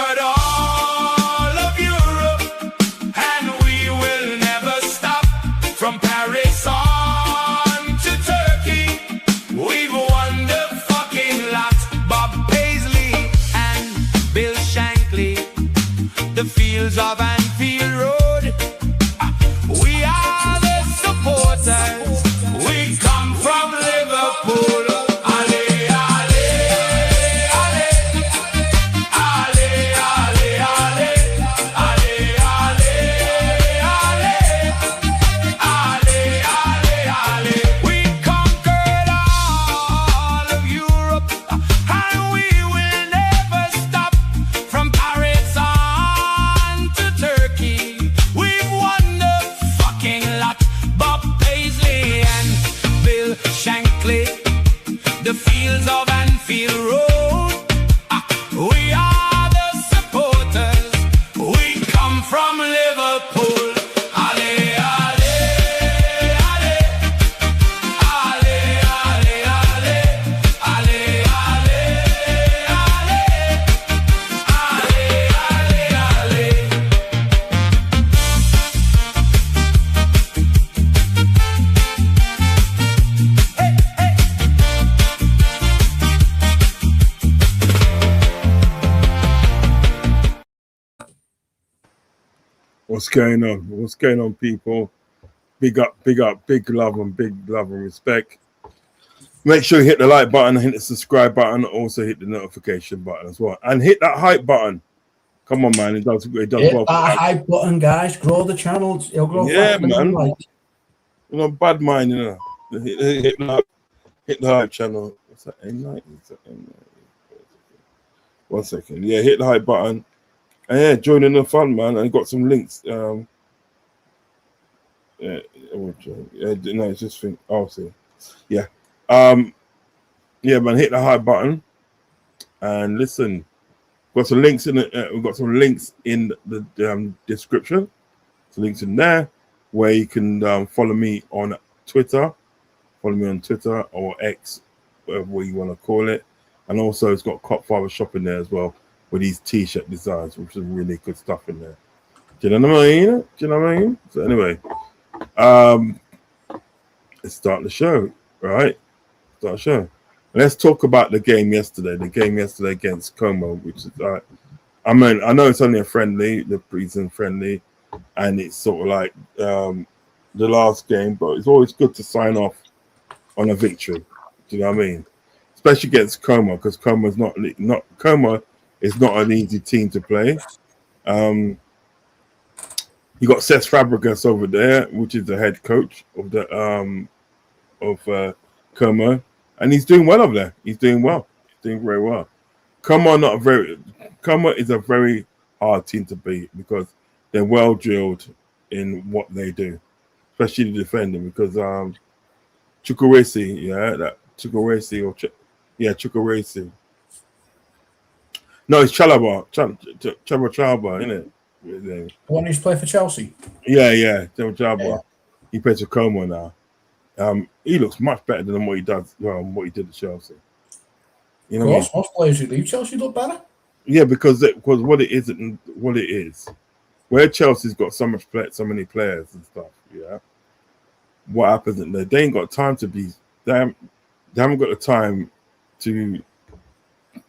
conquered all of Europe, and we will never stop. From Paris on to Turkey, we've won the fucking lot. Bob Paisley and Bill Shankly, the fields of Anfield Road. We are the supporters. We come from Liverpool. The fields of Anfield Road. We are the supporters. We come from Liverpool. Ale, ale, ale. Ale, ale, ale. Ale, ale, ale. Ale, ale, ale. What's going on? What's going on, people? Big up, big love and respect. Make sure you hit the like button, hit the subscribe button, also hit the notification button as well. And hit that hype button. Come on, man. It does hit well. That hype button, guys. Grow the channel. It'll grow yeah, man. Like. You know, bad mind, you know. Hit the hype channel. What's that? M90? One second. Yeah, hit the hype button. And yeah, join in the fun, man. I got some links. No, it's just think. Oh, see, yeah, yeah, man. Hit the hype button and listen. Got some links in it. We've got some links in the description. Some links in there where you can follow me on Twitter. Follow me on Twitter or X, whatever you want to call it. And also, it's got Copfather Shop in there as well, with these t-shirt designs, which is really good stuff in there. Do you know what I mean? Do you know what I mean? So anyway, let's start the show, right? Start the show. Let's talk about the game yesterday. The game yesterday against Como, which is like, I mean, I know it's only a friendly, the preseason friendly, and it's sort of like the last game, but it's always good to sign off on a victory. Do you know what I mean? Especially against Como, because Como is not it's not an easy team to play. You got Cesc Fabregas over there, which is the head coach of the Como, and he's doing well over there. He's doing well. He's doing very well. Como is a very hard team to beat because they're well drilled in what they do, especially the defending. Because Chukwueze, Chukwueze. No, it's Chalobah, isn't it? The one who's played for Chelsea? Yeah, Chalobah. Yeah. He plays for Como now. He looks much better than what he does. What he did at Chelsea. You know, of course, most players who leave Chelsea look better. Yeah, because what it is, where Chelsea's got so many players and stuff. Yeah, what happens? They ain't got time to be. They haven't got the time to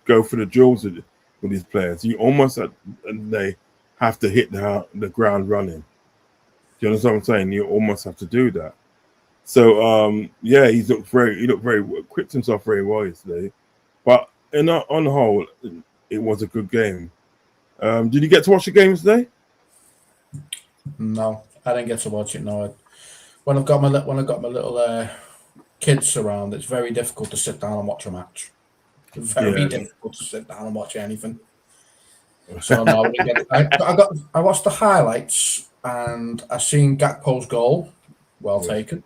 go for the drills with these players. You almost they have to hit the ground running. Do you understand what I'm saying? You almost have to do that. So yeah, he looked very equipped himself very well yesterday. But on the whole, it was a good game. Did you get to watch the game today? No, I didn't get to watch it. No, when I've got my little kids around, it's very difficult to sit down and watch a match. Very difficult to sit down and watch anything. So no, I watched the highlights and I seen Gakpo's goal, well taken.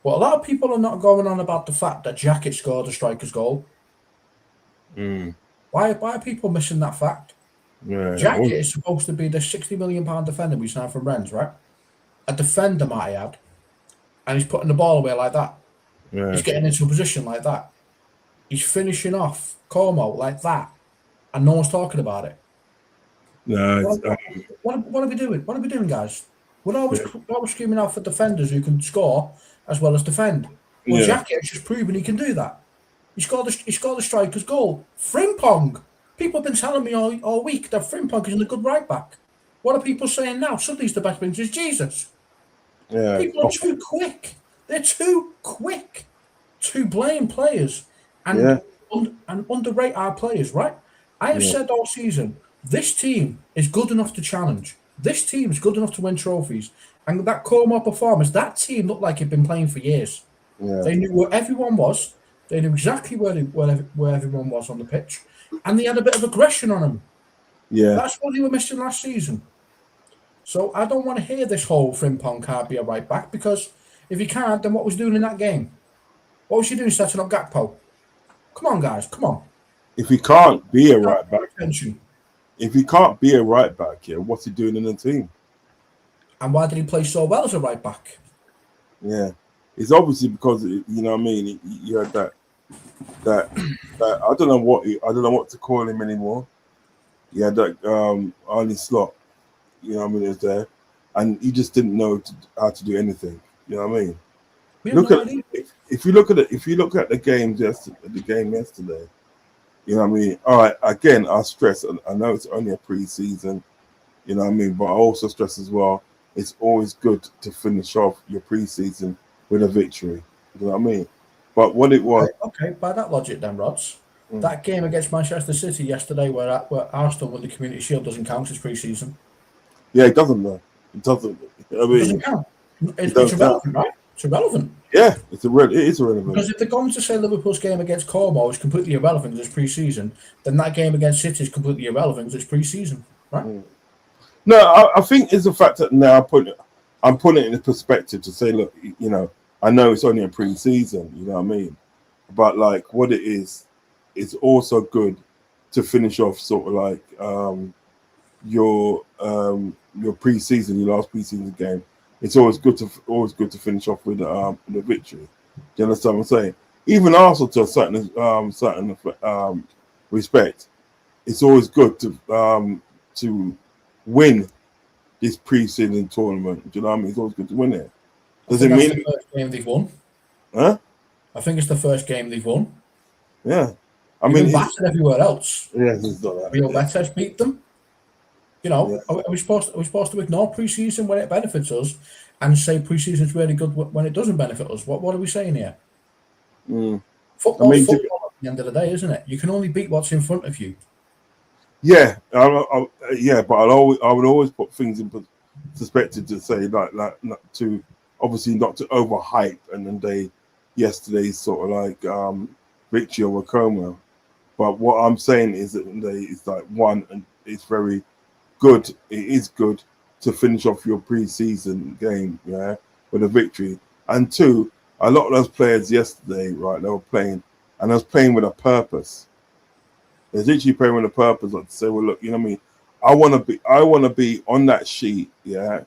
But a lot of people are not going on about the fact that Jacket scored a striker's goal. Why are people missing that fact? Yeah, Jacket is supposed to be the £60 million defender we signed from Rennes, right? A defender, might I add, and he's putting the ball away like that. Yeah. He's getting into a position like that. He's finishing off Como like that, and no one's talking about it. No, it's, What are we doing? What are we doing, guys? We're always screaming out for defenders who can score as well as defend. Well, yeah, Jackie has just proven he can do that. He scored the striker's goal. Frimpong. People have been telling me all week that Frimpong isn't a good right back. What are people saying now? Suddenly he's the best winger. Jesus. yeah, People are too quick. They're too quick to blame players yeah, and underrate our players, right? I have yeah, said all season, this team is good enough to challenge. This team is good enough to win trophies. And that Como performance, that team looked like it'd been playing for years. yeah, They knew where everyone was. They knew exactly where everyone was on the pitch. And they had a bit of aggression on them. yeah. That's what they were missing last season. So I don't want to hear this whole Frimpong can't be a right back, because if he can't, then what was he doing in that game? What was he doing setting up Gakpo? Come on, guys, come on. If he can't be a right back, Attention. if he can't be a right back, yeah, what's he doing in the team? And why did he play so well as a right back? Yeah, it's obviously because you know what I mean. You had that I don't know what to call him anymore. Yeah, that Arnie Slot, you know what I mean, is there, and he just didn't know how to do anything. You know what I mean? We have no Look idea. at if you look at it, if you look at the game yesterday, you know what I mean. All right, again, I stress. I know it's only a pre-season, you know what I mean, but I also stress as well. It's always good to finish off your pre-season with a victory. You know what I mean? But what it was, Okay, by that logic, then, Rods, Mm. that game against Manchester City yesterday, where Arsenal won the Community Shield, doesn't count as pre-season. yeah, it doesn't though. It doesn't. I It mean, doesn't count. it It's doesn't count. irrelevant, right? It's irrelevant. Yeah, it is irrelevant. Because if they're going to say Liverpool's game against Como is completely irrelevant as pre-season, then that game against City is completely irrelevant as pre-season, right? No, I think it's the fact that now I'm putting it in perspective to say, look, you know, I know it's only a pre-season, you know what I mean, but like what it is, it's also good to finish off sort of like your pre-season, your last pre-season game. It's always good to finish off with a victory. Do you understand what I'm saying? Even Arsenal, to a certain respect, it's always good to win this pre-season tournament. Do you know what I mean? It's always good to win it. Does it That's mean? the first game they've won? Huh? I think it's the first game they've won. Yeah. I They've mean, been battered everywhere else. yeah, it's not that. Real Betis beat them. You know, Yeah. are we supposed to ignore pre-season when it benefits us and say pre-season is really good when it doesn't benefit us? What are we saying here? Mm. Football's I mean, football at the end of the day, isn't it? You can only beat what's in front of you. Yeah, yeah, but I would always put things in perspective to say like not to obviously not to overhype and then yesterday's sort of like victory over Como. But what I'm saying is that it's like one, and it's very good. It is good to finish off your pre-season game, yeah, with a victory. And two, a lot of those players yesterday, right, they were playing, and they was playing with a purpose. They're literally playing with a purpose, like to say, well, look, you know what I mean. I want to be on that sheet, yeah.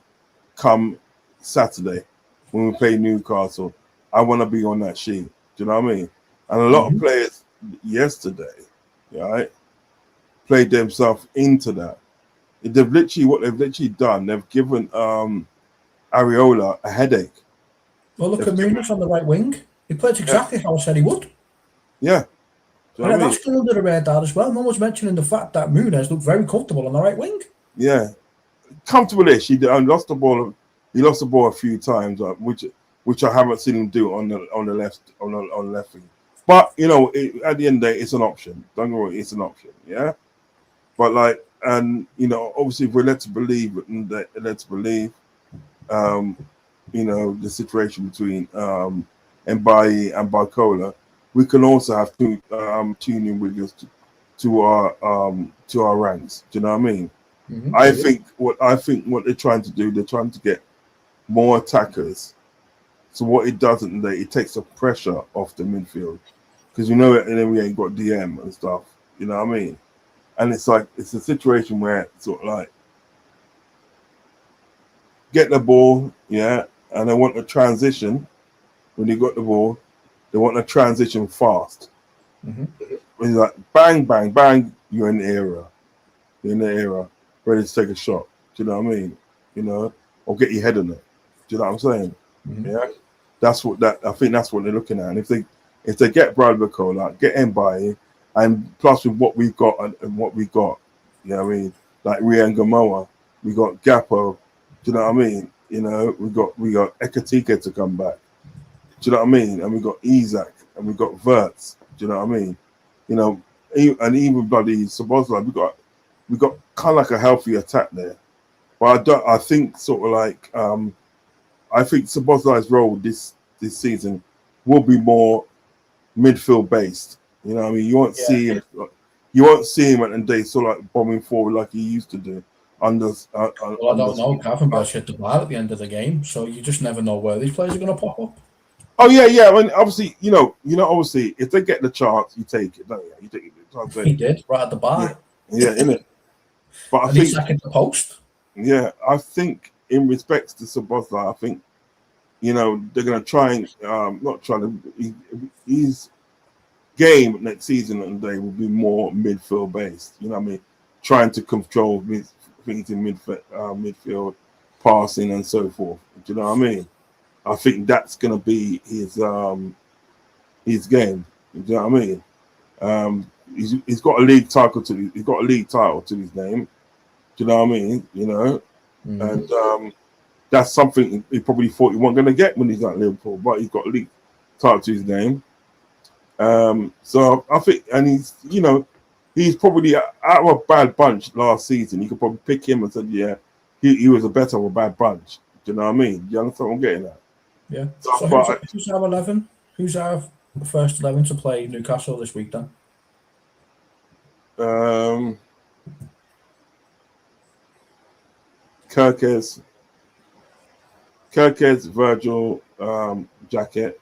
Come Saturday when we play Newcastle, I want to be on that sheet. Do you know what I mean? And a lot of players yesterday, right, played themselves into that. What they've literally done, they've given Areola a headache. Well, look at Muniz on the right wing. He played exactly how I said he would. Yeah. Do you know And what I that's mean? gone under the radar as well. No one's mentioning the fact that Muniz looked very comfortable on the right wing. Yeah. Comfortable-ish. He lost the ball. He lost the ball a few times, which I haven't seen him do on the left wing. But you know, at the end of the day, it's an option. Don't get me wrong, it's an option. Yeah. But like, and you know, obviously, if we're led to believe, you know, the situation between Mbaye and Barcola, we can also have to tune in with us to our ranks. Do you know what I mean? Mm-hmm. I think what they're trying to do, they're trying to get more attackers. So what it doesn't, it takes the pressure off the midfield, because you know it, and then we ain't got DM and stuff. You know what I mean? And it's like it's a situation where it's sort of like get the ball, yeah, and they want a transition. When you got the ball, they want a transition fast. When it's like bang, bang, bang, you're in the era. You're in the era. ready to take a shot. Do you know what I mean? You know, or get your head on it. Do you know what I'm saying? Yeah, I think that's what they're looking at. And if they get Brad Bacola, get him by, and plus with what we've got and what we got, you know what I mean? Like Rian Gamoa, we got Gapo. Do you know what I mean? You know, we got Ekatika to come back. Do you know what I mean? And we got Isaac and we got Verts. Do you know what I mean? You know, and even bloody Sabozla, we got kind of like a healthy attack there. But I think sort of like I think Sabozla's role this season will be more midfield based. You know what I mean? You won't see him at the day sort of like bombing forward like he used to do. I don't know. Gravenberch hit the bar at the end of the game, so you just never know where these players are going to pop up. Oh yeah. I mean, obviously, you know, obviously, if they get the chance, you take it, don't you? You take it. He did right at the bar. Yeah, innit? But I and think he's second to post. Yeah, I think in respects to Sabozla, I think you know they're going to try and not try to. His game next season and day will be more midfield based. You know what I mean? Trying to control things in midfield, passing and so forth. Do you know what I mean? I think that's going to be his game. Do you know what I mean? He's got a league title to his name. Do you know what I mean? You know, and that's something he probably thought he wasn't going to get when he's at Liverpool, but he's got a league title to his name. So I think, and he's probably out of a bad bunch last season. You could probably pick him and say, yeah, he was a better of a bad bunch. Do you know what I mean? You understand what I'm getting at? Yeah. So who's our 11? Who's our first 11 to play Newcastle this week then? Kirkes, Virgil, Jacket.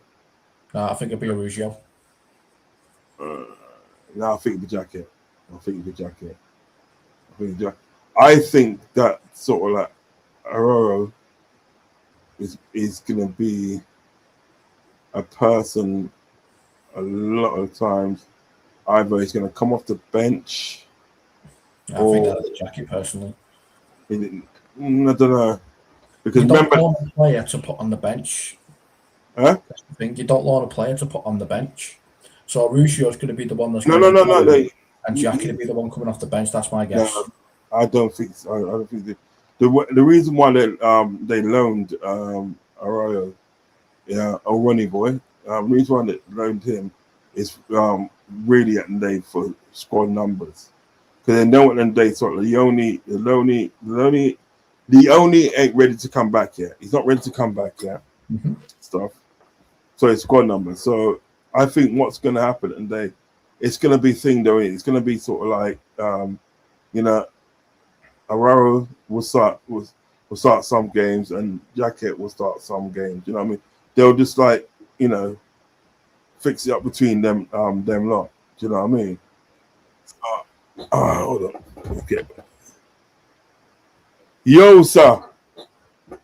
I think it'd be Arugio. No, I think the Jacket. I think that sort of like Aurora is going to be a person a lot of times. Either he's going to come off the bench. I think that's the Jacket personally. I don't know. Because you don't want a player to put on the bench. Huh? That's the thing. You don't want a player to put on the bench. So Arugio is going to be the one that's no. And Jack going to be the one coming off the bench. That's my guess. No, I don't think so. I don't think the reason why they loaned Arroyo, Ronnie Boy, the reason why they loaned him is really at the day for squad numbers. Because they know at the day sort of the only ain't ready to come back yet. He's not ready to come back yet. Stuff. So it's squad numbers. So I think what's going to happen at the day, it's going to be thing though. It's going to be sort of like Araro will start some games and Jacket will start some games. You know what I mean? They'll just like fix it up between them lot. Do you know what I mean? Hold on. Okay. Yo, sir. Yeah,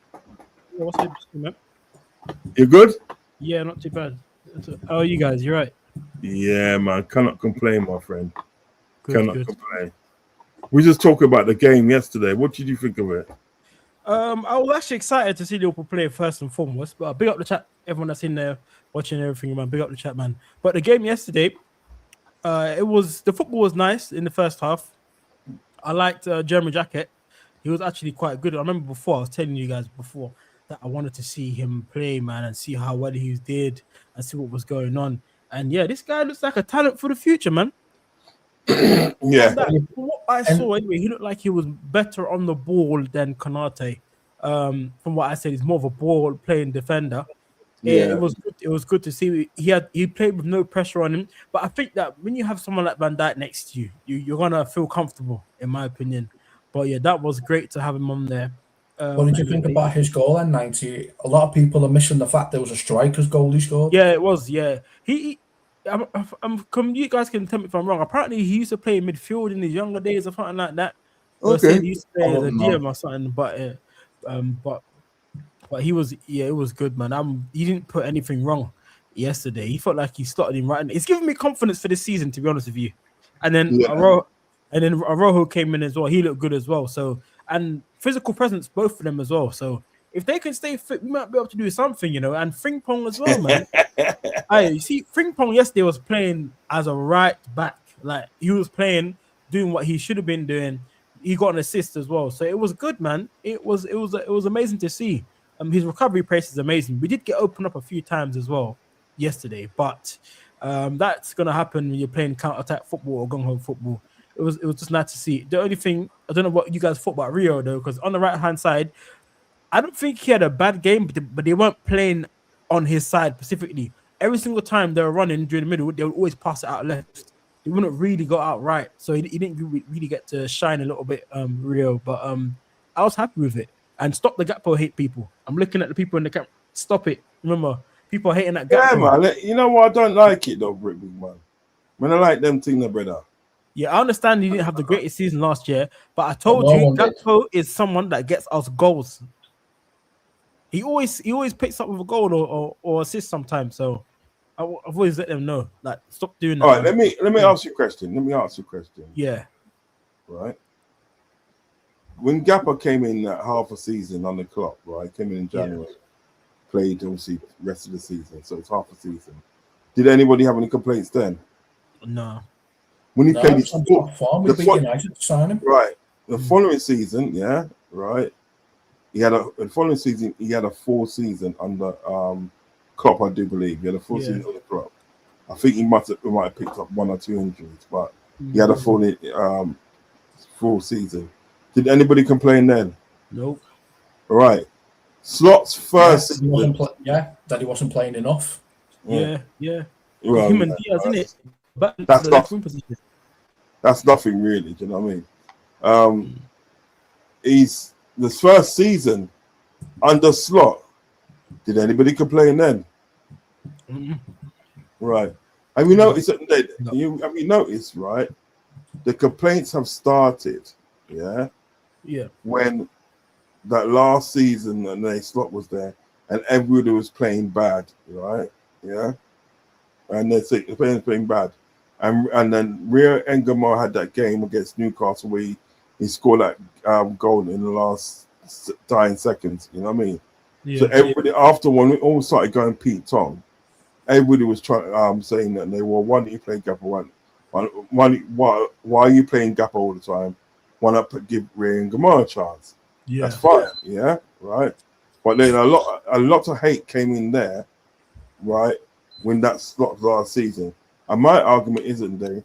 what's up, man? You good? Yeah, not too bad. How are you guys? You right? Yeah, man. Cannot complain, my friend. Good. Complain. We just talked about the game yesterday. What did you think of it? I was actually excited to see Liverpool play first and foremost. But big up the chat, everyone that's in there watching everything, man. Big up the chat, man. But the game yesterday, the football was nice in the first half. I liked German Jacket. He was actually quite good. I remember before I was telling you guys before that I wanted to see him play, man, and see how well he did and see what was going on. And yeah, this guy looks like a talent for the future, man. Yeah. From what I saw, anyway, he looked like he was better on the ball than Konate. From what I said, he's more of a ball playing defender. Yeah, it was good. It was good to see. He played with no pressure on him. But I think that when you have someone like Van Dijk next to you, you're gonna feel comfortable, in my opinion. But yeah, that was great to have him on there. What did you think about his goal in 90? A lot of people are missing the fact there was a striker's goal he scored. Yeah, it was. Yeah, you guys can tell me if I'm wrong. Apparently, he used to play midfield in his younger days or something like that. Okay. He used to play as a DM or something. But he was. Yeah, it was good, man. He didn't put anything wrong yesterday. He felt like he slotted him right. It's giving me confidence for this season, to be honest with you. And then And then Arojo came in as well. He looked good as well. So, and physical presence, both of them as well. So if they can stay fit, we might be able to do something, and Frimpong as well, man. You see, Frimpong yesterday was playing as a right back. Like he was playing, doing what he should have been doing. He got an assist as well. So it was good, man. It was amazing to see. His recovery pace is amazing. We did get opened up a few times as well yesterday, but that's gonna happen when you're playing counter-attack football or gung-ho football. It was just nice to see. The only thing, I don't know what you guys thought about Rio though, because on the right-hand side, I don't think he had a bad game, but they weren't playing on his side specifically. Every single time they were running during the middle, they would always pass it out left. They wouldn't really go out right, so he didn't really get to shine a little bit, Rio. But I was happy with it. And stop the Gakpo hate people. I'm looking at the people in the camp. Stop it. Remember, people are hating that Gakpo. Yeah, man. You know what? I don't like it though, Brick Big Man. When I like them thing, the brother. Yeah, I understand you didn't have the greatest season last year, but I told you Gakpo is someone that gets us goals. He always picks up with a goal or assist sometimes. So I've always let them know, like, stop doing that. All right, let me ask you a question. Yeah. Right. When Gapper came in at half a season on the clock, right? Came in January, played obviously the rest of the season, so it's half a season. Did anybody have any complaints then? No. When he played his right. The following season, yeah, right. The following season he had a full season under Klopp, I do believe. He had a full season on the Klopp. I think he might have picked up 1 or 2 injuries, but he had a full season. Did anybody complain then? Nope. All right. Slot's first season. That he wasn't playing enough. Yeah. Well, him and Diaz, isn't it? But that's nothing really. Do you know what I mean? He's the first season under Slot. Did anybody complain then? Mm-hmm. Right. Have you noticed that? Have you noticed, right? The complaints have started. Yeah. When that last season and Slot was there and everybody was playing bad, right? Yeah. And they say the playing bad. And then Rio Engamar had that game against Newcastle where he scored that goal in the last dying seconds, you know what I mean? So everybody after when we all started going Pete Tong, everybody was trying saying that they were why don't you play Gapper why are you playing Gapper all the time? Why not give Ray and Gamar a chance? Yeah, that's fine. Yeah, right. But then a lot of hate came in there, right? When that Slot last season, and my argument isn't they,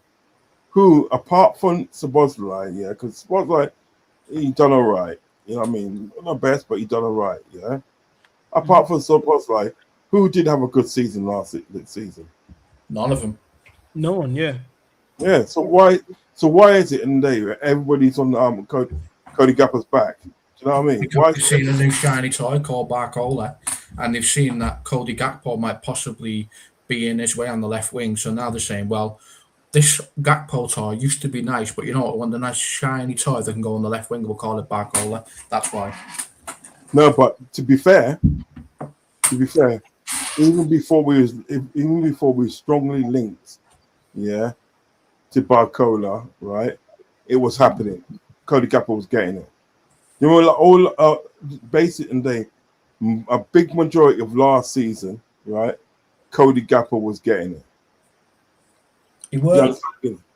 who apart from Szoboszlai, because Szoboszlai he done all right. You know what I mean? Not best, but he done all right. Yeah. Apart from Szoboszlai, who did have a good season last season? None of them. No one. Yeah. Yeah. So why is it in there everybody's on the Cody Gapper's back? Do you know what I mean? Because they've seen a new shiny toy called Barcola, and they've seen that Cody Gakpo might possibly be in his way on the left wing. So now they're saying, well, this Gakpo toy used to be nice, but you know what? When the nice shiny toy that can go on the left wing, we'll call it Barcola. That's why. No, but to be fair, even before we were strongly linked, to Barcola, right? It was happening. Cody Gakpo was getting it. You know, like all basic and a big majority of last season, right? Cody Gakpo was getting it. He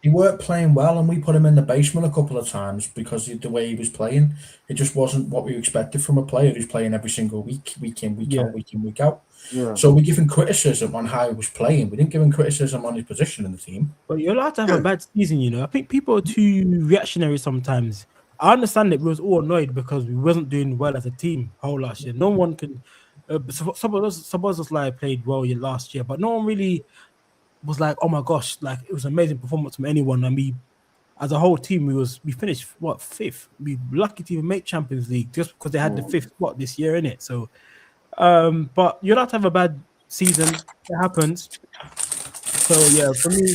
weren't playing well, and we put him in the basement a couple of times because of the way he was playing. It just wasn't what we expected from a player who's playing every single week in, week out. Yeah. So we give him criticism on how he was playing. We didn't give him criticism on his position in the team. But you're allowed to have a bad season, I think people are too reactionary sometimes. I understand that we was all annoyed because we wasn't doing well as a team whole last year. No one can. Some of us like played well last year, but no one really was like, oh my gosh, like it was an amazing performance from anyone. And we, as a whole team, we finished fifth. We were lucky to even make Champions League just because they had the fifth spot this year in it. So, but you're not to have a bad season. It happens. So yeah, for me,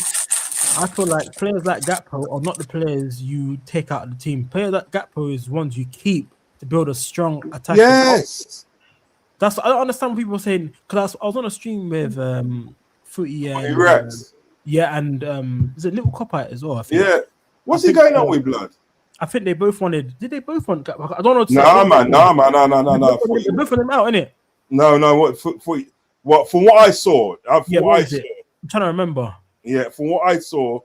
I feel like players like Gakpo are not the players you take out of the team. Players like Gakpo is ones you keep to build a strong attack. Yes. I don't understand what people are saying, because I was on a stream with Footy and Rex. and is it Little Copite as well? I think. Yeah. What's I he think, going on with, blood? I think they both wanted. Did they both want? I don't know. No, man. No. They both of them out, innit? No. What? From what I saw, Yeah. What was it? I'm trying to remember. yeah, from what I saw,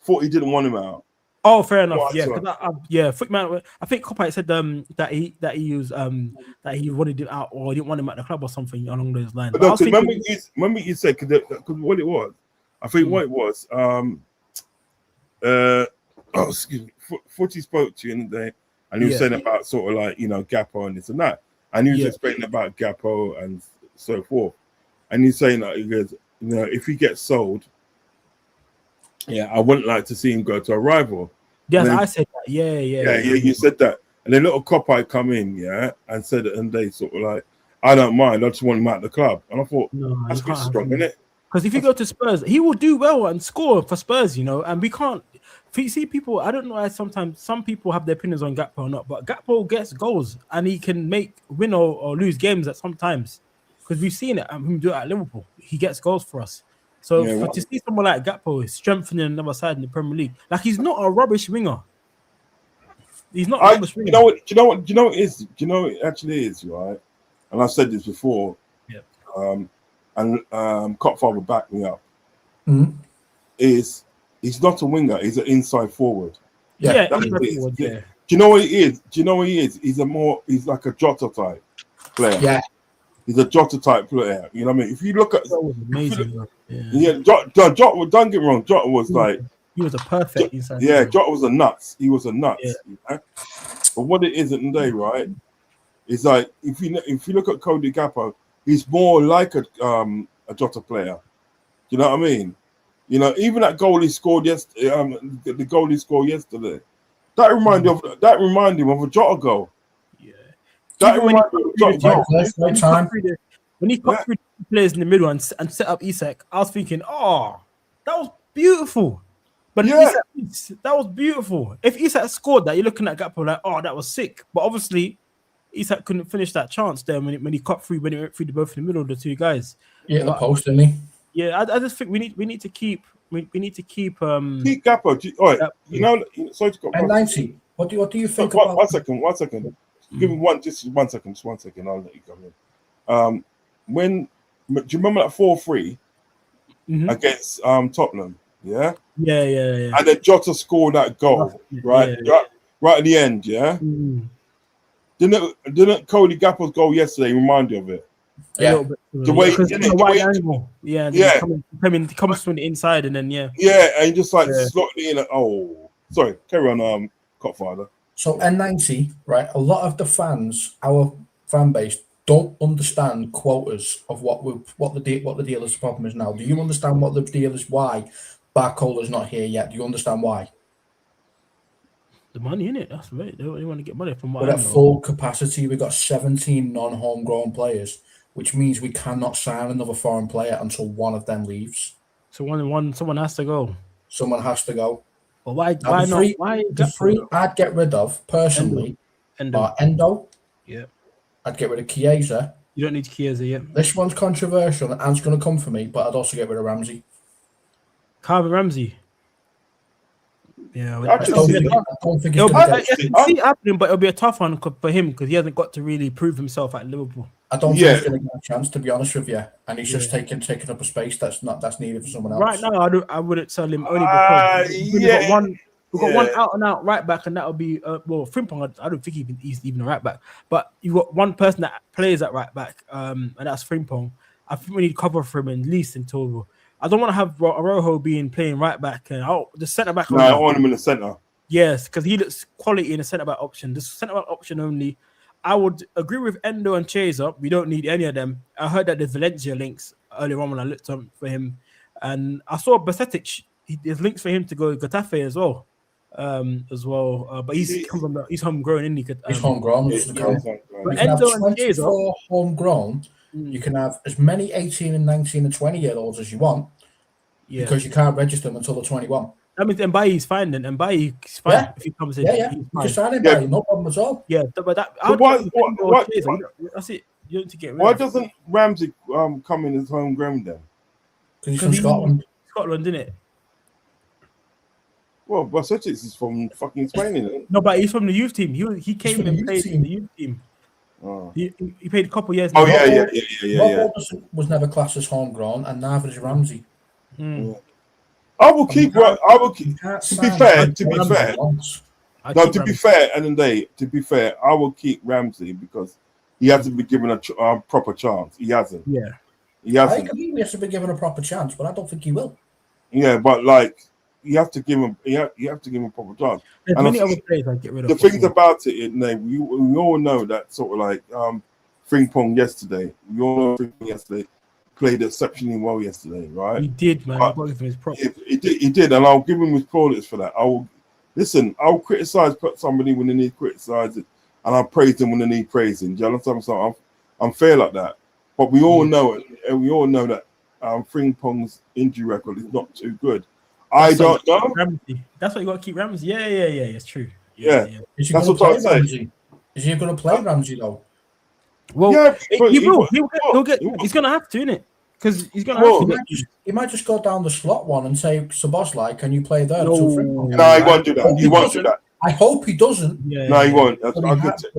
thought he didn't want him out. Oh, fair enough. What I Yeah, saw. because Footman. I think Copite said that he was that he wanted him out or he didn't want him at the club or something along those lines. But But I no, was because thinking, remember you said because what it was, I think what it was. Excuse me. Footy spoke to you in the day, and he was saying about sort of like Gapo and this and that, and he was explaining about Gapo and so forth, and he's saying that he goes, if he gets sold, I wouldn't like to see him go to a rival. yes, then, I said that. Yeah. You said that, and then little Copeye come in, and said it, and they sort of like, I don't mind, I just want him out of the club, and I thought that's a bit strong, isn't it? Because if you go to Spurs, he will do well and score for Spurs, and we can't. You see, people, I don't know why sometimes some people have their opinions on Gakpo or not, but Gakpo gets goals and he can win or lose games at sometimes because we've seen it him do it at Liverpool. He gets goals for us. So to see someone like Gakpo strengthening another side in the Premier League, like he's not a rubbish winger. He's not a rubbish winger. Do you know what it is? Do you know what it actually is, right? And I've said this before. Yeah. And Copfather backed me up. Mm-hmm. He's not a winger, he's an inside forward. Yeah. Do you know what he is? He's like a Jota type player. Yeah. He's a Jota type player. You know what I mean? If you look at that was amazing. Jota, don't get me wrong, Jota was like he was a perfect inside. Jota was a nuts. He was a nuts. Yeah. But what it is today, right? Is like if you look at Cody Gakpo, he's more like a Jota player. You know what I mean? Even that goal he scored yesterday, the goal he scored yesterday, that reminded him of a Jota goal. Yeah, that reminded him of a Jota goal. When he cut through the players in the middle and set up Isak, I was thinking, that was beautiful. But Isak, that was beautiful. If Isak scored that, you're looking at Gakpo like, that was sick. But obviously, Isak couldn't finish that chance there when he cut through, when he went through both in the middle of the two guys. Yeah, the post, didn't he? Yeah, I just think we need to keep keep Gakpo. Sorry to go. And 90. What do you think about? about? One second. Give me one second. I'll let you come in. Do you remember that 4-3 against Tottenham? Yeah. And then Jota scored that goal, right? Yeah. Right at the end, yeah. Didn't Cody Gakpo's goal yesterday remind you of it? Yeah. The way, angle. Comes from the inside and then and just like slotted in. Sorry, carry on, Copfather. So N90, right? A lot of the fans, our fan base, don't understand quotas of what the dealer's problem is now. Do you understand what the deal is? Why Barcola's not here yet? Do you understand why? The money in it. That's right. They want to get money from what. We're at full capacity. We've got 17 non-homegrown players, which means we cannot sign another foreign player until one of them leaves. So someone has to go. Someone has to go. Well, why not? The three I'd get rid of personally are Endo. Yeah. I'd get rid of Chiesa. You don't need Chiesa yet. This one's controversial and it's going to come for me, but I'd also get rid of Ramsey. Calvin Ramsey. Yeah, I don't think it's going to see it happening, but it'll be a tough one for him because he hasn't got to really prove himself at Liverpool. I don't think he's going to get a chance, to be honest with you, and he's just taking up a space that's needed for someone else. Right now, I wouldn't sell him only because we've got one out and out right back, and that would be Frimpong. I don't think he's even a right back, but you've got one person that plays at right back, and that's Frimpong. I think we need cover for him at least until. I don't want to have Arojo playing right back and the centre back. No, I want him in the centre. Yes, because he looks quality in the centre back option. This centre back option only. I would agree with Endo and Chiesa. We don't need any of them. I heard that there's Valencia links earlier on when I looked on for him, and I saw Basetic. There's links for him to go Getafe as well. But he's homegrown, isn't he? He's homegrown. But Endo and Chiesa, homegrown. You can have as many 18 and 19 and 20-year-olds as you want because you can't register them until they're 21. That means Mbaye is fine then. Mbaye is fine if he comes in. Yeah. You can sign Mbaye, no problem at all. Yeah, but that's it. You don't get rid why doesn't Ramsey come in as homegrown then? Because he's from Scotland. Scotland, isn't it? Well, Basetic is from fucking Spain, isn't it? No, but he's from the youth team. He came from and the youth played team. in the youth team. Oh, He played a couple years. oh now. yeah. Was never classed as homegrown, and neither is Ramsey. Mm. I will keep. I will keep. You can't To be sign fair, Ramsey once. no. To be fair, to be fair, I will keep Ramsey because he hasn't been given a proper chance. He hasn't. Yeah. He I hasn't. agree he has to be given a proper chance, but I don't think he will. Yeah, but like you have to give him. You have to give him a proper chance. There's And many I other think players I get rid of. the things about it, we all know that sort of like Frimpong yesterday. We all know Frimpong yesterday played exceptionally well yesterday, right? He did, man. But He got his props. He did, and I'll give him his plaudits for that. I'll criticize somebody when they need criticizing, and I'll praise them when they need praising. Do you understand? So I'm fair like that. But we all know it, and we all know that Frimpong's injury record is not too good. I don't know. Ramsey. That's why you got to keep Ramsey. Yeah. It's true. Yeah. Is he That's going to what play I'm saying. Ramsey? Is he going to play Ramsey though? Well, Yeah, but he will. he He'll get. will. He's gonna have to, innit? Because he's gonna Well, have He to. might, he might just go down the slot one and say, Sabozlai, can you play there? No. So Frimpong- No, he won't do that. He won't do that. I hope he doesn't, Yeah. No, he won't. but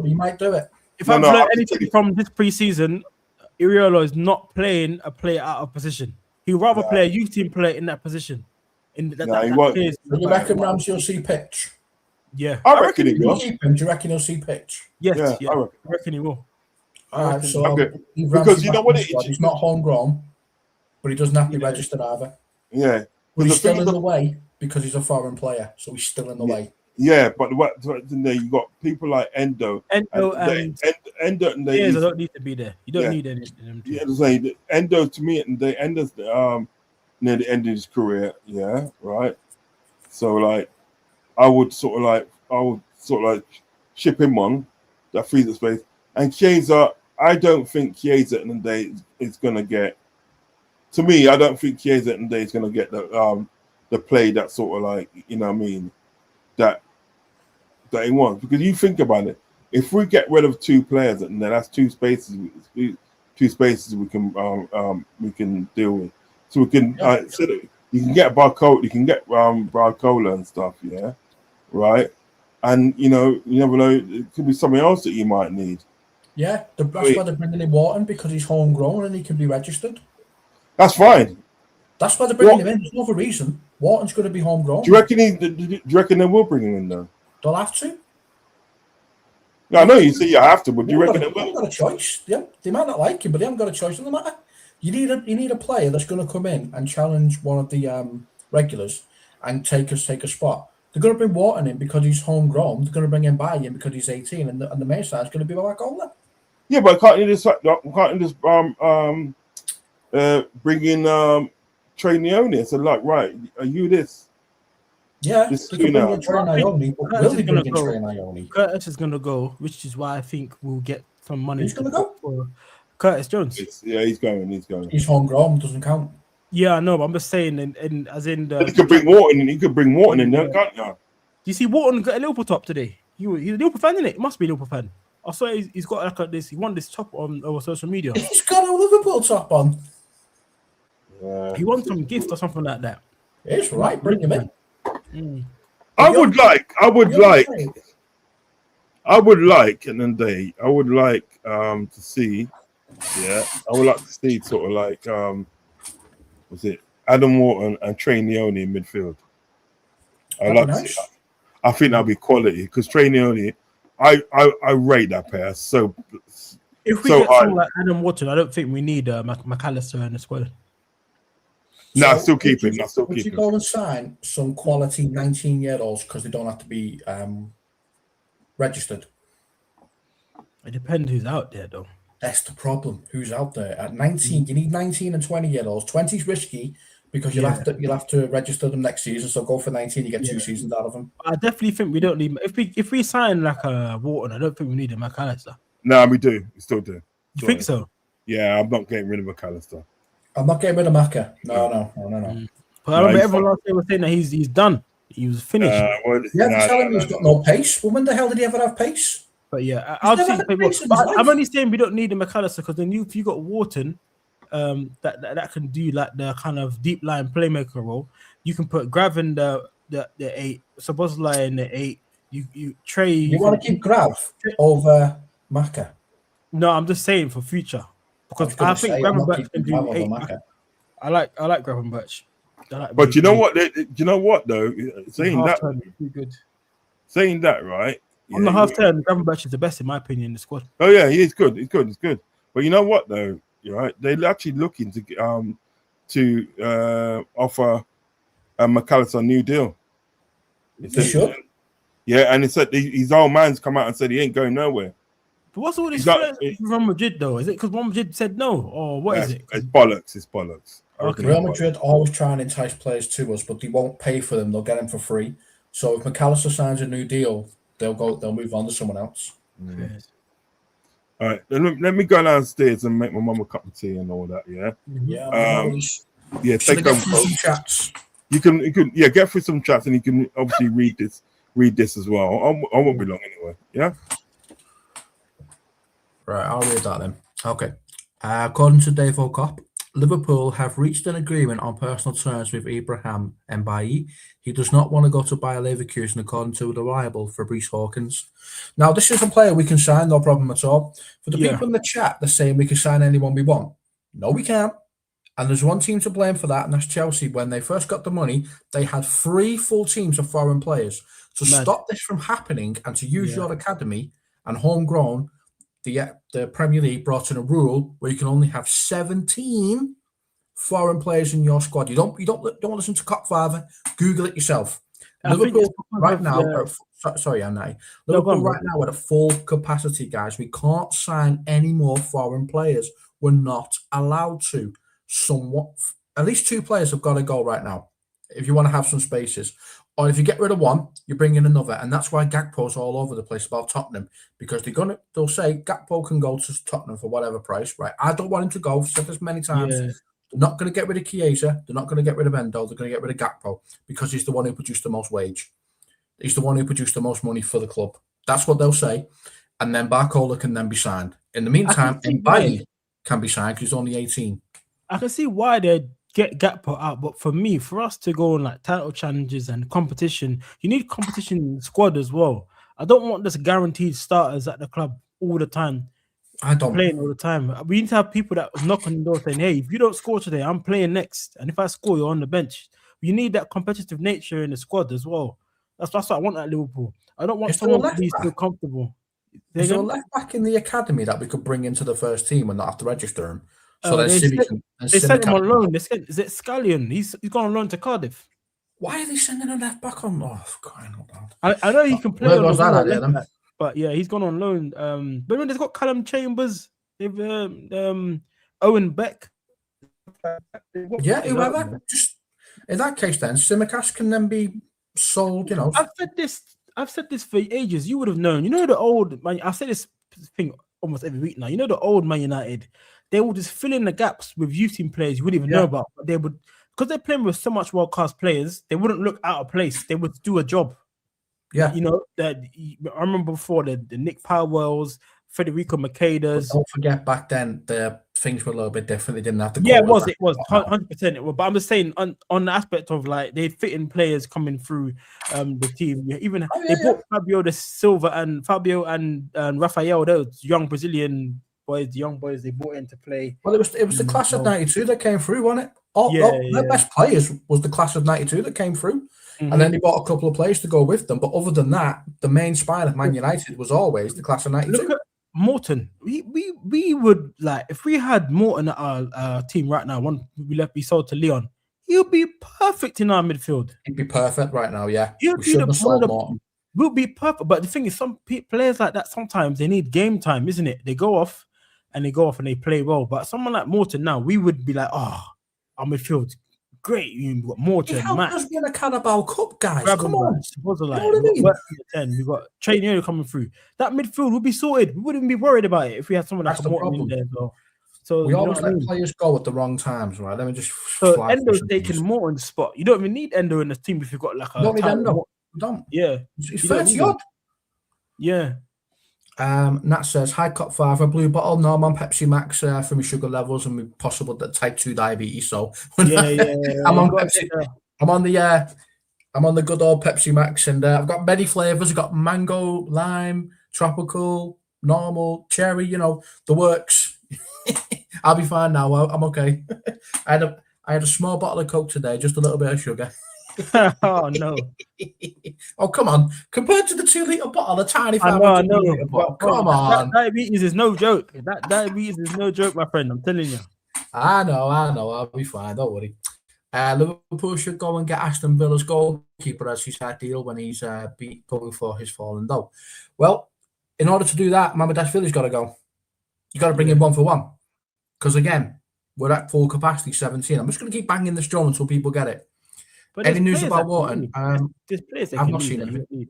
he might do it. If No, I've no, learned I'm anything telling you. from this preseason, Iriolo is not playing a player out of position. He'd rather No. play a youth team player in that position. In that, No, that, he that won't. plays- Do you reckon Ramsey will see pitch? Yeah. I reckon he Do you will. keep him? Do you reckon he'll see pitch? Yes. Yeah, Yeah. I I reckon. reckon he will. All right, so Okay. leave Because Ramsey you know back what in the it- squad. He's not homegrown, but he doesn't have to be Yeah. registered either. Yeah. But The he's still thing in is the way because he's a foreign player, so he's still in the way. Yeah, but you got people like Endo Endo and and Endo and players they don't need to be there. You don't Yeah. need any of them. yeah, say the Endo to me and the Endo's near the end of his career, yeah, right. So like I would sort of like ship him on that freezer space. And Chiesa, I don't think Chiesa in the day is gonna get to me, I don't think Chiesa in the day is gonna get the play that sort of like, you know what I mean, that he wants. Because you think about it, if we get rid of two players and then that's two spaces we can deal with. So we can so that you can get Barcola, you can get Barcola and stuff, yeah, right. And you never know, it could be something else that you might need. Yeah, that's why they're bringing in Wharton, because he's homegrown and he can be registered. That's fine. That's why they're bringing him in. There's no other reason. Wharton's going to be homegrown. Do you reckon they will bring him in though? They'll have to. No, I know you say you have to, but do you They reckon they haven't will? got a choice. They might not like him, but they haven't got a choice. No matter. You need a player that's going to come in and challenge one of the regulars and take a spot. They're going to bring Wharton in because he's homegrown. They're going to bring him by in because he's 18, and the main side's going to be Barcola. Yeah, but can't you just bring in Trey Leone and say, like, right, are you this? Yeah, This they can now. bring in Trey Ione, but Curtis will is they gonna bring in go. Trey Ione? Curtis is gonna go, which is why I think we'll get some money. Who's gonna go? For Curtis Jones. Yeah, he's going. He's homegrown, doesn't count. Yeah, I know, but I'm just saying, and as in the. He could bring Wharton in. He could bring Wharton in there, can't you? Do you see Wharton got a Liverpool top today? He's a Liverpool fan, isn't it? It must be a Liverpool fan. I saw he's got like this. He won this top on over social media. He's got a Liverpool top on. He won some gift or something like that. It's right, bring him in. I would like, and then I would like to see, yeah, I would like to see sort of like was it Adam Wharton and Trey Leone in midfield. I like to see that. I think that'll be quality because Trey Leone, I rate that pair so. If we So get someone like Adam Wharton, I don't think we need McAllister in the squad. No, So still keep would him. you- I still Would keep you him. go and sign some quality 19-year-olds because they don't have to be registered? It depends who's out there, though. That's the problem. Who's out there at 19? You need 19 and 20-year-olds. 20's risky because you'll have to register them next season. So go for 19. You get 2 seasons out of them. I definitely think we don't need. If we sign like a Wharton, I don't think we need a McAllister. No, we do. We still do. You think so? Yeah, I'm not getting rid of McAllister. I'm not getting rid of Maka. No. But I remember everyone last year was saying that he's done. He was finished. They're telling me he's got no pace. Well, when the hell did he ever have pace? But yeah, He's I'll never see. had pace in his I'm life. only saying we don't need a McAllister because then if you got Wharton, that can do like the kind of deep line playmaker role. You can put Grav in the the 8. Supposedly in the 8. You Trey. You want to keep Grav over Maka? No, I'm just saying for future because I think Gravenberch can do 8. I like Gravenberch. But you know what? You know what though? Saying that, good. Saying that, right? On the half turn, Gravenberch is the best in my opinion in the squad. Oh yeah, he's good. He's good. But you know what though? Right? They're actually looking to offer McAllister a new deal. Sure. Yeah, and he said his old man's come out and said he ain't going nowhere. But what's all this from Madrid though? Is it because Real Madrid said no, or what is it? It's bollocks. It's bollocks. Okay. Real Madrid always try and entice players to us, but they won't pay for them. They'll get them for free. So if McAllister signs a new deal, they'll move on to someone else. Yes. All right, let me go downstairs and make my mum a cup of tea and all that. Yeah. Yeah. Take over some chats. You can get through some chats and you can obviously read this as well. I won't be long anyway. Yeah. Right, I'll read that then. Okay. According to Dave O'Cop, Liverpool have reached an agreement on personal terms with Ibrahim Mbaye. He does not want to go to Bayer Leverkusen, according to the reliable Fabrice Hawkins. Now, this is a player we can sign, no problem at all. For the people in the chat, they're saying we can sign anyone we want. No, we can't. And there's one team to blame for that, and that's Chelsea. When they first got the money, they had 3 full teams of foreign players. To stop this from happening and to use your academy and homegrown, the Premier League brought in a rule where you can only have 17 foreign players in your squad. You don't listen to Cockfather. Google it yourself. Liverpool right now. Sorry, Andy. Liverpool right now at a full capacity, guys. We can't sign any more foreign players. We're not allowed to. At least 2 players have got to go right now if you want to have some spaces. Or if you get rid of one, you bring in another, and that's why Gakpo's all over the place about Tottenham, because they'll say Gakpo can go to Tottenham for whatever price, right? I don't want him to go. I've said this many times. Yeah. They're not going to get rid of Chiesa. They're not going to get rid of Endo. They're going to get rid of Gakpo because he's the one who produced the most wage. He's the one who produced the most money for the club. That's what they'll say, and then Barcola can then be signed. In the meantime, Mbaye can be signed because he's only 18. I can see why they get Gakpo out, but for us to go on like title challenges and competition, you need competition in the squad as well. I don't want this guaranteed starters at the club all the time. I don't playing all the time. We need to have people that knock on the door saying, "Hey, if you don't score today, I'm playing next, and if I score, you're on the bench." You need that competitive nature in the squad as well. That's what I want at Liverpool. I don't want someone to be so comfortable. Is there a left back in the academy that we could bring into the first team and not have to register him? So they sent him on loan. Is it Scallion? He's gone on loan to Cardiff. Why are they sending a left back on? Oh, crying out loud. I know he can play on the left, but yeah, he's gone on loan. But when they've got Callum Chambers, they've Owen Beck. Yeah, whoever. Just in that case, then Tsimikas can then be sold. You know, I've said this for ages. You would have known. You know the old man. I say this thing almost every week now. You know the old Man United. They will just fill in the gaps with youth team players you wouldn't even know about. But they would, because they're playing with so much world class players, they wouldn't look out of place. They would do a job. Yeah, you know that. I remember before the Nick Powell's, Federico Maceda's. Don't forget back then the things were a little bit different. They didn't have to. Yeah, it was 100%. It was, but I'm just saying on the aspect of like they fit in players coming through the team. Even they bought Fabio and Rafael, those young Brazilian boys, the young boys they brought in to play. Well, it was the class of '92 that came through, wasn't it? Their best players was the class of '92 that came through. And then they bought a couple of players to go with them. But other than that, the main spine of Man United was always the class of '92. Look at Morton. We would like if we had Morton at our team right now. One we sold to Leon. He'll be perfect in our midfield. He'd be perfect right now. Yeah, we shouldn't have sold Morton. We'll be perfect. But the thing is, some players like that sometimes they need game time, isn't it? They go off and they play well. But someone like Morton now, we would be like, our midfield. Great, you've got Morton. How does win a Carabao Cup, guys? Come on. We've got Trainier coming through. That midfield would be sorted. We wouldn't be worried about it if we had someone like Morton in there as well. So we always let players go at the wrong times, right? Let me just. So Endo's taking Morton's spot. You don't even need Endo in the team if you've got like a. Don't need Endo. Don't. Yeah. He's 30 odd. Yeah. Nat says, hi, Cop 5, a blue bottle. No, I'm on Pepsi Max for my sugar levels and possible type 2 diabetes. So I'm on Pepsi. I'm on the I'm on the good old Pepsi Max, and I've got many flavors. I've got mango, lime, tropical, normal, cherry. The works. I'll be fine now. I'm okay. I had a small bottle of Coke today, just a little bit of sugar. Oh no! Oh, come on. Compared to the 2-litre bottle, a tiny I 500 know, milliliter but bottle. Come on. diabetes is no joke. That diabetes is no joke, my friend. I'm telling you. I know. I'll be fine. Don't worry. Liverpool should go and get Aston Villa's goalkeeper as his deal when he's going for his fallen though. Well, in order to do that, Mamardashvili's got to go. You got to bring in 1 for 1. Because again, we're at full capacity, 17. I'm just going to keep banging this drum until people get it. But Any news about Wharton? There's players that I've can not leave seen that you anything.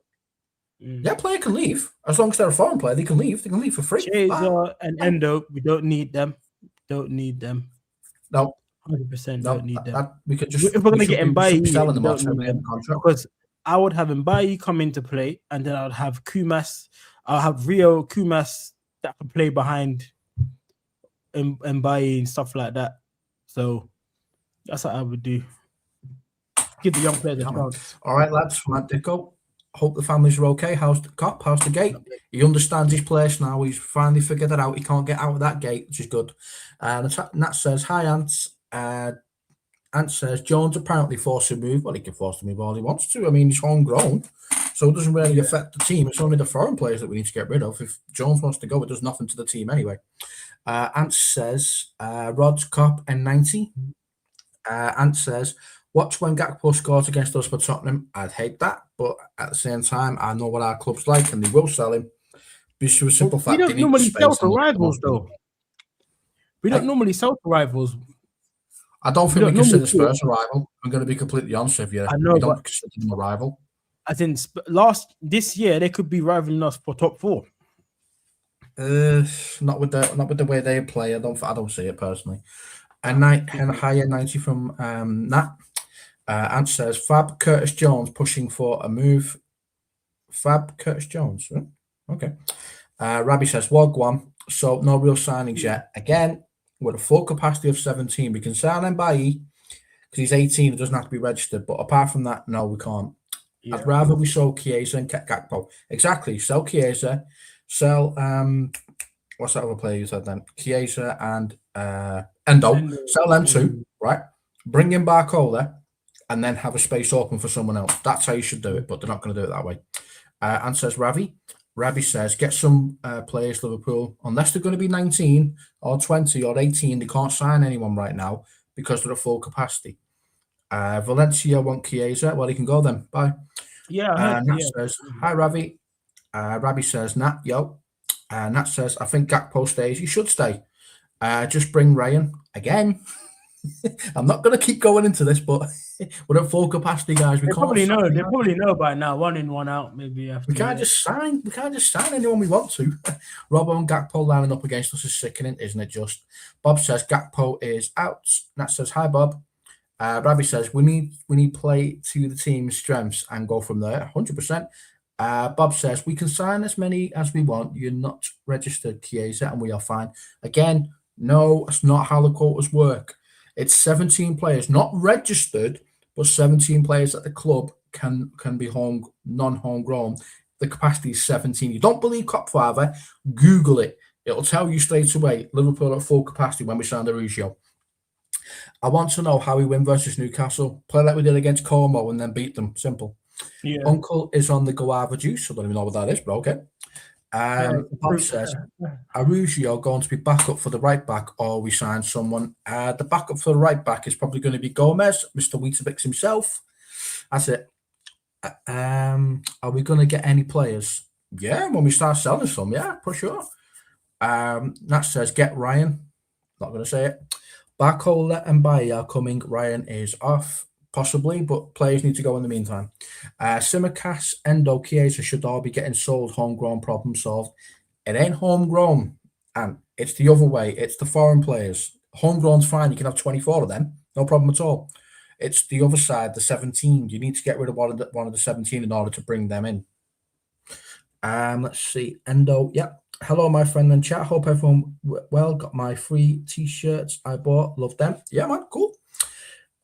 don't need. Yeah, player can leave. As long as they're a foreign player, they can leave. They can leave for free. Chaser and Endo, we don't need them. Don't need them. No. 100% No, don't need them. we could just. If we're going to get Mbaye, selling them we off don't need them. contract. Because I would have Mbaye come into play, and then I would have Kumas. I'll have Rio Kumas that can play behind Mbaye and stuff like that. So that's what I would do. Give the young players a chance. All right, lads. Matt Dicko. Hope the families are okay. How's the cop? How's the gate? He understands his place now. He's finally figured it out. He can't get out of that gate, which is good. And Nat says, hi, Ants. Ant says, Jones apparently forced to move. Well, he can force to move all he wants to. I mean, he's homegrown. So it doesn't really affect the team. It's only the foreign players that we need to get rid of. If Jones wants to go, it does nothing to the team anyway. Ant says, Rod's Cop N90. Ant says, watch when Gakpo scores against us for Tottenham. I'd hate that, but at the same time, I know what our club's like, and they will sell him. Because of a simple fact, we don't normally sell to rivals, though. We don't normally sell to rivals. I don't think we consider Spurs a rival. I'm going to be completely honest with you. I know, we don't consider them a rival. As in, this year, they could be rivaling us for top 4. Not with the way they play. I don't see it personally. And higher 90 from Nat. Ant says, Fab Curtis Jones pushing for a move. Fab Curtis Jones. Okay. Rabbi says, Wagwan. So no real signings yet. Again, with a full capacity of 17, we can sign Mbaye because he's 18. It doesn't have to be registered. But apart from that, no, we can't. Yeah. I'd rather we sold Chiesa and Gakpo. Exactly. Sell Chiesa. Sell what's that other player you said then? Chiesa and Endo. Sell them two, right? Bring in Barcola and then have a space open for someone else. That's how you should do it, but they're not going to do it that way. And says Ravi. Ravi says, get some players, Liverpool. Unless they're going to be 19 or 20 or 18, they can't sign anyone right now because they're at full capacity. Valencia want Chiesa. Well, he can go then. Bye. Yeah. Nat says, hi, Ravi. Ravi says, Nat, yo. Nat says, I think Gakpo stays. He should stay. Just bring Ryan again. I'm not going to keep going into this, but we're at full capacity, guys. They probably know. They probably know by now. 1 in, 1 out. Maybe after. We can't just sign. We can't just sign anyone we want to. Robbo and Gakpo lining up against us is sickening, isn't it? Just Bob says Gakpo is out. Nat says hi, Bob. Ravi says we need play to the team's strengths and go from there. 100%. Bob says we can sign as many as we want. You're not registered, Chiesa, and we are fine. Again, no, that's not how the quotas work. It's 17 players, not registered, but 17 players at the club can be non-homegrown. The capacity is 17. You don't believe Copfather? Google it. It'll tell you straight away. Liverpool at full capacity when we signed Arugio. I want to know how we win versus Newcastle. Play like we did against Como and then beat them. Simple. Yeah. Uncle is on the guava juice. I don't even know what that is, but okay. Bob says, Arugio going to be backup for the right back or we sign someone. The backup for the right back is probably going to be Gomez, Mr. Weetabix himself. That's it. Are we going to get any players? Yeah, when we start selling some, yeah, for sure. Nat says, get Ryan. Not going to say it. Barcola and Baye are coming. Ryan is off. Possibly, but players need to go in the meantime. Simicast, Endo, Chiesa should all be getting sold. Homegrown, problem solved. It ain't homegrown, and it's the other way. It's the foreign players. Homegrown's fine. You can have 24 of them. No problem at all. It's the other side, the 17. You need to get rid of one of the 17 in order to bring them in. Let's see. Endo, yeah. Hello, my friend and chat. Hope everyone well. Got my free t-shirts I bought. Love them. Yeah, man. Cool.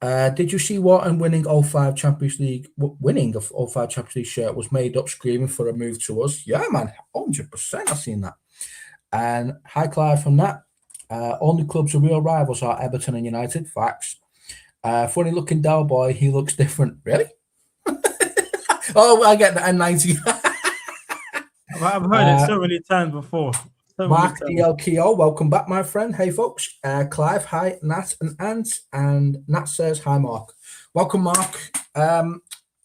Did you see Wharton winning 05 Champions League? Winning of 05 Champions League shirt was made up screaming for a move to us. Yeah, man, 100%. I've seen that. And hi, Clive, from that. Only clubs are real rivals are Everton and United. Facts. Funny looking Del boy. He looks different. Really? Oh, I get the N90. I've heard it so many times before. Mark DLKO, welcome back, my friend. Hey, folks. Clive, hi, Nat and Ant. And Nat says, hi, Mark. Welcome, Mark.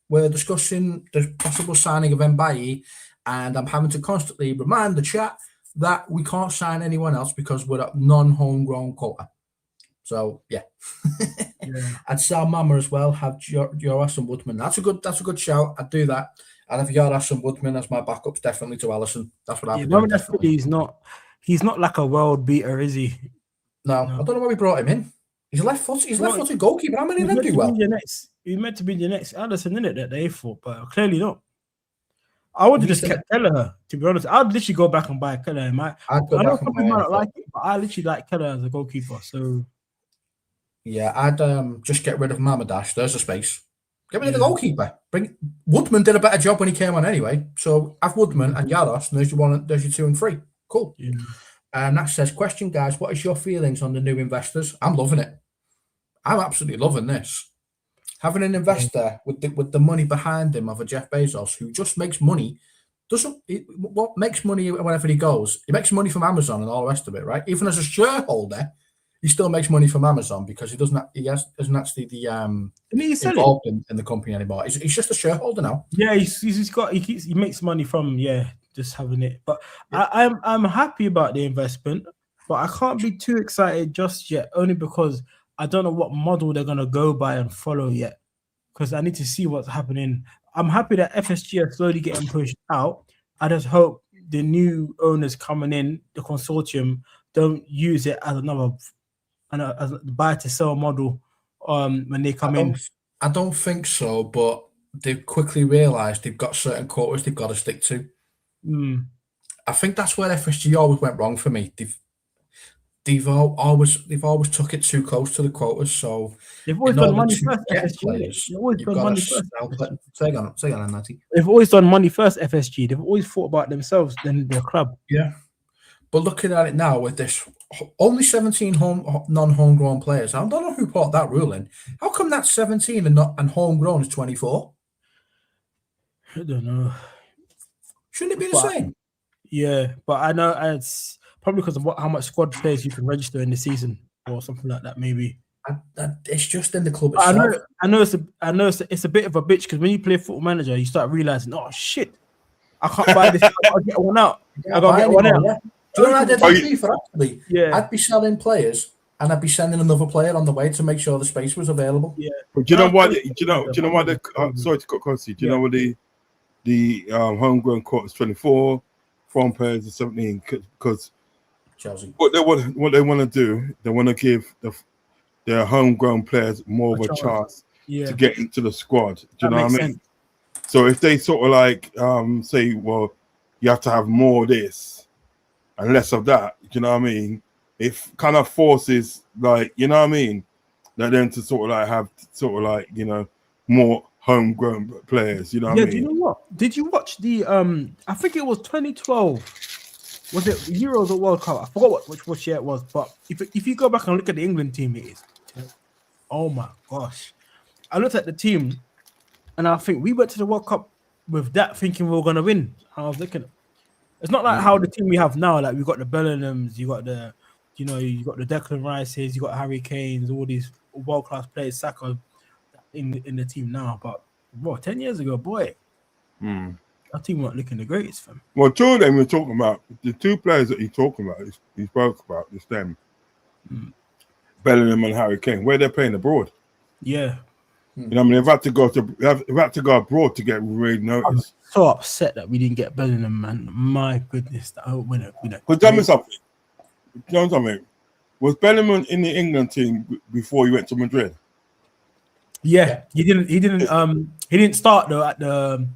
We're discussing the possible signing of Mbaye, and I'm having to constantly remind the chat that we can't sign anyone else because we're at non-homegrown quota. So, yeah. I'd sell Mama as well, have Joras and Woodman. That's a good shout. I'd do that. And if Joras and Woodman as my backups, definitely to Alisson. That's what I'd do. He's not like a world beater, is he? No, I don't know why we brought him in. He's left-footed goalkeeper. How many of them do well? He's meant to be the next Alisson, isn't it, that they thought, but clearly not. I would have just kept Kelleher, to be honest. I'd literally go back and buy Kelleher. I know some people might not like it, but I literally like Kelleher as a goalkeeper. So yeah, I'd just get rid of Mamadash. There's a space. Get rid of the goalkeeper. Woodman did a better job when he came on anyway. So have Woodman and Yaros, and there's your 2 and 3. Cool. Yeah. And that says, question, guys, what is your feelings on the new investors? I'm loving it. I'm absolutely loving this. Having an investor with the money behind him of a Jeff Bezos who just makes money, makes money whenever he goes. He makes money from Amazon and all the rest of it, right? Even as a shareholder, he still makes money from Amazon because he doesn't actually involved in the company anymore. He's just a shareholder now. Yeah, he makes money from just having it. But I'm happy about the investment, but I can't be too excited just yet, only because I don't know what model they're gonna go by and follow yet. Because I need to see what's happening. I'm happy that FSG are slowly getting pushed out. I just hope the new owners coming in, the consortium, don't use it as another as a buy to sell model when they come in. I don't think so, but they've quickly realised they've got certain quotas they've got to stick to. I think that's where FSG always went wrong for me. They've always took it too close to the quotas. So they've always done money first. FSG. They've always done money first. Say on, Natty. They've always done money first. FSG. They've always thought about themselves than their club. Yeah, but looking at it now with this, only 17 non-homegrown players. I don't know who put that rule in. How come that's 17 and homegrown is 24? I don't know. Shouldn't it be the same? Yeah, but I know it's probably because of how much squad players you can register in the season or something like that. Maybe it's just in the club itself. I know it's a bit of a bitch because when you play Football Manager, you start realizing, oh shit, I can't buy this. I gotta get one out. I gotta get one out. Yeah. Do you know what I did with FIFA actually? Yeah. I'd be selling players and I'd be sending another player on the way to make sure the space was available. Yeah. But do you know why? Do you know why? Sorry to cut across you. Do you know what the homegrown quota is 24, foreign players is 17? Because Chelsea. What they want to do, they want to give their homegrown players more of a chance to get into the squad. Do you know what I mean? So if they sort of like say, well, you have to have more of this and less of that, do you know what I mean? It kind of forces, like, you know what I mean, that then to sort of like have sort of like, you know, more homegrown players. You know what I mean? Do you know what? Did you watch the I think it was 2012. Was it Euros or World Cup? I forgot which year it was. But if you go back and look at the England team, it is. Oh my gosh! I looked at the team, and I think we went to the World Cup with that thinking we were gonna win. I was looking. It's not like how the team we have now. Like we got the Bellinghams, you got the Declan Rices, you got Harry Kanes, all these world class players, Saka in the team now. But 10 years ago, boy, our team weren't looking the greatest, fam. Well, two of them we're talking about. The two players that he's talking about, he spoke about, it's them. Bellingham and Harry Kane, where they're playing abroad. Yeah. You know what I mean? They've had to go abroad to get really noticed. I'm so upset that we didn't get Bellingham, man. My goodness. I hope we don't. But tell me something. You know something? Was Bellingham in the England team before he went to Madrid? Yeah. He didn't start though at the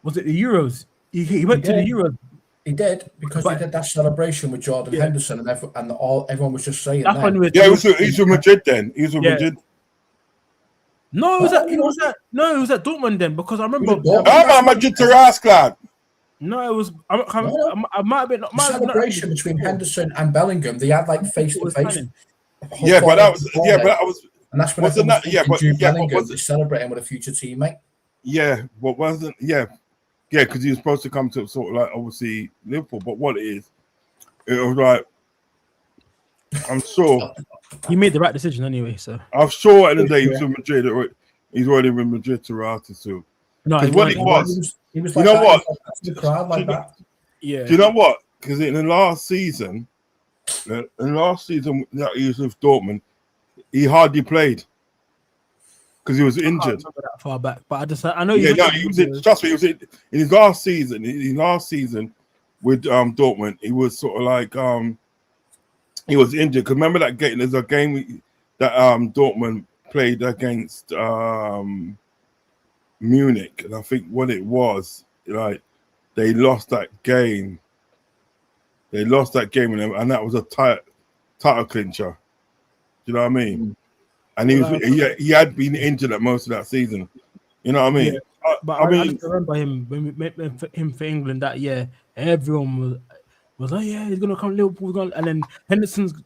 was it the Euros? He went to the Euros. He did because he did that celebration with Jordan Henderson and everyone was just saying that. He was with Madrid then. He was with Madrid. No, No, it was at Dortmund then because I remember. It was at Dortmund. I'm a Madrid Terrace lad. No, it was. I might have been. The celebration between Henderson and Bellingham, they had like face to face. Yeah, but that was. And that's when Wasn't that? Yeah, but Bellingham was is celebrating with a future teammate. Yeah, but wasn't because he was supposed to come to sort of like obviously Liverpool. But what it was like. I'm sure he made the right decision anyway. So I'm sure at the day he was in Madrid. He's already in Madrid to Rata too. no, What it was. He was You like know that, what? The crowd like that. Yeah. Do you know what? Because in the last season that he was with Dortmund, he hardly played because he was I can't injured. remember that far back, but I know. Yeah, no, he was in. Trust me, he was in his last season. In his last season with Dortmund, he was sort of like he was injured. Because remember that game? There's a game that Dortmund played against Munich, and I think what it was like they lost that game. They lost that game, and that was a title clincher. Do you know what I mean? And he had been injured at most of that season. You know what I mean? Yeah, I just remember him when we met him for England that year. Everyone was like, yeah, he's gonna come Liverpool, and then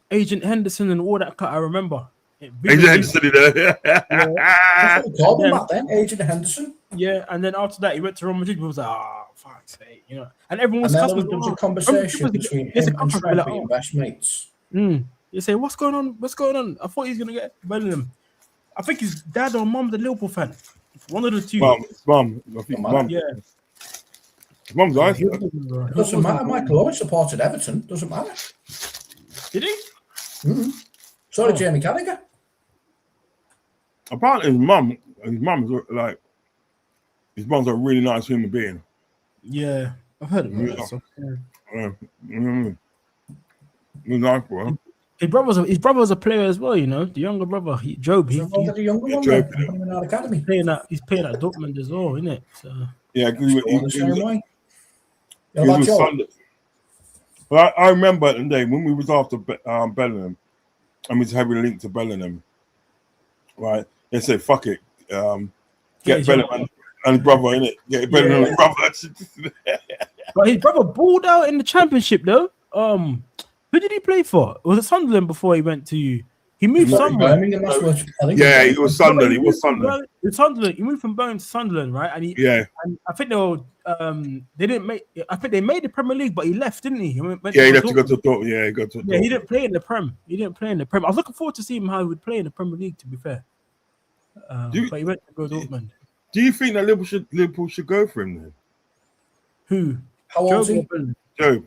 Agent Henderson and all that. I remember. Agent Henderson, That's what we called him back then, Agent Henderson. Yeah, and then after that, he went to Real Madrid. He was like, "Oh, fuck's sake," you know. And everyone was And then cussing. there was a conversation between him and Trent being best mates. You say, "What's going on? What's going on?" I thought he's gonna get Bellingham. I think his dad or mom's a Liverpool fan. One of the two. Mum. I think mum. Yeah. Mum's nice. Doesn't matter. Michael Owen supported Everton. Doesn't matter. Did he? So did Jamie Carragher. Apparently, his mum is like, his mum's a really nice human being. Yeah, I've heard about that. So, He's nice, bro. His brother was a player as well, you know. The younger brother, Job. He's the younger one. Job, In our academy. He's playing at Dortmund as well, isn't it? So Yeah, because he was Sunday. But I remember the day when we was after Bellingham, and we was having a link to Bellingham, right? They said, "Fuck it, get Bellingham and his brother in it. Get Bellingham and his brother." But his brother balled out in the Championship, though. Who did he play for? Was it Sunderland before he went to? He moved somewhere. Yeah, he was Sunderland. He was Sunderland. Sunderland. He moved from Birmingham to Sunderland, right? And and I think they didn't make. I think they made the Premier League, but he left, didn't he? He left to go to Dortmund. Yeah, he got to. Yeah, he didn't play in the Prem. I was looking forward to seeing how he would play in the Premier League. To be fair, but he went to go to Dortmund. Do you think that Liverpool should go for him then? Who? How old is he? Job.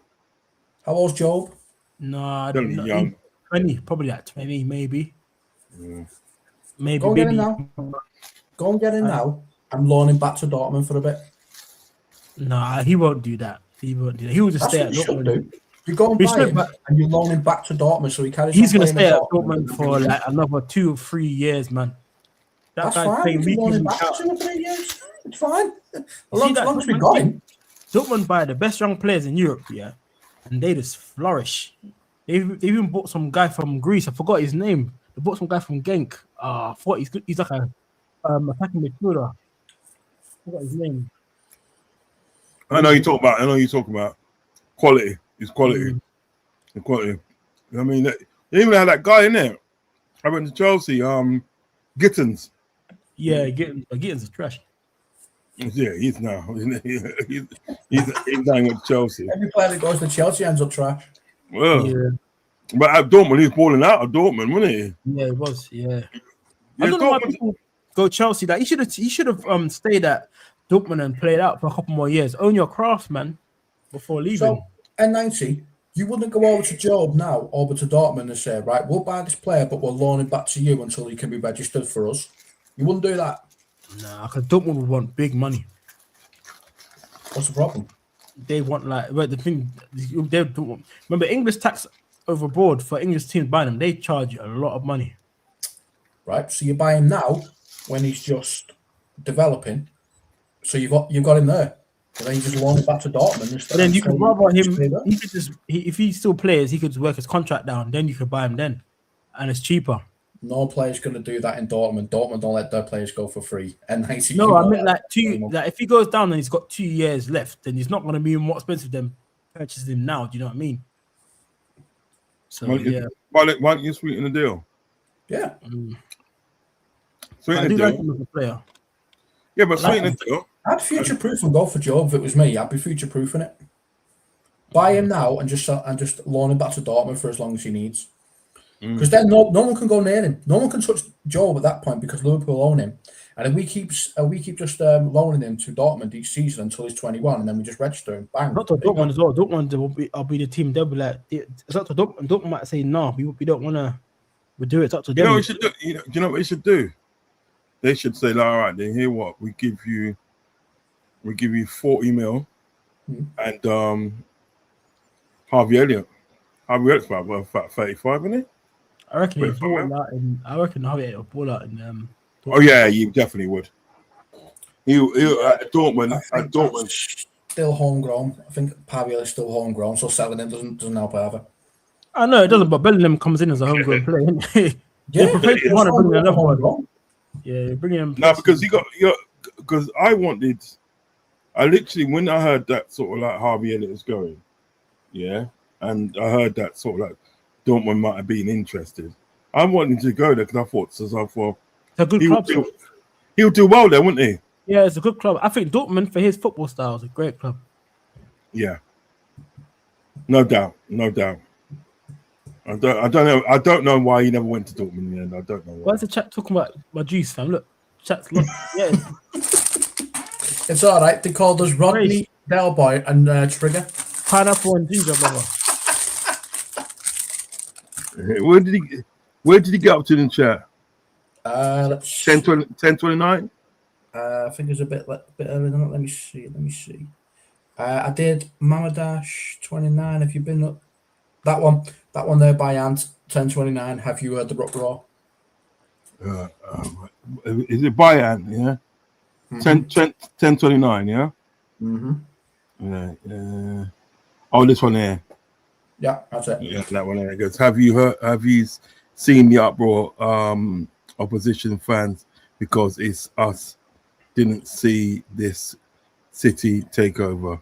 How old's Job? No, I don't know. Young. 20, probably like 20, maybe. Maybe. Go and get him now. Go and get him now. I'm loaning back to Dortmund for a bit. Nah, he won't do that. He will just stay at Dortmund. You go and buy him, and you loan him back to Dortmund, so he carries. He's gonna stay at Dortmund for like another 2 or 3 years, man. That's fine. You loan him back 2 or 3 years. It's fine. As long as we got him. Dortmund buy the best young players in Europe, yeah, and they just flourish. They even bought some guy from Greece. I forgot his name. They bought some guy from Genk. I thought he's good. He's like a attacking midfielder. I forgot his name. I know you talk about quality. It's quality. The quality. I mean, they even had that guy in there. I went to Chelsea. Gittins. Yeah, Gittins is trash. Yeah, he's now. He's going with Chelsea. Every player that goes to Chelsea ends up trash. Well, but at Dortmund, he was balling out of Dortmund, wasn't he? Yeah, it was. Yeah. I don't know why people go Chelsea. That he should have stayed at Dortmund and played out for a couple more years. Own your craft, man, before leaving. So N90, you wouldn't go over to Job now, over to Dortmund and say, right, we'll buy this player, but we'll loan him back to you until he can be registered for us. You wouldn't do that. Nah, because Dortmund would want big money. What's the problem? They want the thing. They remember English tax overboard for English teams buying them. They charge you a lot of money. Right, so you buy him now when he's just developing. So you've got him there. And then you just loan him back to Dortmund. And then you could rather him. He could if he still plays, he could work his contract down. Then you could buy him then, and it's cheaper. No player's going to do that in Dortmund. Dortmund don't let their players go for free. And No, I meant like like if he goes down and he's got 2 years left, then he's not going to be more expensive than purchasing him now. Do you know what I mean? So why don't you sweeten the deal? Yeah. Sweeten I the do like deal. him as a player. Yeah, but sweeten the deal. I'd future-proof and go for Joe if it was me. I'd be future-proofing it. Buy him now and just loan him back to Dortmund for as long as he needs. Because then no one can go near him. No one can touch Joe at that point because Liverpool own him. And if we keep just loaning him to Dortmund each season until he's 21, and then we just register him, bang. Not to Dortmund as well. Dortmund will be the team. They'll be like, it's up to Dortmund. Dortmund might say no, we don't want to. We do it. It's up to them. You know what we should do? You know what they should do? They should say, all right, then hear what we give you 40 mil, and Harvey Elliott's about 35, isn't it? I reckon he'll ball out I reckon Harvey will ball out in Dortmund. Oh yeah, you definitely would. You at Dortmund. Still homegrown. I think Paviel is still homegrown, so selling him doesn't help either. I know it doesn't, but Bellingham comes in as a homegrown player. Yeah, want to bring another one. Yeah, bring him. No, because because I literally when I heard that sort of like Harvey Elliott was going, yeah, and I heard that sort of like Dortmund might have been interested. I wanted to go there because I thought it's a good club. He'll do well there, wouldn't he? Yeah, it's a good club. I think Dortmund for his football style is a great club. Yeah, no doubt. I don't know why he never went to Dortmund in the end. I don't know why. Why's the chat talking about my juice, fam? Look, chat's look. Yeah, it's all right. They called us Rodney, Del Boy, and Trigger. Pineapple and ginger, brother. Where did he get up to in the chat? 10:29. I think it's a bit earlier than that. Let me see. I did Mamadash 29. Have you been up? That one there by Ant 10:29. Have you heard the Rock Raw? Is it by Ant? Yeah. 10:29. Yeah. Yeah. Oh, this one here. Yeah, that's it. Yeah, that one there. It goes. Have you seen the uproar? Opposition fans, because it's us. Didn't see this City takeover.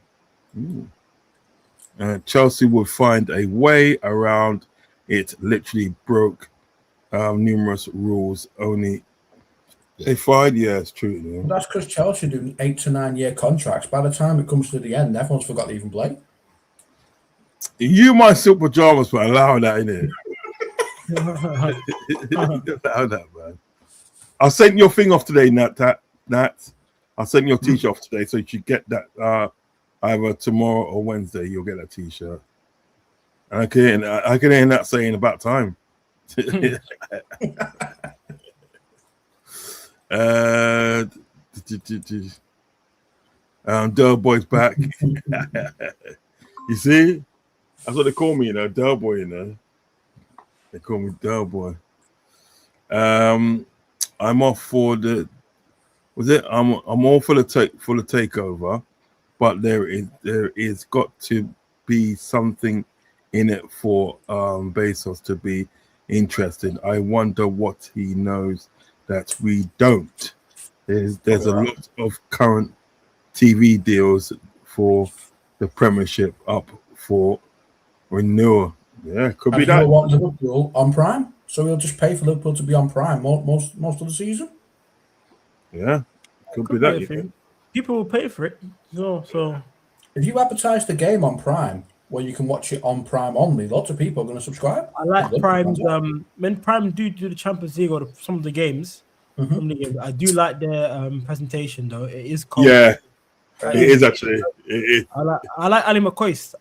Chelsea would find a way around it. Literally broke numerous rules. Only they find. Yeah, it's true. You know? That's because Chelsea do 8 to 9 year contracts. By the time it comes to the end, everyone's forgot to even play. You might silk pajamas for allowing that in it. Allow that, man. I'll send your thing off today, Nat. I'll send your t-shirt off today, so you should get that either tomorrow or Wednesday. You'll get that t-shirt. And I can hear that saying about time. Del Boy's back. You see, that's what they call me, Del Boy. They call me Del Boy. I'm off for the. I'm all for the takeover, but there is got to be something in it for Bezos to be interested. I wonder what he knows that we don't. There's a lot of current TV deals for the Premiership up for renewal. Yeah, could be that. Want Liverpool on Prime, so we'll just pay for Liverpool to be on Prime most of the season. Yeah, could be that. Yeah. People will pay for it. So if you advertise the game on Prime, where you can watch it on Prime only, lots of people are going to subscribe. I like Prime. When Prime do the Champions League or some of the games, I do like their presentation though. It is cool. Yeah, it is actually. It is. I like Ali McCoy.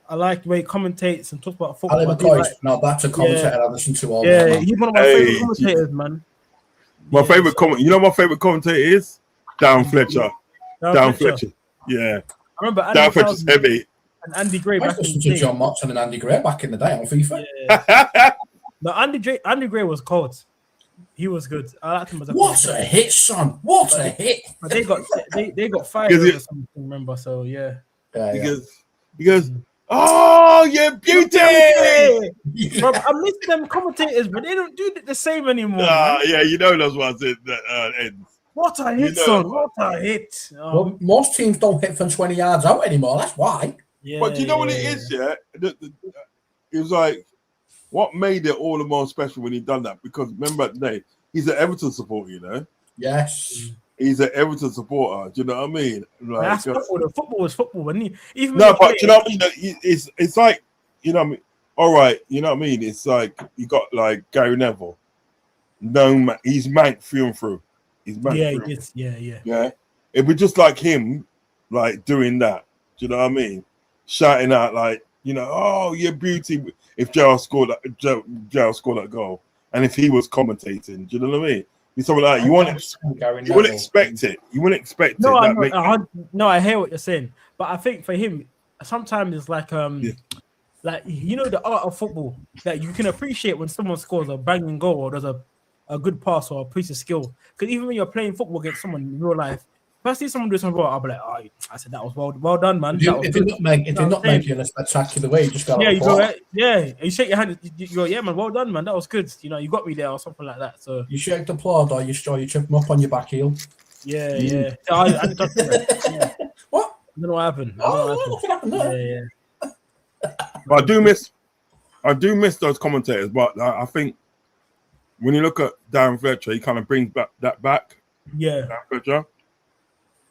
I like the way he commentates and talks about football. Ali McCoy. Now that's a commentator I listen to all day. Yeah, he's one of my favorite commentators, man. My favorite comment. You know, my favorite commentator is Dan Fletcher. Dan Fletcher. Yeah. I remember Dan Fletcher's heavy. And Andy Gray back in the day. John Motson and Andy Gray back in the day on FIFA. Yeah. No, Andy Gray was cold. He was good. I liked him as a What a hit, son! What a hit! But they got fired or something. Remember? So yeah. He goes. Oh, you beauty! Bro, I miss them commentators, but they don't do it the same anymore, man. Yeah, you know those ones that ends. What a hit, know son! that What a hit! Well, most teams don't hit from 20 yards out anymore. That's why. Yeah, But do you know what it is? Yeah, it was like what made it all the more special when he done that, because remember that day he's an Everton supporter, you know. Yes. He's an Everton supporter. Do you know what I mean? Like, that's football. The football is football. Even when no, you're but do you playing- know what I mean? It's like, you know what I mean. All right, you know what I mean. It's like you got like Gary Neville. No, he's mank through and through. He's mank yeah, through. it's, yeah. Yeah, it'd be just like him, like doing that. Do you know what I mean? Shouting out like, you know, oh, you're beauty. If Gerald scored that goal, and if he was commentating, do you know what I mean? Be something like that. You wouldn't expect it. You wouldn't expect No, it. I hear what you're saying, but I think for him, sometimes it's like like you know the art of football that you can appreciate when someone scores a banging goal or does a good pass or a piece of skill. Because even when you're playing football against someone in real life, if I see someone do something wrong, I'll be like, oh, I said that was well done, man. If you're not making it in a spectacular way, you just got you go, you shake your hand, you go, yeah, man, well done, man. That was good. You know, you got me there or something like that. So you shake the applaud or you trip them up on your back heel. Yeah. I didn't touch that. Yeah. What? I don't know what happened. What happened there? Yeah. But I do miss those commentators. But I think when you look at Darren Fletcher, he kind of brings back. Yeah. Darren Fletcher.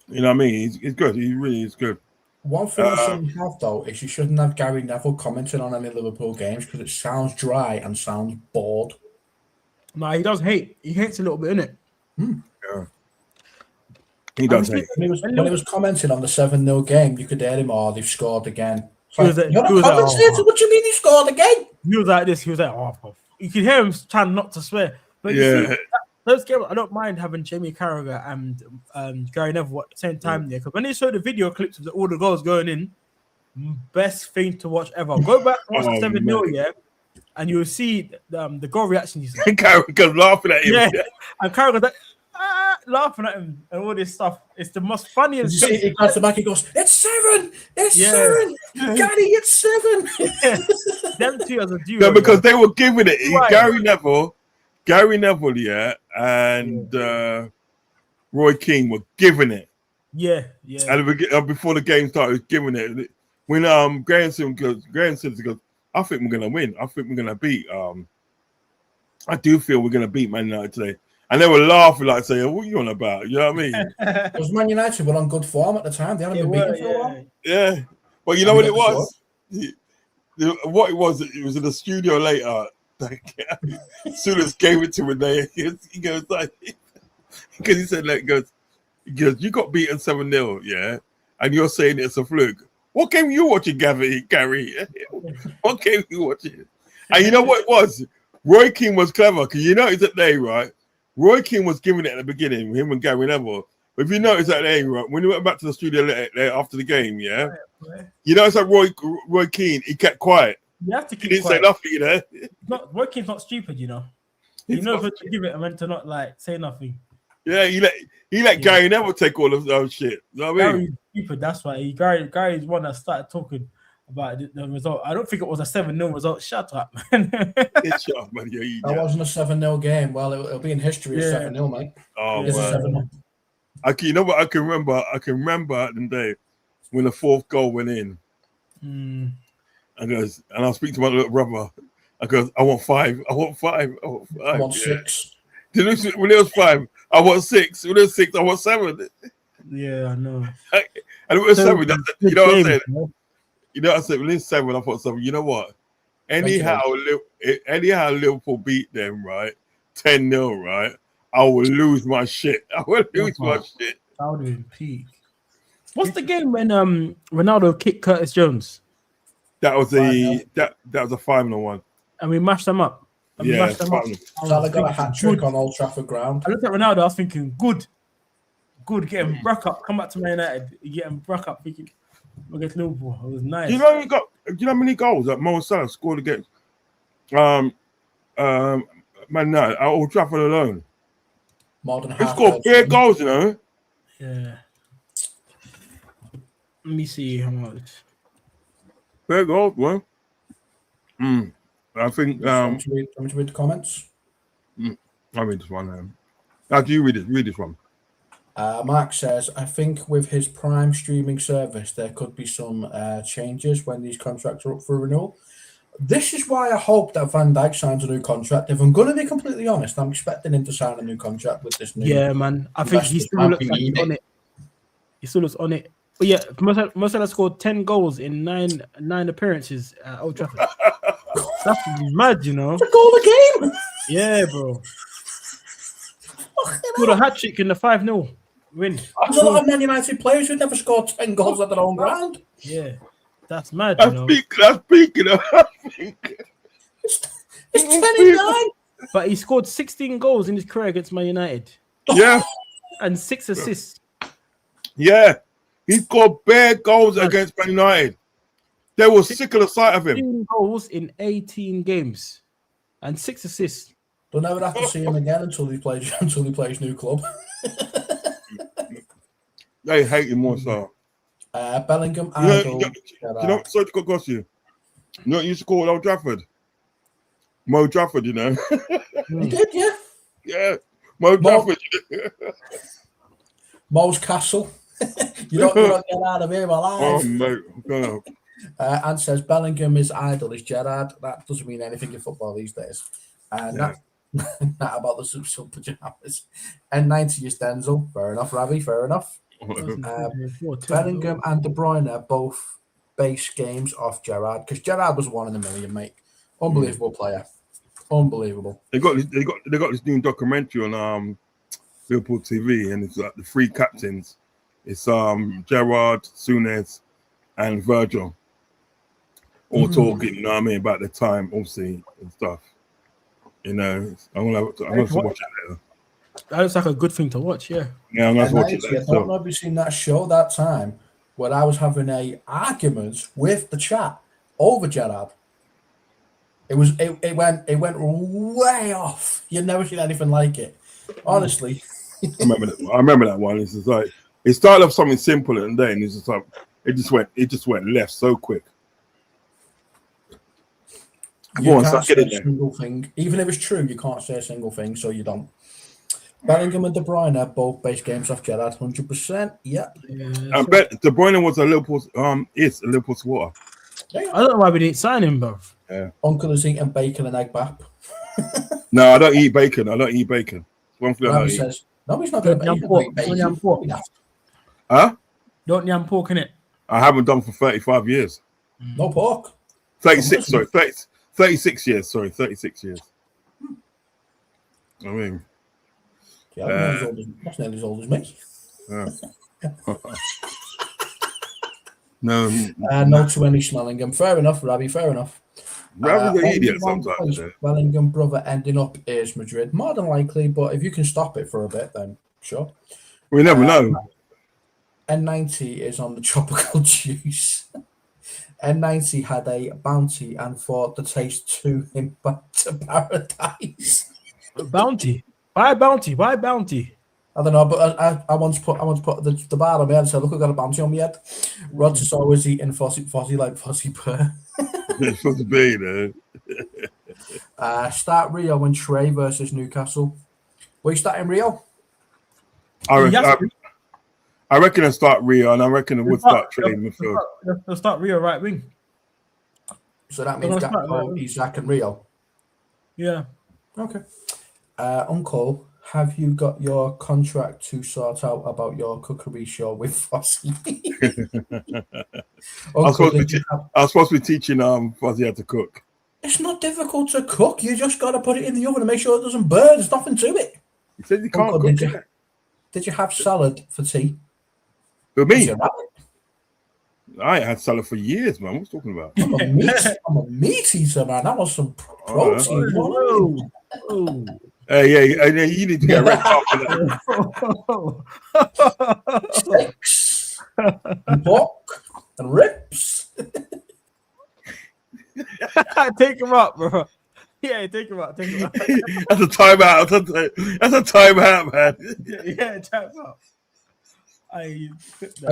You know what I mean? He's good. He really is good. One thing you shouldn't have, though, is you shouldn't have Gary Neville commenting on any Liverpool games because it sounds dry and sounds bored. No, he does hate. He hates a little bit, innit? Yeah. He does hate. When he was commenting on the 7-0 game, you could hear him, oh, they've scored again. He was like, You're not commentating, what do you mean he scored again? He was like this. He was like, oh, you could hear him trying not to swear. But you see, those games, I don't mind having Jamie Carragher and Gary Neville at the same time there, because when they show the video clips of all the goals going in, best thing to watch ever. Go back and watch the 7-0, yeah, and you'll see the goal reaction. He's like, Carragher's laughing at him. Yeah, and Carragher's like, laughing at him and all this stuff. It's the most funniest. You see, he goes back, he goes, it's 7! It's 7! Gary, it's 7! Them two as a duo. No, because they were giving it. Right. Gary Neville, yeah, and Roy Keane were giving it. Yeah. And before the game started, giving it. When Graham Simpson goes, I think we're gonna win. I think we're gonna beat. I do feel we're gonna beat Man United today. And they were laughing, like saying, "What are you on about?" You know what I mean? Because Man United were on good form at the time. They hadn't been beaten for a while. Yeah, but you know what it was? What it was in the studio later. As soon as gave it to him, he goes like, because he said, like, he goes, you got beaten 7-0, yeah, and you're saying it's a fluke. What game you watching, Gary? What game you watching? And you know what it was? Roy Keane was clever, because you notice that day, right? Roy Keane was giving it at the beginning, him and Gary Neville. But if you notice that day, right, when he went back to the studio later after the game, yeah, you notice that Roy Keane, he kept quiet. You have to keep he didn't quiet. say nothing, you know. Roy Keane's not stupid, you know. He knows when to give it and when to not like say nothing. Yeah, he let Gary Neville take all of those shit. You know what I mean? Gary's stupid. That's why Gary's one that started talking about the result. I don't think it was a 7-0 result. Shut up, man. Shut up, man. That wasn't a 7-0 game. Well, it'll be in history as 7-0, mate. Oh, it's man. You know what? I can remember the day when the fourth goal went in. And I was speaking to my little brother. I goes, I want 5. I want 5. I want 6. When it was 5, I want 6. When it was 6, I want 7. Yeah, I know. And it was 7. You know what I'm saying? You know what I said? When it's 7, I thought 7. You know what? Anyhow, Liverpool beat them, right? 10-0, right? I will lose my shit. I will lose my shit. That would have been peak. What's the game when Ronaldo kicked Curtis Jones? That was a final one. And we mashed them up. Salah got a hat trick on Old Trafford ground. I looked at Ronaldo, I was thinking, good, get him back up, come back to Man United, get him back up, thinking against Liverpool. It was nice. Do you know how many goals that Mo Salah scored against Man United at Old Trafford alone? More than he half. scored 3 goals, you know. Yeah. Let me see how much. 3 goals, bro. I think Want me to read the comments? I read this one. How do you read it? Read this one. Mark says, I think with his Prime streaming service, there could be some changes when these contracts are up for renewal. This is why I hope that Van Dijk signs a new contract. If I'm going to be completely honest, I'm expecting him to sign a new contract with this new. Yeah, man. I think he still looks like he's on it. He still looks on it. But yeah, Marcelo scored 10 goals in nine appearances at Old Trafford. That's mad, you know. It's a goal a game. Yeah, bro. Scored a hat trick in the 5-0 win. There's a lot of Man United players who never scored 10 goals at their own ground. Yeah, that's mad. You know? That's speaking of. It's 10-9. But he scored 16 goals in his career against Man United. Yeah, And 6 assists. yeah. He scored bare goals against Man United. They were sick of the sight of him. 16 goals in 18 games. And 6 assists. They'll never have to see him again until he plays new club. They hate him more so. Bellingham, You know, Idol, you know, sorry to cut you. You know what you used to call Old Trafford? Mo Trafford, you know. He did, yeah. Yeah, Mo Trafford. Mo's Castle. you don't get out of here alive. Oh, mate. God. And says Bellingham is idol is Gerrard. That doesn't mean anything in football these days. And Yeah. not about the super pajamas. N90 is Denzel. Fair enough, Ravi. Fair enough. Bellingham and De Bruyne are both base games off Gerrard because Gerrard was 1 in a million, mate. Unbelievable player. Unbelievable. They got this new documentary on Liverpool TV, and it's like the 3 captains. It's Gerrard, Souness, and Virgil all talking. You know what I mean, about the time, obviously, and stuff. You know, I'm gonna watch it later. That looks like a good thing to watch, yeah. Yeah, I'm gonna watch it later. I don't know if you've seen that show that time where I was having a argument with the chat over Gerrard. It went way off. You've never seen anything like it. Honestly. I remember that one. It's just like it started off something simple, and then it's just like it just went left so quick. You can't say a single thing. Even if it's true, you can't say a single thing, so you don't. Bellingham and De Bruyne are both base games off Gerrard, 100%. Yep. I bet De Bruyne was a Liverpool is a Liverpool supporter. Yeah. I don't know why we didn't sign him, bro. Yeah. Uncle is eating bacon and egg bap. No, I don't eat bacon. One thing I don't eat. Says, no, he's not going to eat bacon. Huh? Don't yam pork in it. I haven't done for 35 years. No pork. 36, sorry. 36 years, sorry. 36 years. I mean... Yeah, that's nearly as old as me. Yeah. No to any Smellingham. Fair enough, Ravi. Fair enough. Ravi's an idiot sometimes. Bellingham brother ending up is Madrid. More than likely, but if you can stop it for a bit, then sure. We never know. N90 is on the tropical juice. N90 had a bounty and thought the taste to him back to paradise. Bounty? Why bounty? Why bounty? I don't know, but I once put the bar on my head and said, "Look, I got a bounty on my head." Rod's is always eating fuzzy like fuzzy purr. It's supposed to be there. Start Rio and Trey versus Newcastle. Will you start in Rio? I reckon I start Rio, and I reckon I would start Trey in midfield. They'll start Rio right wing. So that means Gakpo, Isaac, and Rio. Yeah. Okay. Uncle, have you got your contract to sort out about your cookery show with Fozzie? I was supposed to be teaching Fozzie how to cook. It's not difficult to cook. You just got to put it in the oven and make sure it doesn't burn. There's nothing to it. He said you can't Uncle, cook. Did you have salad for tea? For me? I ain't had salad for years, man. What are you talking about? I'm a meat eater, man. That was some protein. Oh. Hey, you need to get red carpet. Steaks and pork and ribs. Take him up, bro. Yeah, take him up. That's a timeout. That's a timeout, man. Yeah, timeout. I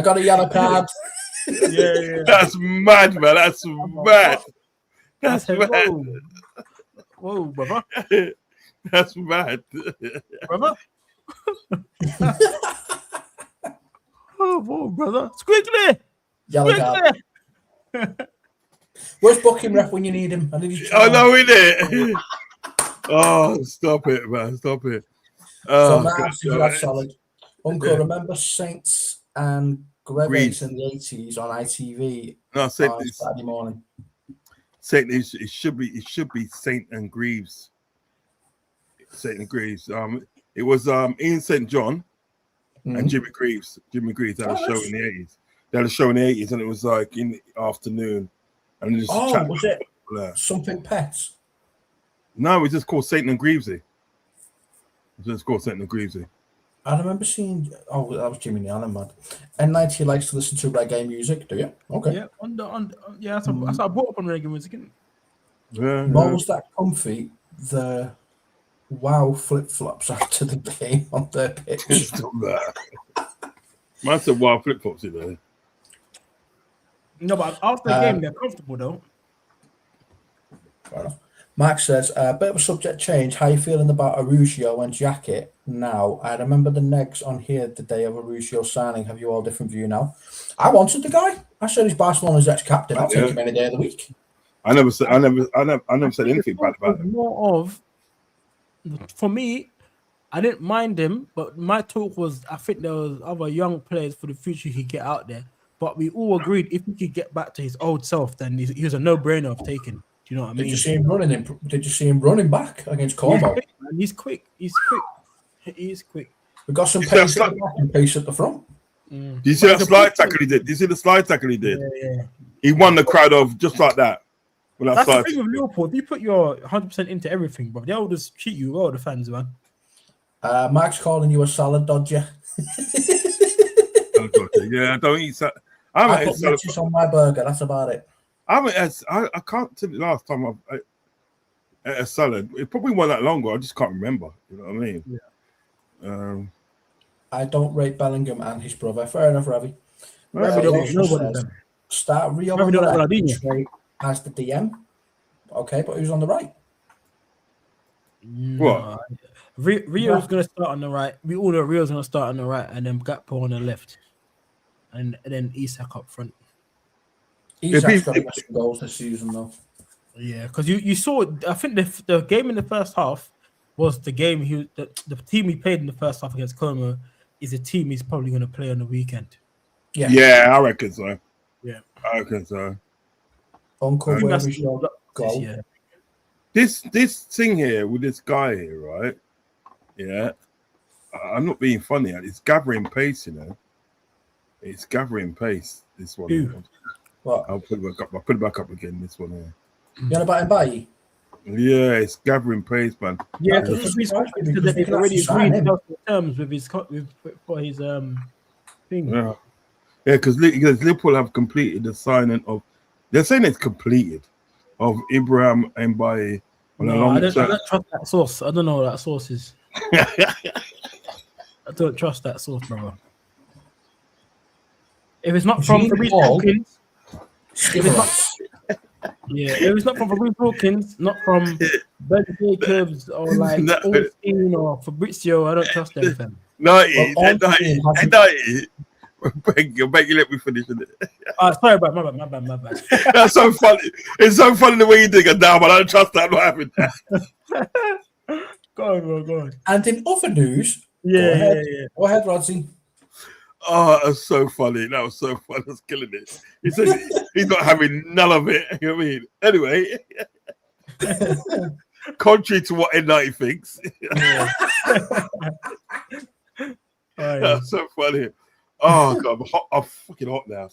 got a yellow card. Yeah. That's mad, man. That's mad. I That's said, mad. whoa, brother, That's mad. brother. Oh, whoa, brother. Squiggly. Yellow card. Where's booking ref when you need him? I need his I channel. know, innit? Oh, stop it, man. Stop it. So Oh, Matt, God, you damn have it. solid. Uncle, remember Saints and Greves Greaves. in the 80s on ITV No, Saint, on Saturday morning? it should be Saint and Greaves. Saint and Greaves. It was Ian St. John and Mhm. Jimmy Greaves. Jimmy Greaves had a Oh, show nice. in the 80s. They had a show in the 80s, and it was like in the afternoon, and just Oh, chat was about it football there. something pets? No, it was just called Saint and Greavesy. It was just called Saint and Greavesy. I remember seeing. Oh, that was Jimmy Nealon, man. N90 likes to listen to reggae music, do you? Okay. Yeah, that's how I brought up on reggae music. Innit? Yeah, Balls that comfy, the wow flip flops after the game on their pitch. Stop that. Man said wild flip flops in there. No, but after the game, they're comfortable though. Fair enough. Max says, a bit of a subject change. How you feeling about Arusio and Jacket now? I remember the negs on here the day of Arusio signing. Have you all different view now? I wanted the guy. I said he's Barcelona's ex-captain. I'll take him any day of the week. I never said anything bad about him. More of, for me, I didn't mind him, but my talk was I think there was other young players for the future he could get out there. But we all agreed if he could get back to his old self, then he was a no-brainer of taking. Do you know what I mean? Did you see him running back against Como? He's quick. He's quick. We got some pace at the back and pace at the front. Do you see that slide tackle he did? Do you see the slide tackle he did? Yeah. He won the crowd off just like that. With that That's the slide. thing with Liverpool. If you put your 100% into everything, bro, they'll just cheat you. All the fans, man. Mark's calling you a salad dodger. Yeah, I don't eat salad. I put lettuce on my burger. That's about it. I can't tell you the last time I ate a salad. It probably wasn't that long ago. I just can't remember. You know what I mean? Yeah. I don't rate Bellingham and his brother. Fair enough, Ravi. Nobody. Start Rio Ravi on the don't like left Ronaldinho. as the DM. Okay, but who's on the right? What? Rio's gonna start on the right. We all know Rio's gonna start on the right, and then Gakpo on the left, and then Isak up front. Isak's got to get some goals this season, though. Yeah, because you saw. I think the game in the first half was the game. The team he played in the first half against Como is a team he's probably gonna play on the weekend. Yeah, I reckon so. Yeah, I reckon so. Uncle, where that's was your goal? Yeah. This thing here with this guy here, right? Yeah, I'm not being funny. It's gathering pace, you know. It's gathering pace. This one. Who? What? I'll put it back up again. This one here. You know about Mbaye? Yeah, it's gathering pace, man. Yeah, Because because he's they've already sign agreed him. terms with his for his thing. Yeah, because Liverpool have completed the signing of. They're saying it's completed of Ibrahim Mbaye on a No, long I don't term. trust that source. I don't know what that source is. I don't trust that source, brother. If it's not from Fabrice Hawkins, if it's not from Fabrice Hawkins, not from Ben Jacobs or like Austin or Fabrizio, I don't trust them. Fam. Beg you, let me finish it. Sorry, bro. My bad. That's so funny. It's so funny the way you think it down, but I don't trust that. I'm not having that. Go on, bro. Go on. And in other news, Go ahead, Rodsy. Oh, that's so funny. That was so funny. I was killing it. He said he's not having none of it. You know what I mean? Anyway, contrary to what N90 thinks. That's so funny. Oh God, I'm fucking hot now.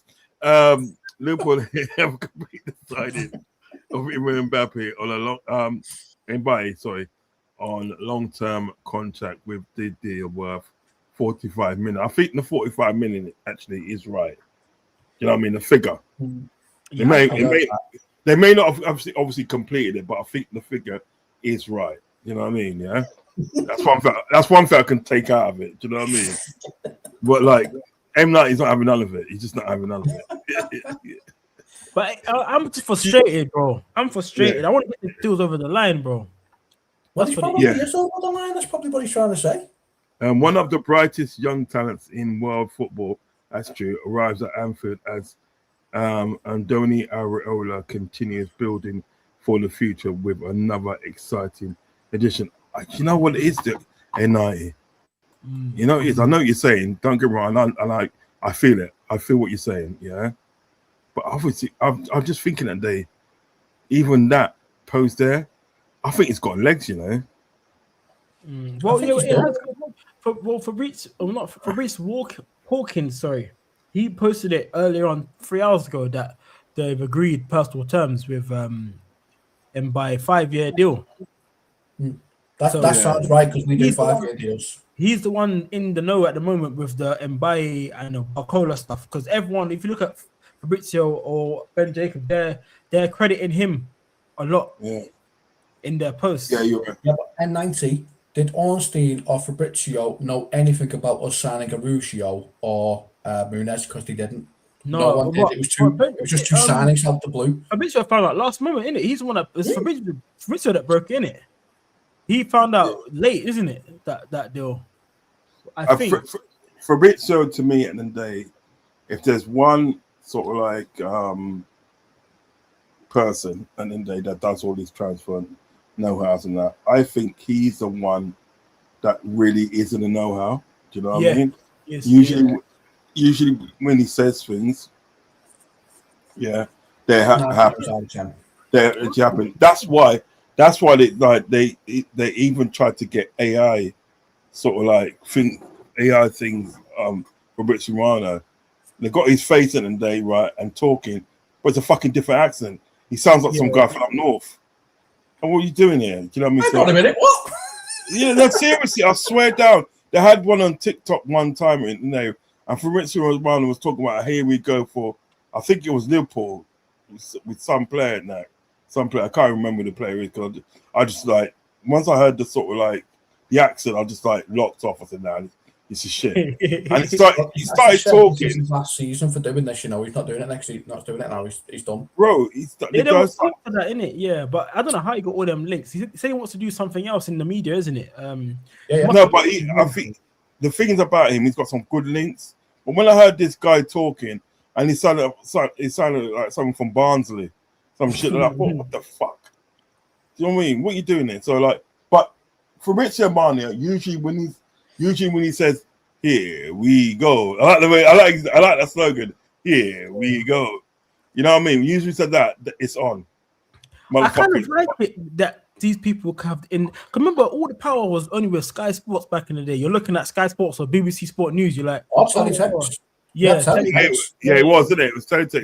Liverpool have completed the signing of Ibrahim Mbappe on on long-term contract with the deal worth 45 million. I think the 45 million actually is right. You know what I mean? The figure. They may not have obviously completed it, but I think the figure is right. You know what I mean? Yeah. That's one thing I can take out of it. Do you know what I mean? But like M90 is not having none of it. He's just not having none of it. But I'm just frustrated, bro. I'm frustrated. Yeah. I want to get the deals over the line, bro. Well, That's he's what it probably Yeah. is over the line. That's probably what he's trying to say. One of the brightest young talents in world football, that's true, arrives at Anfield as Andoni Areola continues building for the future with another exciting addition. You know what it is, N90? You know what it is? I know what you're saying. Don't get me wrong. I feel it. I feel what you're saying, yeah? But obviously, I'm just thinking that even that post there, I think it's got legs, you know? Well, think yeah, he's it done. has. Fabrice Hawkins, sorry. He posted it earlier on 3 hours ago that they've agreed personal terms with him by a 5-year deal. That So, sounds right because we do he's the 5-year one- deals. He's the one in the know at the moment with the Mbaye and the Barcola stuff. Because everyone, if you look at Fabrizio or Ben Jacob, they're crediting him a lot Yeah. in their posts. Yeah, you're right. Yeah, but N90, did Ornstein or Fabrizio know anything about us signing a Ruscio or Muniz? Because they didn't. No one did. It was just two signings out the blue. Fabrizio found out last moment, innit? He's the one that it's Fabrizio that broke in it. He found out late, isn't it? That deal. I think Fabrizio, to me, at the end of the day, if there's one sort of like person at the end of the day that does all these transfer know-hows and that, I think he's the one that really is in the know-how. Do you know what I mean? Yes, Usually when he says things, they happen. They happen. That's why they even tried to get AI sort of like AI things for Rich Romano. They got his face in the day, right, and talking, but it's a fucking different accent. He sounds like some guy from up north. And what are you doing here? Do you know what I mean? Hang on a minute, what? Yeah, no, seriously, I swear down. They had one on TikTok one time, and Fabrizio Romano was talking about here we go for, I think it was Liverpool with some player now. Some player, I can't remember the player is because I just like once I heard the sort of like the accent, I just like locked off. I said, "Nah, this is shit." And he started talking. This is last season for doing this, you know. He's not doing it next season. Not doing it now. He's done. Bro, there was talk for that, innit? Yeah, but I don't know how he got all them links. He said he wants to do something else in the media, isn't it? No, but I think the things about him, he's got some good links. But when I heard this guy talking, and he sounded like something from Barnsley, some shit like that. What the fuck? Do you know what I mean? What are you doing there? So like, but Fabrizio Romano, usually when he says, "Here we go," I like that slogan. Here we go. You know what I mean? We usually said that it's on. I kind of like it that these people have in. Remember, all the power was only with Sky Sports back in the day. You're looking at Sky Sports or BBC Sport News. You're like, it was, isn't it?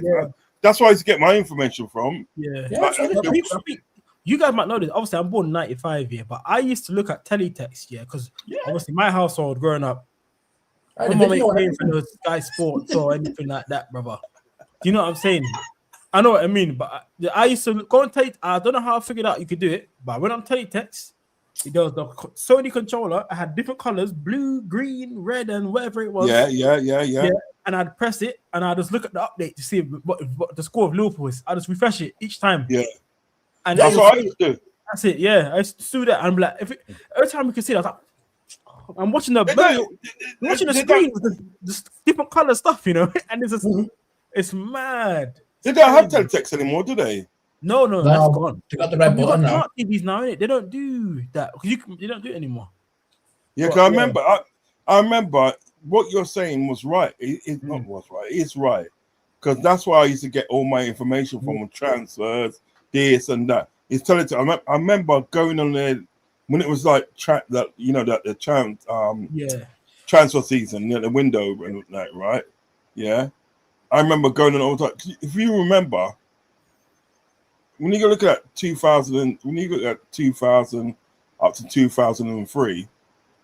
Yeah. That's where I used to get my information from. Yeah. I think you guys might know this. Obviously, I'm born in 95, but I used to look at teletext, because obviously my household growing up, my mom ain't paying for no Sky Sports or anything like that, brother. Do you know what I'm saying? I know what I mean, but I used to go on teletext. I don't know how I figured out you could do it, but I went on teletext. There was the Sony controller. I had different colors: blue, green, red, and whatever it was. Yeah. And I'd press it, and I'd just look at the update to see what the score of Liverpool is. I just refresh it each time. Yeah, and that's what I used to do. That's it. Yeah, I used to do that. And I'm like, every time we could see it, I was like, I'm watching the screen with the different color stuff, and it's just it's mad. They don't have teletext anymore, do they? No, that's gone. They got the red button now. TVs now, innit? They don't do that because they don't do it anymore. Yeah, because I remember what you're saying was right. It's not was right. It's right because that's why I used to get all my information from transfers, this and that. It's teletext. I remember going on there when it was like the transfer season, the window and that, right? Yeah. I remember going on all the time. If you remember, when you go look at 2000 up to 2003,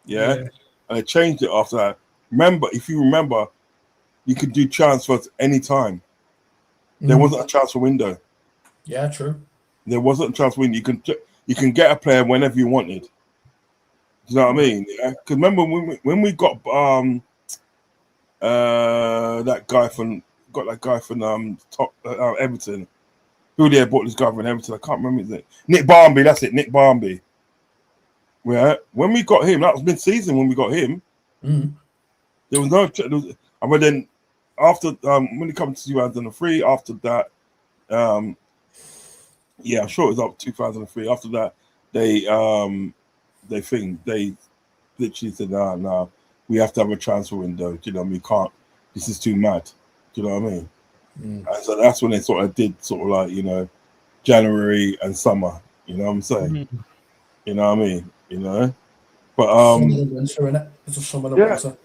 and they changed it after that. If you remember, you could do transfers anytime. There wasn't a transfer window. Yeah, true. There wasn't a transfer window. You can get a player whenever you wanted. Do you know what I mean? Yeah. Because remember when we got that guy from got that guy from Everton. Who they bought this guy from Everton? I can't remember his name. Nick Barmby, that's it, Nick Barmby. Yeah, when we got him, that was mid-season when we got him. Mm. There was no, and then after when it comes to 2003, after that, yeah, I'm sure it was up 2003. After that, they literally said, no, we have to have a transfer window. Do you know what I mean? We can't. This is too mad. Do you know what I mean? And so that's when they sort of did sort of like, you know, January and summer. You know what I'm saying? You know what I mean? You know, but Summer and winter, innit? It's a summer and winter.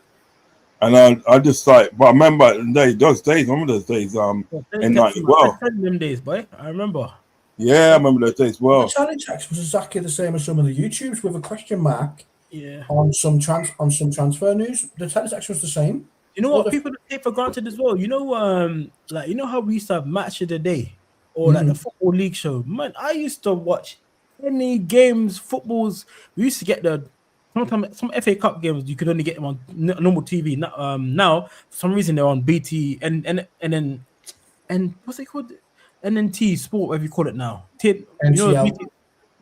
And I just like, but I remember those days. Remember those days? In 90. Well, them days, boy. I remember. Yeah, I remember those days. Well, The challenge text was exactly the same as some of the YouTubes with a question mark. Yeah. On some transfer news, the teletext was the same. You know what people take for granted as well. You know, like you know how we used to have match of the day or like the football league show. Man, I used to watch any games, footballs. We used to get sometimes some FA Cup games. You could only get them on normal TV. Now for some reason they're on BT and then what's it called? NNT Sport, whatever you call it now. You know, BT,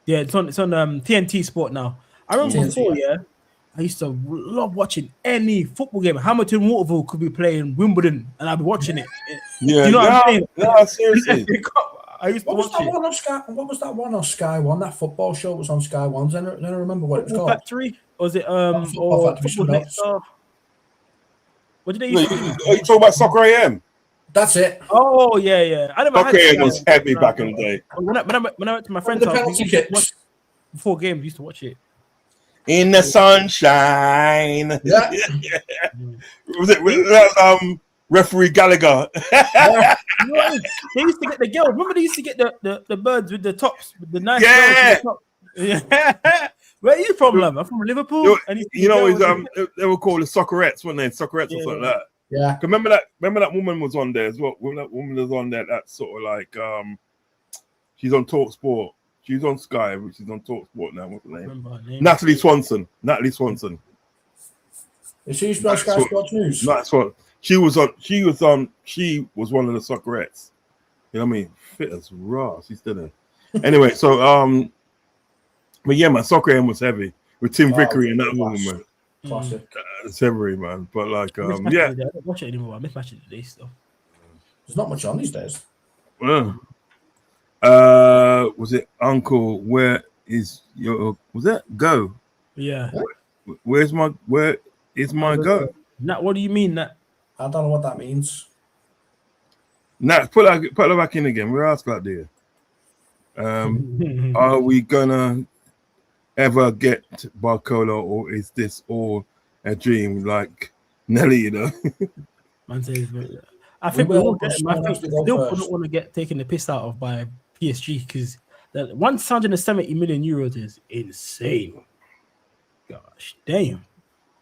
yeah, it's on TNT Sport now. I remember before, I used to love watching any football game. Hamilton Waterville could be playing Wimbledon, and I'd be watching it. Yeah, you know what I'm saying? Yeah, seriously. I used to watch it. What was that one on Sky One? That football show was on Sky One. Then I remember what it was Football called. Factory? Or was it Football Factory, Next Star? What did they used to do? Are you talking about Soccer AM? That's it. Oh yeah. I never Soccer had AM was heavy back in the day. When I went to my friend's The house, penalty kicks. before games, we used to watch it. In the sunshine. Yeah. Was it referee Gallagher? You know what I mean? They used to get the girls. Remember they used to get the birds with the tops, with the nice girls with the top? Yeah. Where are you from, love? I'm from Liverpool. You know, they were called the Soccerettes, weren't they? Soccerettes or something like that. Yeah. Remember that woman was on there as well. That woman was on there. That's sort of like she's on Talk Sport. She's on Sky, but she's on Talk Sport now. What's her name? Natalie Swanson. Is she on Sky Sports News? That's what she was on. She was one of the Soccerettes. You know what I mean? Fit as raw. She's still there. Anyway, so but yeah, man, Soccer AM was heavy with Tim Vickery and that woman, man. Classic. It's heavy, man. But like, yeah. I don't watch it anymore. I miss matches today still. There's not much on these days. Was it Uncle? Where is your? Was that go? Yeah. Where is my go? Nat, what do you mean that? I don't know what that means. Nat, put her back in again. We're asked about there. Are we gonna ever get Barcola, or is this all a dream? Like Nelly, you know. Man says, I think we will get him. I think Liverpool don't want to get taken the piss out of by PSG because that 170 million euros is insane. Gosh, damn.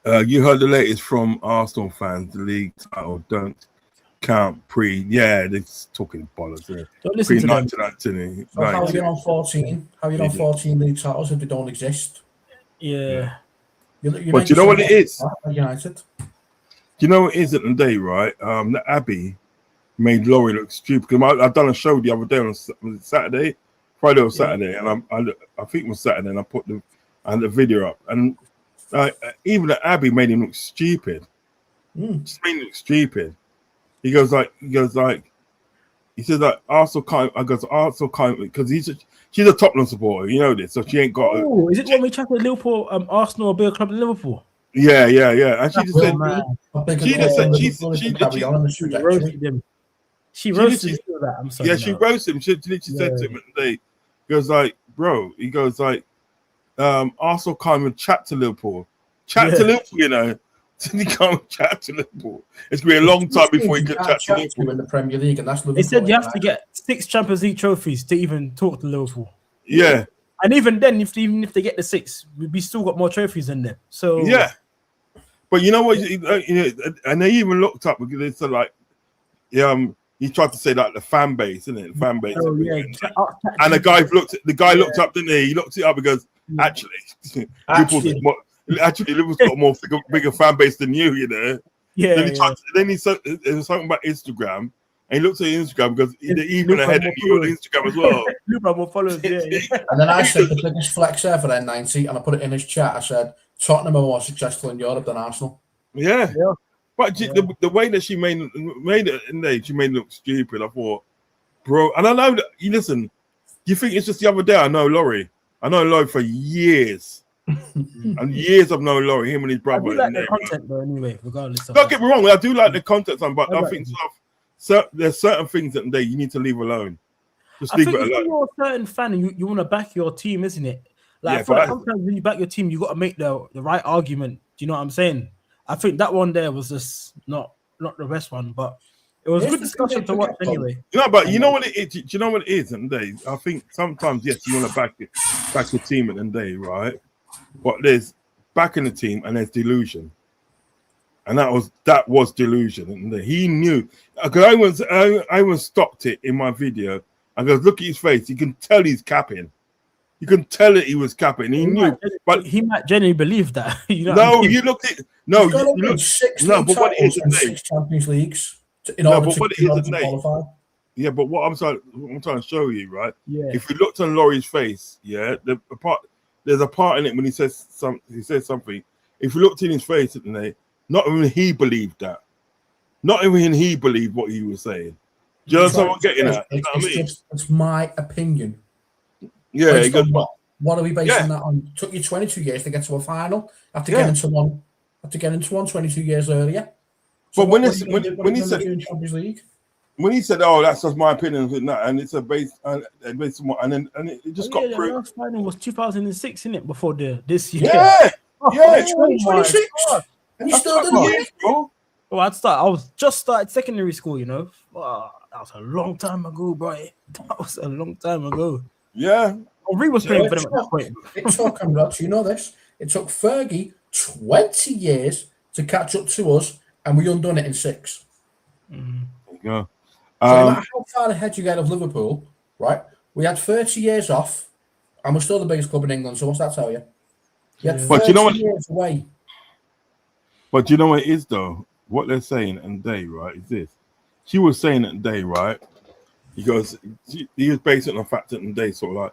You heard the latest from Arsenal fans. The league title don't count pre. Yeah, they're talking bollocks. Don't listen to them. So how are you on 14? How are you on 14 league titles if they don't exist? Yeah. But you know what it is? United. You know what it is at the day, right? That Abbey made Laurie look stupid. Because I've done a show the other day on Saturday, Friday or Saturday, and I think it was Saturday, and I put the video up, and even the Abbey made him look stupid. Just made him look stupid. He says that Arsenal can't. I goes Arsenal can't because she's a Tottenham supporter. You know this, so she ain't got. Oh, is it when we chatted Liverpool, Arsenal, a bigger club than Liverpool? Yeah. And she just said, she roasted that. I'm sorry. Yeah, she roasted him. She literally said to him today, he goes like, bro, he goes like, Arsenal can't even chat to Liverpool. To Liverpool, you know. He can't chat to Liverpool. It's gonna be a long time before he can chat to Liverpool in the Premier League, and that's Liverpool. They said you have to get 6 Champions League trophies to even talk to Liverpool. Yeah, and even then, even if they get the 6, we still got more trophies than them. So yeah, but you know what? And they even looked up because they said like, he tried to say like the fan base, isn't it? The fan base. Oh, yeah. And the guy looked up, didn't he? He looked it up and goes, actually, Liverpool's got more bigger fan base than you know. Yeah, Then he yeah. tried, then he said it was something about Instagram, and he looked at Instagram because they're even Luke ahead had of you on more Instagram as well. Luke had more followers. Yeah, yeah. And then I said the biggest flex ever then 90, and I put it in his chat. I said Tottenham are more successful in Europe than Arsenal. Yeah. Yeah. But the way that she made it in there, she made it look stupid. I thought, bro, and I know that you listen. You think it's just the other day? I know Laurie. I know Laurie for years, and years I've known Laurie. Him and his I brother. do like in the there. content though. Anyway, regardless of Don't that. get me wrong. I do like the content, but I I like think it. there's certain things that you need to leave alone. Just I leave think it if alone. you're a certain fan and you want to back your team, isn't it? Like Yeah, I feel but like sometimes when you back your team, you got to make the right argument. Do you know what I'm saying? I think that one there was just not the best one, but it was a Here's good the thing discussion they to watch forget, Tom. anyway. But you know what it is? Do you know what it is? And I think sometimes yes, you want to back your team at the end of the day, right? But there's backing the team and there's delusion, and that was delusion. And he knew because I was stopped it in my video. I goes, look at his face. You can tell he's capping. You can tell that he was capping. He knew, but he might genuinely believe that. You know? no, you looked at no, He's got to you win look. 6 No, league but what it titles is and today- 6 Champions Leagues in No, order but to, what it in is order to today- qualify. Yeah, but what I'm trying to show you, right? Yeah. If you looked on Laurie's face, yeah, there's a part in it when he says something. If you looked in his face, not even he believed that. Not even he believed what he was saying. Do you understand what I'm getting at? You know what I mean? It's my opinion. Yeah, Based he goes, on what are we basing Yeah. that on? Took you 22 years to get to a final. After Yeah. getting into one, 22 years earlier. But when what it's- are you gonna do- what when are he you gonna said- do in Champions League, when he said, "Oh, that's just my opinion," and it's a base and based on what, and it just got The proved. last final was 2006, innit? Before this year. Yeah, yeah, Oh my 2026, God. and you that's still what didn't it win is, it. bro. Well, I was just started secondary school, you know. That was a long time ago, bro. That was a long time ago. Yeah, Henri was playing for them at that point. It took, and Roch, you know this. It took Fergie 20 years to catch up to us, and we undone it in 6. there you go. So no matter how far ahead you get of Liverpool, right? We had 30 years off, and we're still the biggest club in England. So what's that tell you? You had 30 But you know what- years away. But you know what it is though? What they're saying and they, right, is this. She was saying it they, right? He goes, he was based on the fact that they sort of like,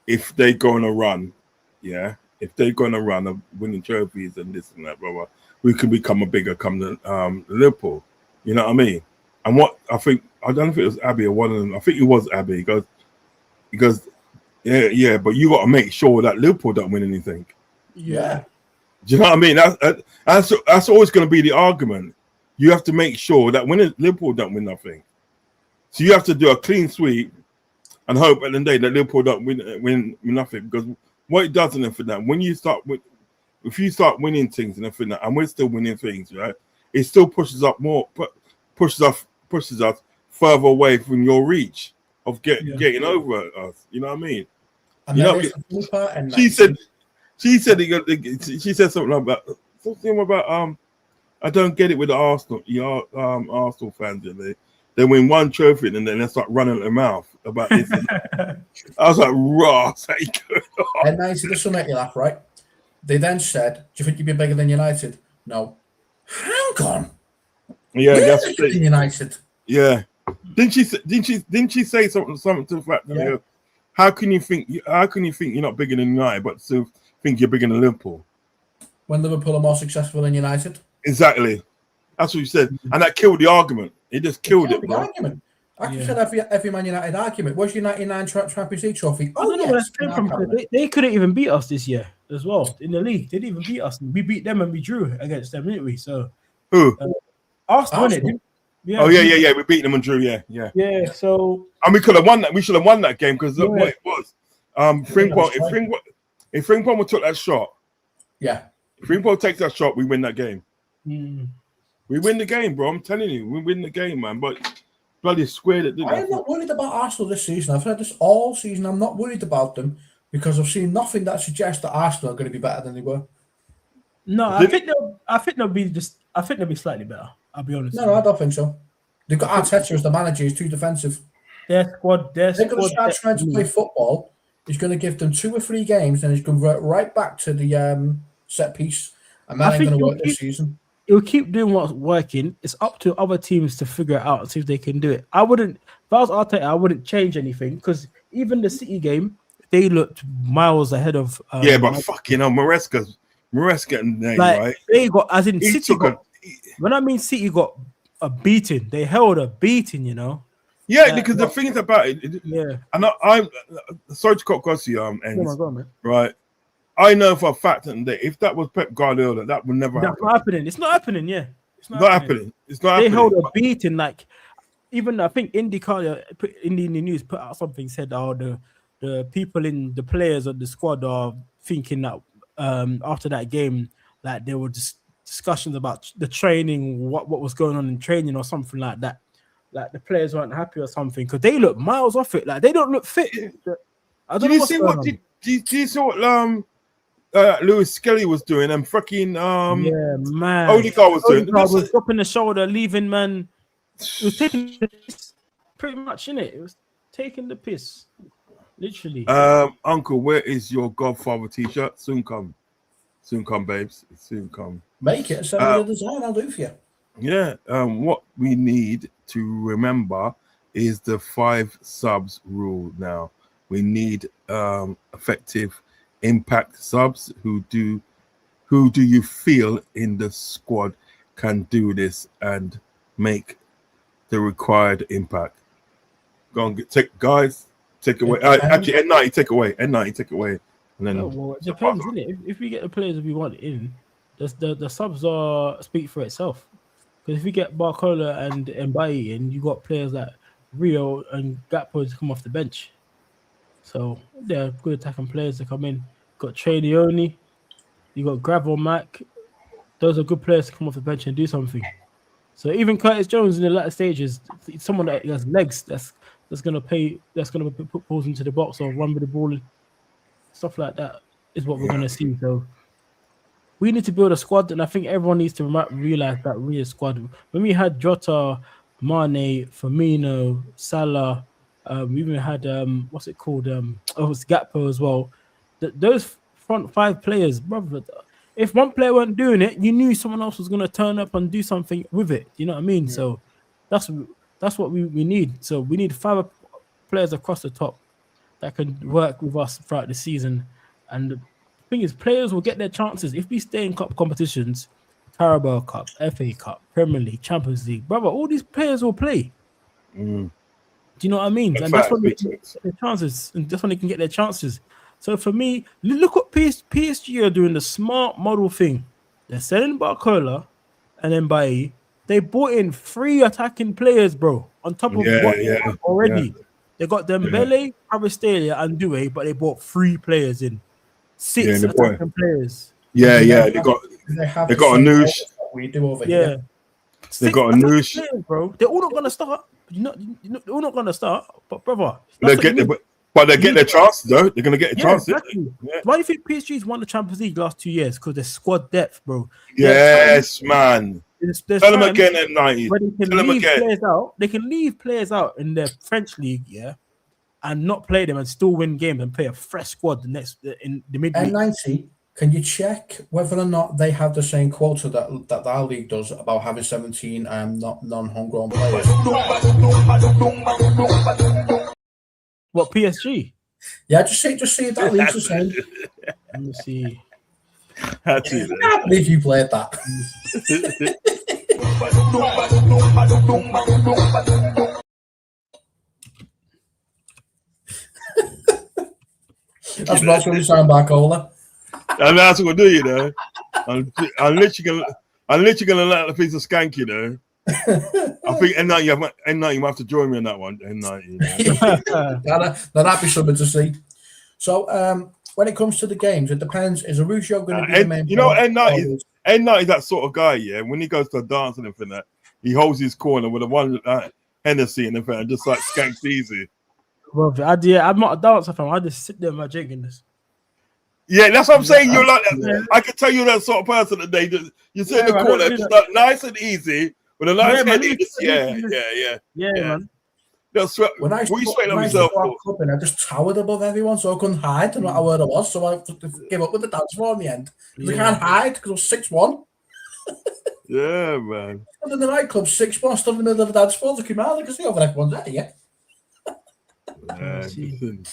if they go on a run, yeah, if they're going to run of winning trophies and this and that, blah, blah, we could become a bigger come to Liverpool. You know what I mean? And what I think, I don't know if it was Abby or one of them. I think it was Abby. He goes, yeah, but you got to make sure that Liverpool don't win anything. Yeah. Do you know what I mean? That's always going to be the argument. You have to make sure that when Liverpool don't win nothing, so you have to do a clean sweep and hope at the end of the day that Liverpool don't win nothing. Because what it does in it for that, when you start with, if you start winning things and everything, and we're still winning things, right? It still pushes up more, pushes us further away from your reach of getting over us. You know what I mean? And You then know, there's the funny part, and she said something about I don't get it with the Arsenal fans. They win one trophy and then they start running their mouth about this. And that. I was like, Ross, how you going on? And 90, this will make you laugh, right? They then said, "Do you think you'd be bigger than United?" No. Hang on. Yeah, We're that's bigger than United. yeah. Didn't she say something to the fact that Yeah. how can you think you're not bigger than United, but still think you're bigger than Liverpool? When Liverpool are more successful than United. Exactly. That's what you said, and that killed the argument. It just killed it, The bro. argument. I can tell every Man United argument. Where's your 99 Champions League trophy? I don't know where yes, that came from. Because they couldn't even beat us this year as well in the league. They didn't even beat us. We beat them and we drew against them, didn't we? So Who? Arsenal, Arsenal. innit? Yeah, Oh yeah. We beat them and drew. Yeah. Yeah, so And we could have won that. We should have won that game because look Yeah. what it was. If Frimpong took that shot, Yeah. if Frimpong takes that shot, we win that game. mm, We win the game, bro. I'm telling you, we win the game, man. But bloody squared it, didn't I am not worried about Arsenal this season. I've heard this all season. I'm not worried about them because I've seen nothing that suggests that Arsenal are going to be better than they were. no, I think they'll be slightly better. I'll be honest. No, I don't think so. They've got Arteta as the manager. He's too defensive. Their squad. They're going to start trying to play football. He's going to give them 2 or 3 games, and he's going to revert right back to the set piece. And that I ain't think going to you'll work this season. It'll keep doing what's working. It's up to other teams to figure it out and see if they can do it. I wouldn't, if I was Arteta, I wouldn't change anything because even the City game, they looked miles ahead of. Yeah, but fucking hell, Maresca's name, like right? they got, as in He City took got. When I mean City got a beating, they held a beating, you know. Yeah, because the thing is about it. Yeah. And I'm sorry to cut across you, Oh ends, my God, man. right? I know for a fact that if that was Pep Guardiola, that would never That's happen. not happening. It's not happening. Yeah, it's Not happening. It's not They happening. held a beating. Like even I think IndyCar, Indian News put out something said, "Oh, the people in the players of the squad are thinking that after that game, like there were just discussions about the training, what was going on in training or something like that. Like the players weren't happy or something because they look miles off it. Like they don't look fit. I don't Did know you what's see going what? on. Did you see what Lewis Skelly was doing and fucking Yeah, man. Odegaard was doing? Odegaard was dropping the shoulder, leaving man. It was taking the piss, pretty much, innit? It was taking the piss, literally. Uncle, where is your Godfather T-shirt? Soon come, babes. Soon come. Make it. Send me the design. I'll do for you. Yeah. What we need to remember is the 5 subs rule. Now we need effective impact subs. Who do you feel in the squad can do this and make the required impact? Go and take away. Actually, N90 take away. And then Well, it depends, innit? If we get the players we want in, the subs are speak for itself. Because if you get Barcola and Mbaye in, you got players like Rio and Gakpo to come off the bench. So they're good attacking players to come in. Got Trey Leone, you got Gravel Mac. Those are good players to come off the bench and do something. So even Curtis Jones in the latter stages, someone that has legs that's gonna put balls into the box or run with the ball, stuff like that is what we're gonna see. So we need to build a squad, and I think everyone needs to realize that we're a squad. When we had Jota, Mane, Firmino, Salah, we even had what's it called? It was Gakpo as well. Those front 5 players, brother. If one player weren't doing it, you knew someone else was gonna turn up and do something with it. You know what I mean? Yeah. So that's what we need. So we need 5 players across the top that can work with us throughout the season. And the thing is, players will get their chances if we stay in cup competitions, Carabao Cup, FA Cup, Premier League, Champions League, brother. All these players will play. Do you know what I mean? And that's when they get their chances, and that's when they can get their chances. So for me, look what PSG are doing, the smart model thing. They're selling Barcola and Mbaye. They bought in 3 attacking players, bro, on top of what they have already. Yeah. They got Dembele, Kvaratskhelia, and Doué, but they bought 3 players in. 6 attacking players. Yeah. They got a Noosh. We do over here. They got a Noosh, players, bro. They're all not gonna start. They're all not gonna start. But brother, they get their chance though. They're gonna get a chance. Exactly. Yeah. Why do you think PSG's won the Champions League last 2 years? Because their squad depth, bro. Yes, man. Tell them again at 90. They can leave players out in the French league, and not play them and still win games and play a fresh squad in the midweek. N90, can you check whether or not they have the same quota that our league does about having 17 non-homegrown players? What, PSG? Yeah, just see if that league's the same. Let me see. I can't believe you played that. That's not what you sound back, Ola. And that's what we'll do, you know. I'm literally gonna let the piece of skank, you know. I think N90 you might have to join me on that one. N90. That'd be something to see. So when it comes to the games, it depends. Is Arusho going to be the main? You know, N90 is that sort of guy, yeah. When he goes to a dance and everything, he holds his corner with a one Hennessy and everything, and just like skanks easy. Well, I'm not a dancer fan. I just sit there and my drinking this. Yeah, that's what I'm saying. You're like that. I can tell you're that sort of person that you sit in the corner, just like nice and easy with a nice head. Yeah, man. When I clubbing, I just towered above everyone, so I couldn't hide no matter where I was. So I gave up with the dance floor in the end. I can't hide because I was 6'1". Yeah, man. And in the nightclub, 6 months stood in the middle of the dance floor looking around. I can see over everyone's there, yeah. Man, see. listen.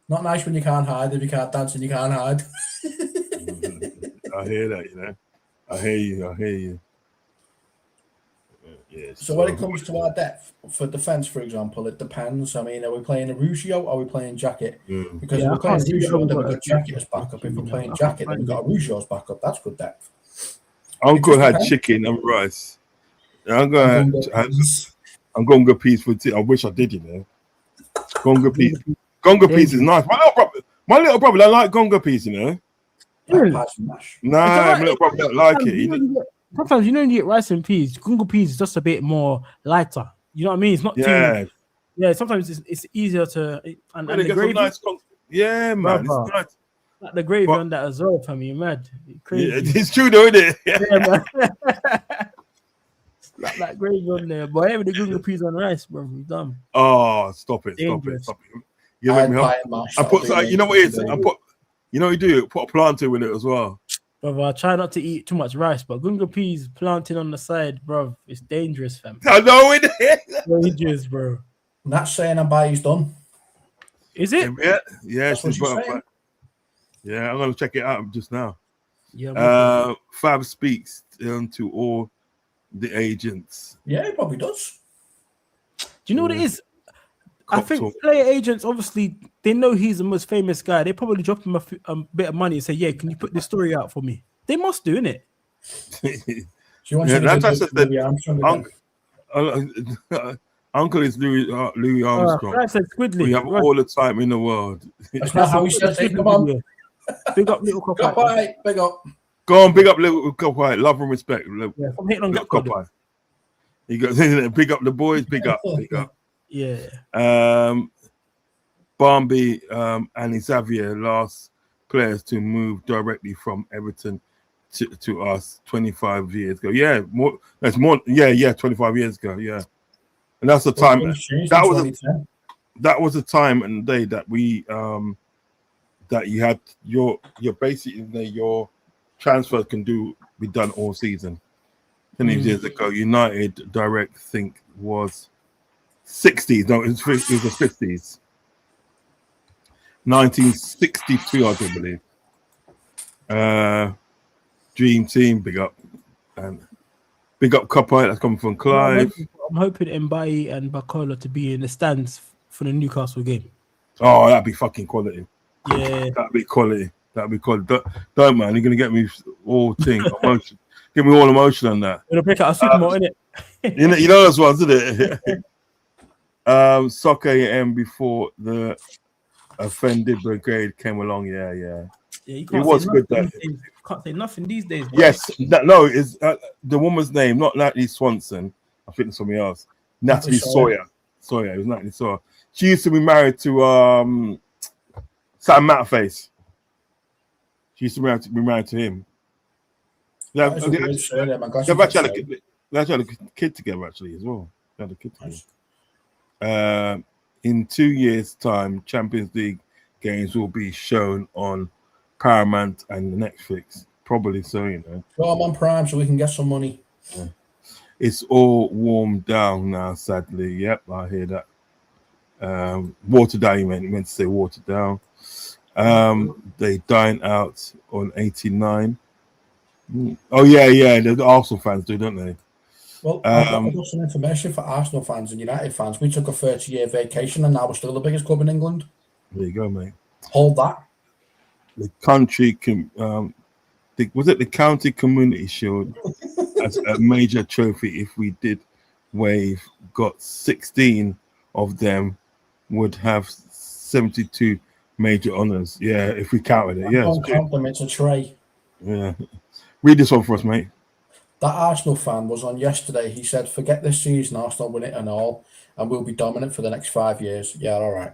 Not nice when you can't hide. If you can't dance and you can't hide. I hear that, you know. I hear you. Yeah, So when it comes to our depth for defence, for example, it depends. I mean, are we playing a Rugio or are we playing Jacket? Because if Yeah, we're I playing can't see Rugio, how then we we've got got Jacket as backup. If we're playing I can't Jacket, then we've find got a Rugio as backup. That's good depth. Uncle just had depends. chicken and rice. I'm And going Gunga peas. I'm Gonga peas for tea. I wish I did, you know. Gonga peas. Gonga peas is nice. My little brother, I like Gonga peas, you know. Like pies and mash. Nah, my little brother don't like it. Sometimes you know you get rice and peas. Gunga peas is just a bit more lighter. You know what I mean? It's not too. Yeah. Yeah, sometimes it's easier to and When it the gets some gravy. nice yeah, man. Brother. It's nice. Like the gravy But- on that as well, fam. You mad? Yeah, Crazy. it's true though, isn't it? Yeah, man. Slap that gravy on there, boy. Every the gunga peas on rice, bro. We done. Oh, stop it. Dangerous. You I make me pie up. and mash. I that'll put do me. you know what it is? I put you know what you do? Put a plantain with it as well. Brother, I try not to eat too much rice, but gunga peas planting on the side, bro. It's dangerous, fam. I know it. Dangerous, bro. Not saying I'm by he's done. Is it? Yeah, That's what you're saying. yeah, I'm gonna check it out just now. Yeah. Fab speaks to all the agents. Yeah, he probably does. Do you know what it is? I Cop think talk. player agents, obviously, they know he's the most famous guy. They probably drop him a bit of money and say, "Yeah, can you put this story out for me?" They must do, innit? She wants Yeah, to that's do just Louis Armstrong again. Uncle is Louis Armstrong. I said Squidly. We have all the time in the world. That's not how he says it. Come on. Big up little Go cop. by. Big up. Go on, big up little Copeye. Love and respect. Yeah, from hitting on Little Gakpo. Copeye. You got big up the boys. Big up. Yeah. Barnby and Xavier, last players to move directly from Everton to us 25 years ago. Yeah, more. That's more. Yeah, 25 years ago. Yeah, and that's the time. That was a time and day that we that you had your basically your transfer can be done all season. 20 years ago, United Direct think was 60s. No, it was the 50s. 1962, I do believe. Dream Team, big up. And big up Copper, that's coming from Clive. I'm hoping Mbaye and Bakola to be in the stands for the Newcastle game. Oh, that'd be fucking quality. Yeah. That'd be quality. Don't man, you're gonna get me all thing emotion. Get me all emotion on that. It'll break out a super mode, innit? You know those ones, isn't it? Soccer AM before the offended brigade came along. Yeah. Yeah, you It can't was say good nothing that. these days. You can't say nothing these days. Bro. Yes, no, is the woman's name not Natalie Swanson? I think it's somebody else. Natalie Sawyer. It was Natalie Sawyer. She used to be married to Sam Matterface. She used to be married to him. They've actually had a kid together actually as well. They had a kid together. In 2 years' time, Champions League games will be shown on Paramount and Netflix. Probably so, you know. Go on Prime so we can get some money. Yeah. It's all warmed down now, sadly. Yep, I hear that. Watered down, you meant to say watered down. They dine out on 89. Oh, yeah. The Arsenal fans do, don't they? Well, I've got some information for Arsenal fans and United fans. We took a 30-year vacation and now we're still the biggest club in England. There you go, mate. Hold that. The country was it the County Community Shield as a major trophy? If we did wave, got 16 of them, would have 72 major honors. Yeah, if we counted it. Yeah, don't count them, it's a tray. Yeah. Read this one for us, mate. That Arsenal fan was on yesterday. He said, forget this season, Arsenal win it and all, and we'll be dominant for the next 5 years. Yeah, all right.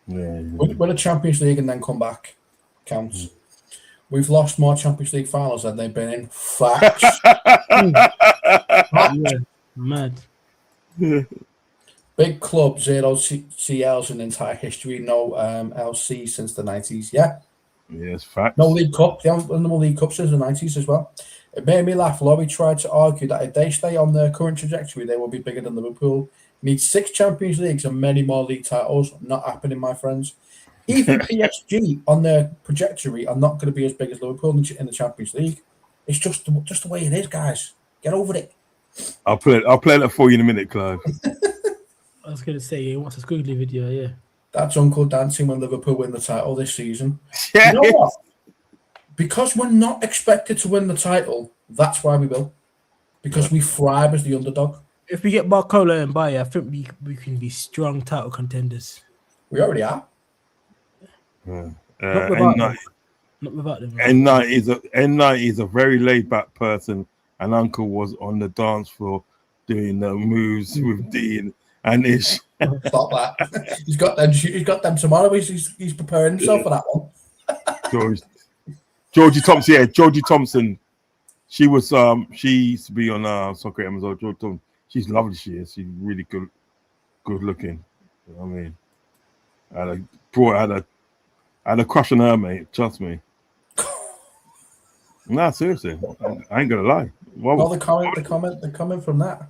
Yeah. Win a Champions League and then come back. Counts. We've lost more Champions League finals than they've been in. Facts. Yeah, mad. Big club, 0 CLs in entire history, no LC since the 90s. Yeah. Yes, facts. No League Cup. They haven't won the League Cup since the 90s as well. It made me laugh. Laurie tried to argue that if they stay on their current trajectory, they will be bigger than Liverpool. Need 6 Champions Leagues and many more league titles. Not happening, my friends. Even PSG on their trajectory are not going to be as big as Liverpool in the Champions League. It's just the way it is, guys. Get over it. I'll play that for you in a minute, Clive. I was going to say, he wants a squiggly video, yeah. That's Uncle dancing when Liverpool win the title this season. Yeah. You know what? Because we're not expected to win the title, that's why we will. Because we thrive as the underdog. If we get Barcola and Bayer, I think we can be strong title contenders. We already are. Not without them. Not without them. N90 is a very laid back person, and Uncle was on the dance floor doing the moves with Dean and Ish. Stop that. He's got them tomorrow. He's preparing himself for that one. Georgie Thompson, yeah, Georgie Thompson. She was she used to be on Soccer Amazon. Georgie Thompson. She's lovely. She is. She's really good looking. You know what I mean? I had a crush on her, mate. Trust me. Nah, seriously. I ain't gonna lie. Well, the comment from that.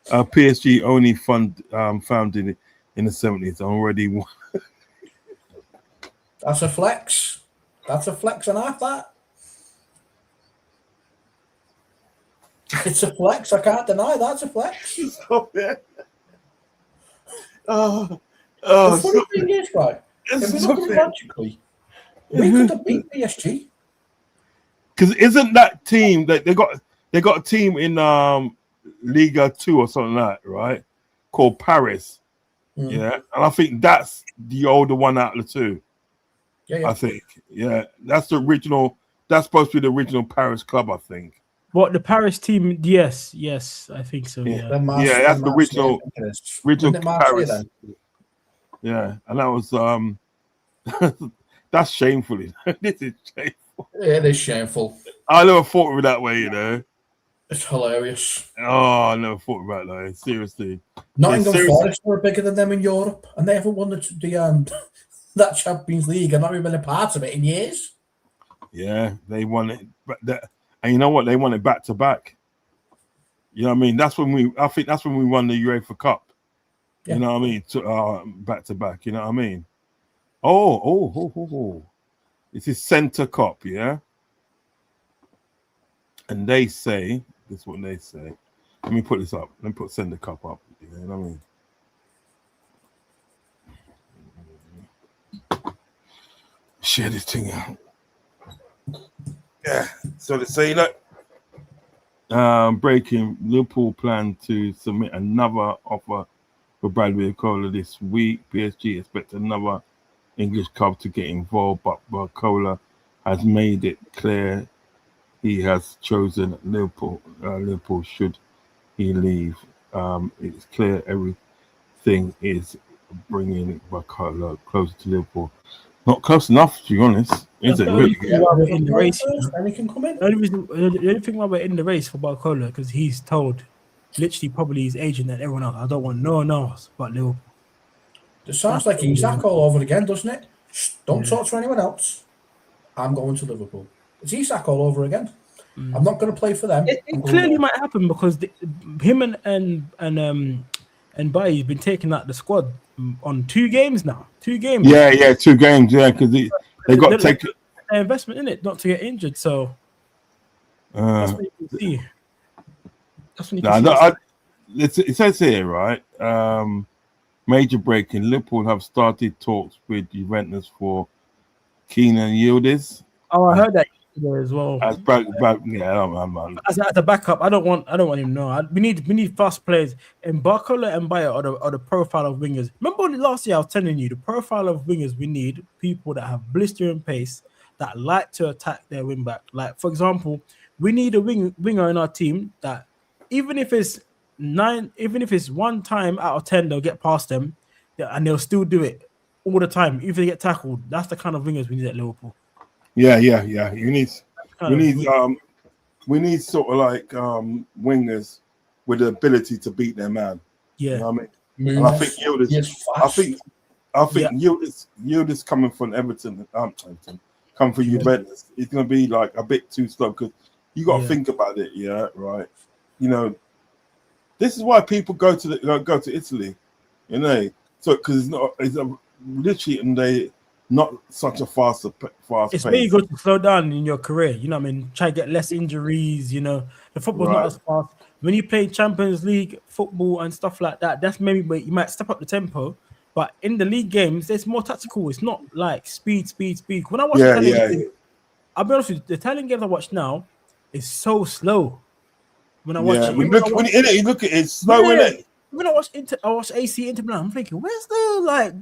PSG only founded in the 70s. Already won. That's a flex. That's a flex and a half, that. It's a flex. I can't deny that's a flex. Stop it. The funny thing is, right, if we look at it logically, we could have beat PSG. Because isn't that team that they got a team in Liga 2 or something like that, right? Called Paris. Yeah. And I think that's the older one out of the two. Yeah. I think. Yeah. That's the original. That's supposed to be the original Paris club, I think. What, the Paris team? Yes, I think so. Yeah, that's the original Paris. Then? Yeah, and that was that's shameful. This is shameful. Yeah, it is shameful. I never thought of it that way, you know. It's hilarious. Oh, I never thought about that. Seriously. Nottingham Forest were bigger than them in Europe, and they haven't won the that Champions League and not even been a part of it in years. Yeah, they won it, and you know what? They won it back to back. You know what I mean? I think that's when we won the UEFA Cup. Yeah. You know what I mean? Back to back. You know what I mean? Oh. This is Centre Cup, yeah? And they say, this is what they say. Let me put this up. Let me put Centre Cup up. You know what I mean? Share this thing out. Yeah. So they say, look, breaking, Liverpool plan to submit another offer for Bradley Barcola this week. PSG expect another English club to get involved, but Barcola has made it clear he has chosen Liverpool. Liverpool should he leave. It's clear everything is bringing Barcola closer to Liverpool. Not close enough, to be honest. Is it really? We're in the race. And he can come in. The only thing why we're in the race for Barcola because he's told, literally, probably his agent and everyone else, I don't want no one else but Liverpool. It sounds like Isak all over again, doesn't it? Don't talk to anyone else. I'm going to Liverpool. It's Isak all over again. I'm not going to play for them. It clearly might happen because him and Baye's been taking out the squad on 2 games now. 2 games. Yeah, 2 games. Yeah, because they got to take an investment in it not to get injured. So that's what you can see. That's what you can see. It says here, right? Major breaking. Liverpool have started talks with Juventus for Kenan Yildiz. Oh, I heard that as well. As a backup, I don't want him. No, we need fast players. And Barcola and Bayer are the profile of wingers. Remember last year I was telling you the profile of wingers we need people that have blistering pace that like to attack their wing back. Like for example, we need a winger in our team that even if it's 1 time out of 10 they'll get past them, and they'll still do it all the time. If they get tackled, that's the kind of wingers we need at Liverpool. Yeah. We need sort of like wingers with the ability to beat their man. Yeah, you know what I mean. And I think Yildiz. I think Yildiz coming from Everton. come for Juventus, it's going to be like a bit too slow because you got to Yeah. think about it. Yeah, right. You know, this is why people go to Italy. You know, so because literally and they not such a fast It's pace. where you go to slow down in your career. You know what I mean? Try to get less injuries. You know, the football's not Right. as fast. When you play Champions League football and stuff like that, that's maybe where you might step up the tempo. But in the league games, it's more tactical. It's not like speed. When I watch Yeah, Italian yeah, games, I'll be honest with you, the Italian games I watch now is so slow. When I watch yeah. it, When you in it, you look at it, it's slow in yeah, it. when I watch AC Inter Milan, I'm thinking, where's the like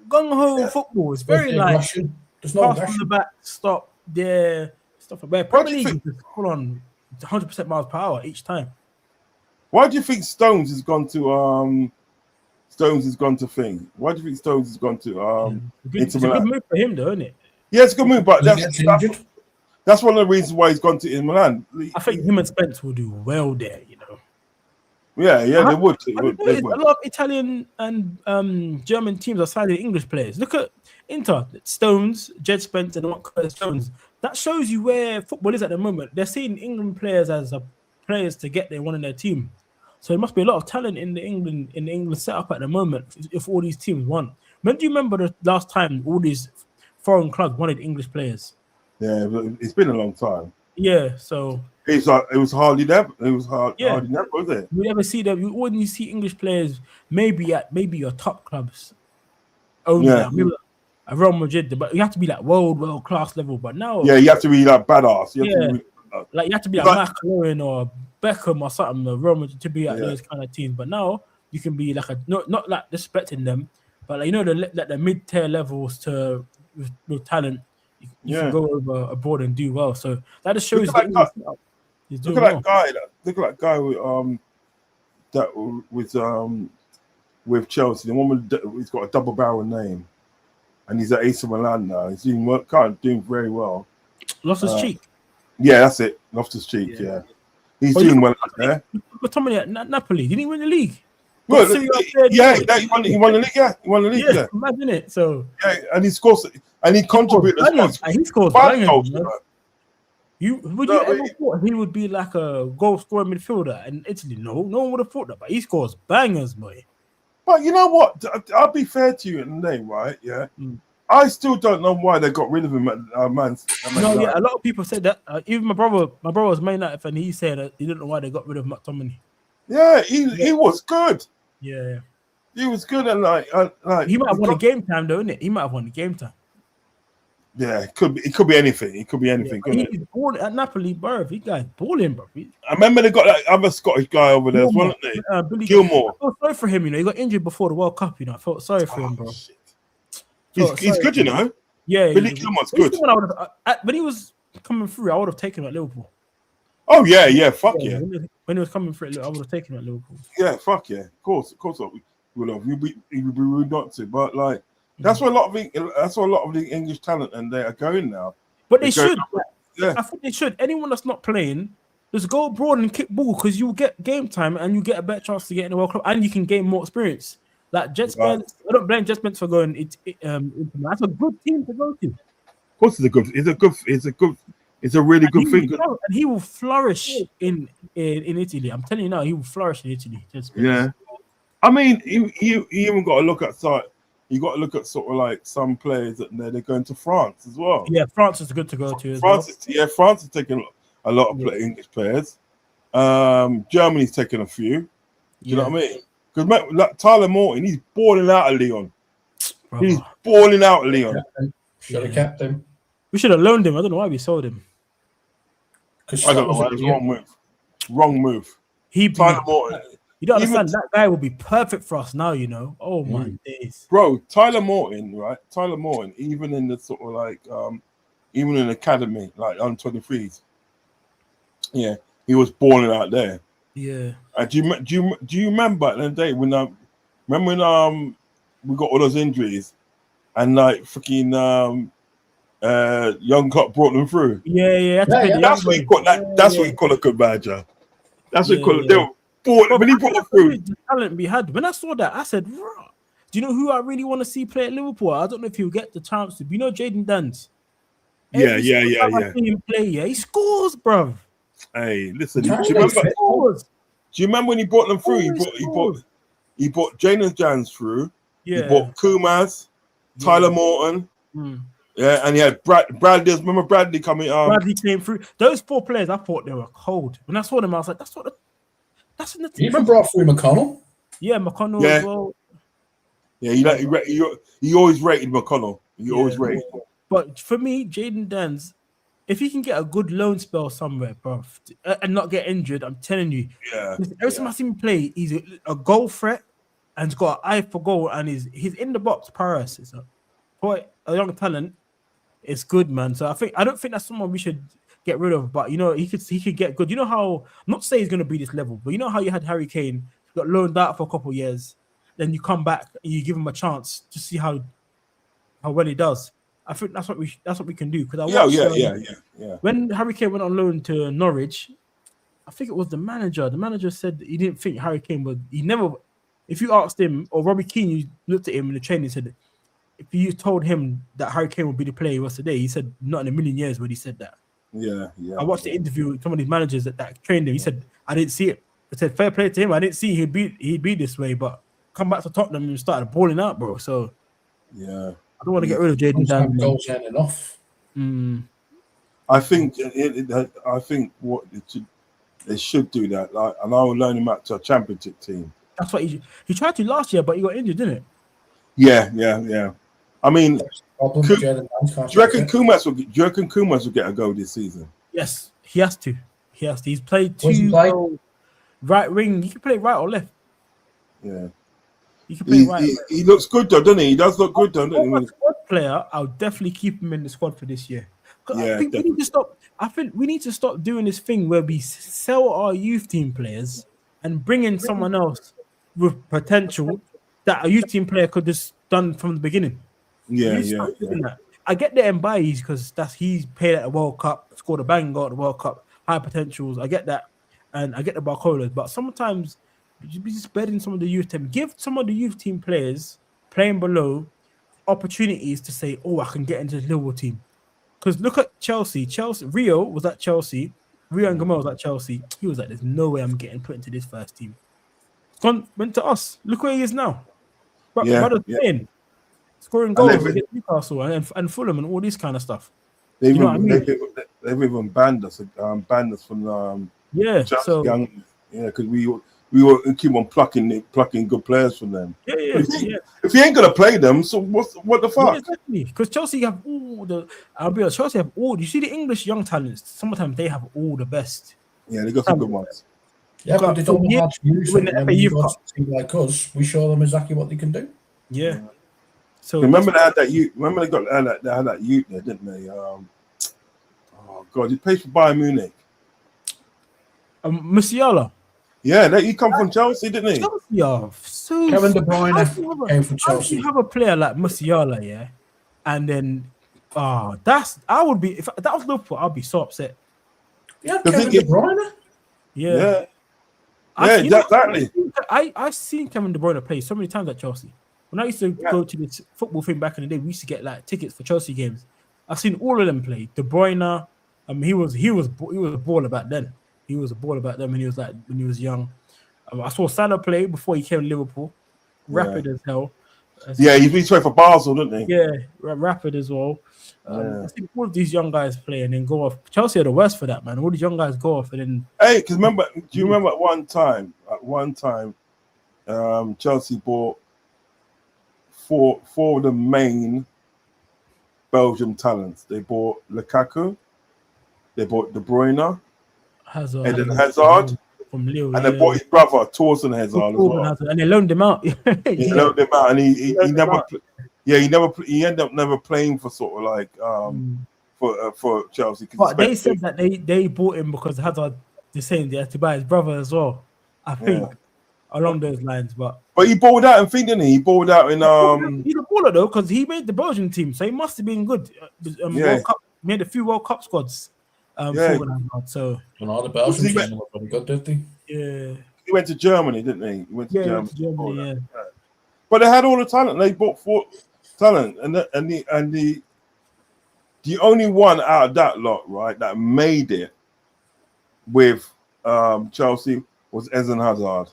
gung ho football? It's Where's very the like aggression? There's no pass from the aggression. back, stop there, stuff like that. What Premier do you League think? is just full on 100% miles per hour each time. Why do you think Stones has gone to thing? Why do you think Stones has gone to It's Inter a good Milan? move for him, though, isn't it? Yeah, it's a good move, but He gets injured. that's one of the reasons why he's gone to Inter Milan. I think him and Spence will do well there. You know, Yeah, they would. They Have you would. noticed a lot of Italian and German teams are signing English players. Look at Inter, Stones, Jed Spence, and Curtis Stones. That shows you where football is at the moment. They're seeing England players as players to get their one in their team. So there must be a lot of talent in the England setup at the moment. If all these teams want, when do you remember the last time all these foreign clubs wanted English players? Yeah, but it's been a long time. Yeah, so It's like it was hardly never. It was Yeah. hardly never, was it? you never see them. When you see English players, maybe at your top clubs only. Yeah. Like, maybe at Real Madrid, but you have to be like world class level. But now, Yeah, you have to be like badass. You have to be, like you have to be like Michael Owen or Beckham or something, or Real Madrid to be at those kind of teams. But now you can be like not like disrespecting them, but like, you know, the mid tier levels to with talent. You can go over abroad and do well. So that just shows Look at that guy. he's Look doing at well. that guy. Look at that guy with Chelsea. The one he's got a double barrel name, and he's at AC Milan now. He's doing very well. Lost his cheek. Yeah, that's it. Loftus Cheek. Yeah, he's Oh, doing well out there. But Tommy at Napoli, didn't he win the league? Well, Got Serie A third yeah, place. he won the league. Yeah, he won the league. Yeah, Imagine it. So yeah, and he scores and he contributed as well. he scores Five bangers, goals, you know. you Would you ever thought he would be like a goal scoring midfielder in Italy? No one would have thought that, but he scores bangers, boy. But you know what? I'll be fair to you in the name, right? Yeah. I still don't know why they got rid of him at Man. No, yeah, a lot of people said that. Even my brother was Man United fan. He said that he didn't know why they got rid of McTominay. Yeah, he was good. Yeah, he was good, and like he might have won the game time, though, innit? He might have won the game time. Yeah, it could be anything. It could be anything. Yeah, he's balling at Napoli, bro. He guy's balling, bro. I remember they got that other Scottish guy over there as well, didn't they? Billy Gilmore. I felt sorry for him, you know. He got injured before the World Cup, you know. I felt sorry for him, bro. Shit. He's good, you know. Yeah, Billy Gilmore's good. When he was coming through, I would have taken him at Liverpool. Oh yeah, fuck yeah. When he was coming through, I would have taken him at Liverpool. Yeah, fuck yeah. Of course we would have. We would not to, but like that's where a lot of the English talent and they are going now. But they should. Yeah, I think they should. Anyone that's not playing, just go abroad and kick ball because you get game time and you get a better chance to get in the World Cup and you can gain more experience. Like Jet Spence, I don't blame Jet Spence for going. That's a good team to go to. Of course, it's a really good thing. And he will flourish in Italy. I'm telling you now, he will flourish in Italy. Yeah, I mean, you even got to look at you got to look at sort of like some players that they're going to France as well. Yeah, France is good to go to. France is taking a lot of English players. Germany's taking a few. You know what I mean? Because like Tyler Morton, he's balling out of Lyon. Brother. He's balling out of Lyon. Should have kept him. We should have loaned him. I don't know why we sold him. I don't know why. It was wrong move. Tyler Morton. You don't understand. That guy will be perfect for us now, you know. Oh my days. Bro, Tyler Morton, right? Tyler Morton, even in the sort of like even in academy, like on 23s. Yeah, he was balling out there. Yeah. Do you remember the day when we got all those injuries and like freaking young Klopp brought them through? Yeah. That's what you call that. That's what you call a good manager. That's what you call it. They were bored when he brought them through. The talent we had. When I saw that, I said, "Rah. Do you know who I really want to see play at Liverpool? I don't know if he'll get the chance to. You know, Jaden Dance. Yeah, Every yeah, single yeah, time I yeah. see him play, yeah, he scores, bruv. Hey, listen. He Do can you play remember? fit. Scores. Do you remember when he brought them through? Always scores. He brought Jalen Jans through. He Yeah. brought Kumas, Yeah. Tyler Morton. Mm. Yeah, and he had Bradley. Remember Bradley coming? Bradley came through. Those 4 players, I thought they were cold. When I saw them, I was like, that's in the He team. even brought through McConnell. Yeah, McConnell Yeah. as well. Yeah, he always rated McConnell. He always Yeah. rated him. But for me, Jaden Dance, if he can get a good loan spell somewhere, bro, and not get injured, I'm telling you, Yeah. every time I see him play, he's a goal threat and he's got an eye for goal, and he's in the box. Paris is a young talent. It's good, man. So I don't think that's someone we should get rid of. But you know, he could get good. You know how, I'm not saying he's gonna be this level, but you know how you had Harry Kane, got loaned out for a couple of years, then you come back and you give him a chance to see how well he does. I think that's what we can do. Because I watched Yeah. when Harry Kane went on loan to Norwich, I think it was the manager. The manager said he didn't think Harry Kane would. He never. If you asked him or Robbie Keane, you looked at him in the training and said, if you told him that Harry Kane would be the player he was today, he said not in a million years would he said that. Yeah. I watched the interview with some of these managers that trained him. He said, I didn't see it. I said, fair play to him. I didn't see he'd be this way, but come back to Tottenham and started balling out, bro. So Yeah. I don't want to get rid of Jaden Sometimes Dan. goals ain't enough. I think what they should do that. Like, and I will loan him out to a championship team. That's what he tried to last year, but he got injured, didn't it? Yeah. I mean, Problem Ku- Jadon Dan's can't do you reckon take it. Kumas will get a go this season? Yes, he has to. He's played Where's he two play? right wing. He can play right or left. Yeah. He can play right. He looks good though, doesn't he? He does look good though, doesn't If he? a squad player, I'll definitely keep him in the squad for this year. 'Cause Yeah, I think we need to stop. I think we need to stop doing this thing where we sell our youth team players and bring in someone else with potential that a youth team player could just done from the beginning. Yeah, We need to stop doing that. I get the Mbaye's because he's played at the World Cup, scored a bang goal at the World Cup, high potentials. I get that, and I get the Barcolas. But sometimes you be just bedding some of the youth team. Give some of the youth team players playing below opportunities to say, "Oh, I can get into the Liverpool team." Because look at Chelsea. Rio was at Chelsea. Rio and Gamal was at Chelsea. He was like, "There's no way I'm getting put into this first team." Went to us. Look where he is now. Brother's playing, scoring goals against Newcastle and Fulham and all this kind of stuff. They've You know what I mean? even banned us from Yeah. Chelsea So young, because we were keep on plucking good players from them. yeah. If you ain't gonna play them, so what the fuck? Yeah, exactly. Because Chelsea have all the. I'll be honest. Chelsea have all. You see the English young talents. Sometimes they have all the best. Yeah, they got some good ones. Yeah, but they don't know how to use Win it. the And FA when you Youth go Cup. to a team like us, we show them exactly what they can do. Yeah. So Remember they had that youth. Remember they had that youth there, didn't they? Oh God, he plays for Bayern Munich. Musiala. Yeah, he come from Chelsea, didn't he? Chelsea are so. Kevin De How do you Bruyne came from how do Chelsea. you have a player like Musiala, yeah, and then I would be if that was Liverpool, I'd be so upset. Yeah, The Kevin thing De Bruyne. Yeah. Exactly. I've seen Kevin De Bruyne play so many times at Chelsea. When I used to go to this football thing back in the day, we used to get like tickets for Chelsea games. I've seen all of them play. De Bruyne, he was a baller back then. He was a baller back then when he was young. I saw Salah play before he came to Liverpool. Rapid as hell. Yeah, he played for Basel, didn't he? Yeah, rapid as well. I think all of these young guys play and then go off. Chelsea are the worst for that, man. All these young guys go off and then. Hey, because do you remember at one time, Chelsea bought four of the main Belgium talents. They bought Lukaku, they bought De Bruyne, Eden Hazard, from Lille, and they bought his brother Torsten Hazard as well. And they loaned him out. He loaned him out, and he never. He ended up never playing for sort of like for Chelsea. But they said that they bought him because Hazard, they're saying they had to buy his brother as well. I think along those lines, but he balled out in didn't he? He balled out in he's a baller though because he made the Belgian team, so he must have been good. World Cup, made a few World Cup squads. So The Belgian team were pretty good, didn't they? Yeah, he went to Germany, didn't he? He went to Germany. Went to Germany. But they had all the talent. They bought four talent, and the the only one out of that lot, right, that made it with Chelsea was Eden Hazard.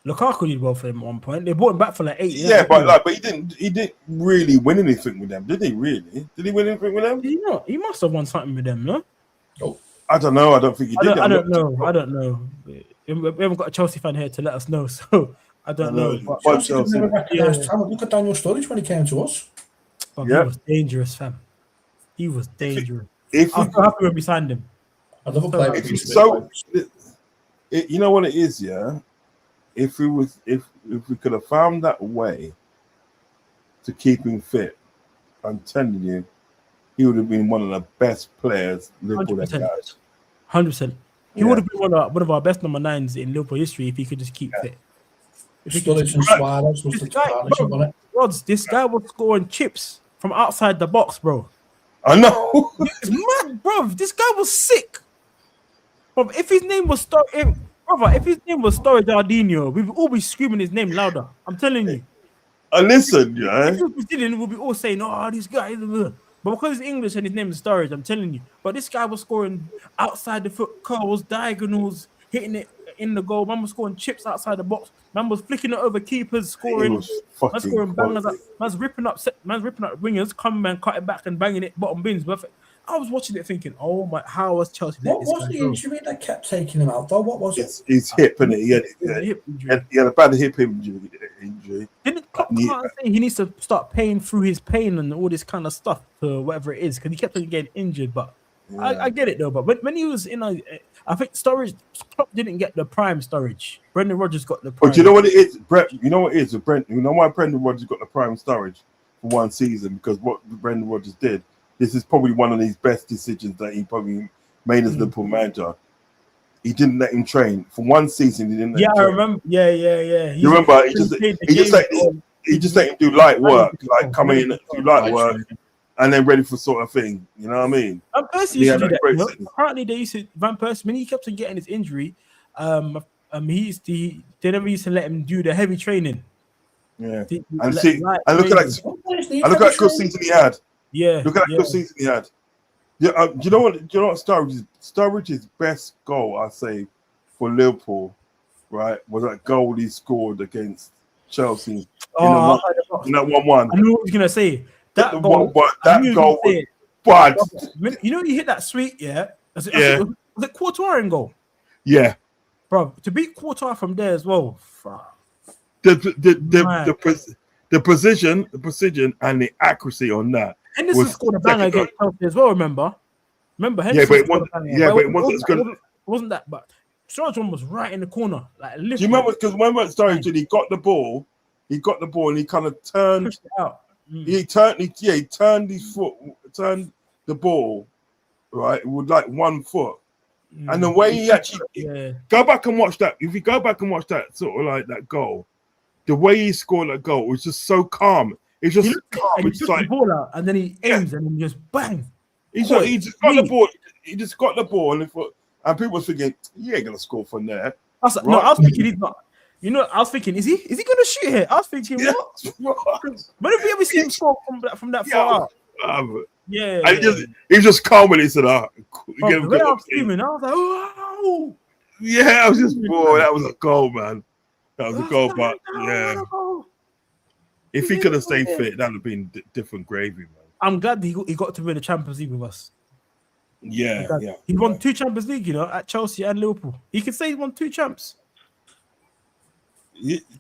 Lukaku did well for him at one point. They bought him back for like 8 years. Yeah, but he didn't really win anything with them, did he? Really? Did he win anything with them? You know, he must have won something with them, no? Oh, I don't know. I don't think he did. I don't know. We haven't got a Chelsea fan here to let us know, so I don't know. But Chelsea never recognised talent. Look at Daniel Sturridge when he came to us. He was dangerous, fam. He was dangerous. I'm so happy when we signed him. I love a player. You know what it is, yeah. If we could have found that way to keep him fit, I'm telling you, he would have been one of the best players Liverpool have had. 100%. He would have been one of our best number 9s in Liverpool history if he could just keep fit. Sturridge and Suarez was the partnership on it. Rods, this guy was scoring chips from outside the box, bro. I know. It's mad, bro. This guy was sick. Bro, if his name was Sturridge Jardinho, we would all be screaming his name louder. I'm telling you. Listen, yeah. If he was Brazilian, we'll be all saying, "Oh, this guy." But because he's English and his name is Sturridge, I'm telling you. But this guy was scoring outside the foot curls, diagonals, hitting it in the goal. Man was scoring chips outside the box. Man was flicking it over keepers, scoring. Man scoring bangers. Man's ripping up wingers, coming man, cutting back and banging it bottom bins. But I was watching it thinking, oh my, how was Chelsea? What was the injury that kept taking him out though? What was it? His hip, and he had a bad hip injury. Didn't Klopp say he needs to start paying through his pain and all this kind of stuff to whatever it is because he kept on getting injured. But I get it though. But when he was in I think Sturridge, Klopp didn't get the prime Sturridge. Brendan Rodgers got the prime. But you know what it is, Brett? You know what it is, Brent? You know why Brendan Rodgers got the prime Sturridge for one season? Because what Brendan Rodgers did. This is probably one of his best decisions that he probably made as Liverpool manager. He didn't let him train for one season. He didn't. I remember. Yeah. You remember? He just let him do light work, like come in, do light work, and then ready for sort of thing. You know what I mean? Van Persie used to do that. Apparently, Van Persie when he kept on getting his injury, they never used to let him do the heavy training. Yeah, and look at that good season he had. Yeah, look at that good season he had. Yeah, do you know what Sturridge's best goal, I say, for Liverpool, right, was that goal he scored against Chelsea in that 1-1. I knew what I was gonna say. That goal was bad. You know, you hit that sweet, yeah. Was it Courtois in goal? Yeah, bro. To beat Courtois from there as well. The precision, and the accuracy on that. Henderson scored a banger against Chelsea as well. Remember, Henderson. Yeah, but it wasn't as good. Wasn't that? But Sturridge one was right in the corner. Like, do you remember? Because when Sturridge he got the ball, and he kind of turned. Pushed it out. He turned his foot, turned the ball, right, with like 1 foot. And the way he actually go back and watch that. If you go back and watch that sort of like that goal, the way he scored that goal was just so calm. It's just calm. He took the ball out and then he aims and then just bang. He just got the ball. He just got the ball and people were thinking he ain't gonna score from there. I was thinking he's not. You know, I was thinking, is he gonna shoot here? I was thinking, what? When have we ever seen him score from that far out? Yeah. And he just calm when he said, the way I was screaming, I was like, oh. Yeah, I was just, boy, that was a goal, man. That was a goal, but yeah. If he could have stayed fit, that would have been different gravy, man. I'm glad he got to win the Champions League with us. Yeah. He won 2 Champions League, you know, at Chelsea and Liverpool. He could say he won 2 champs.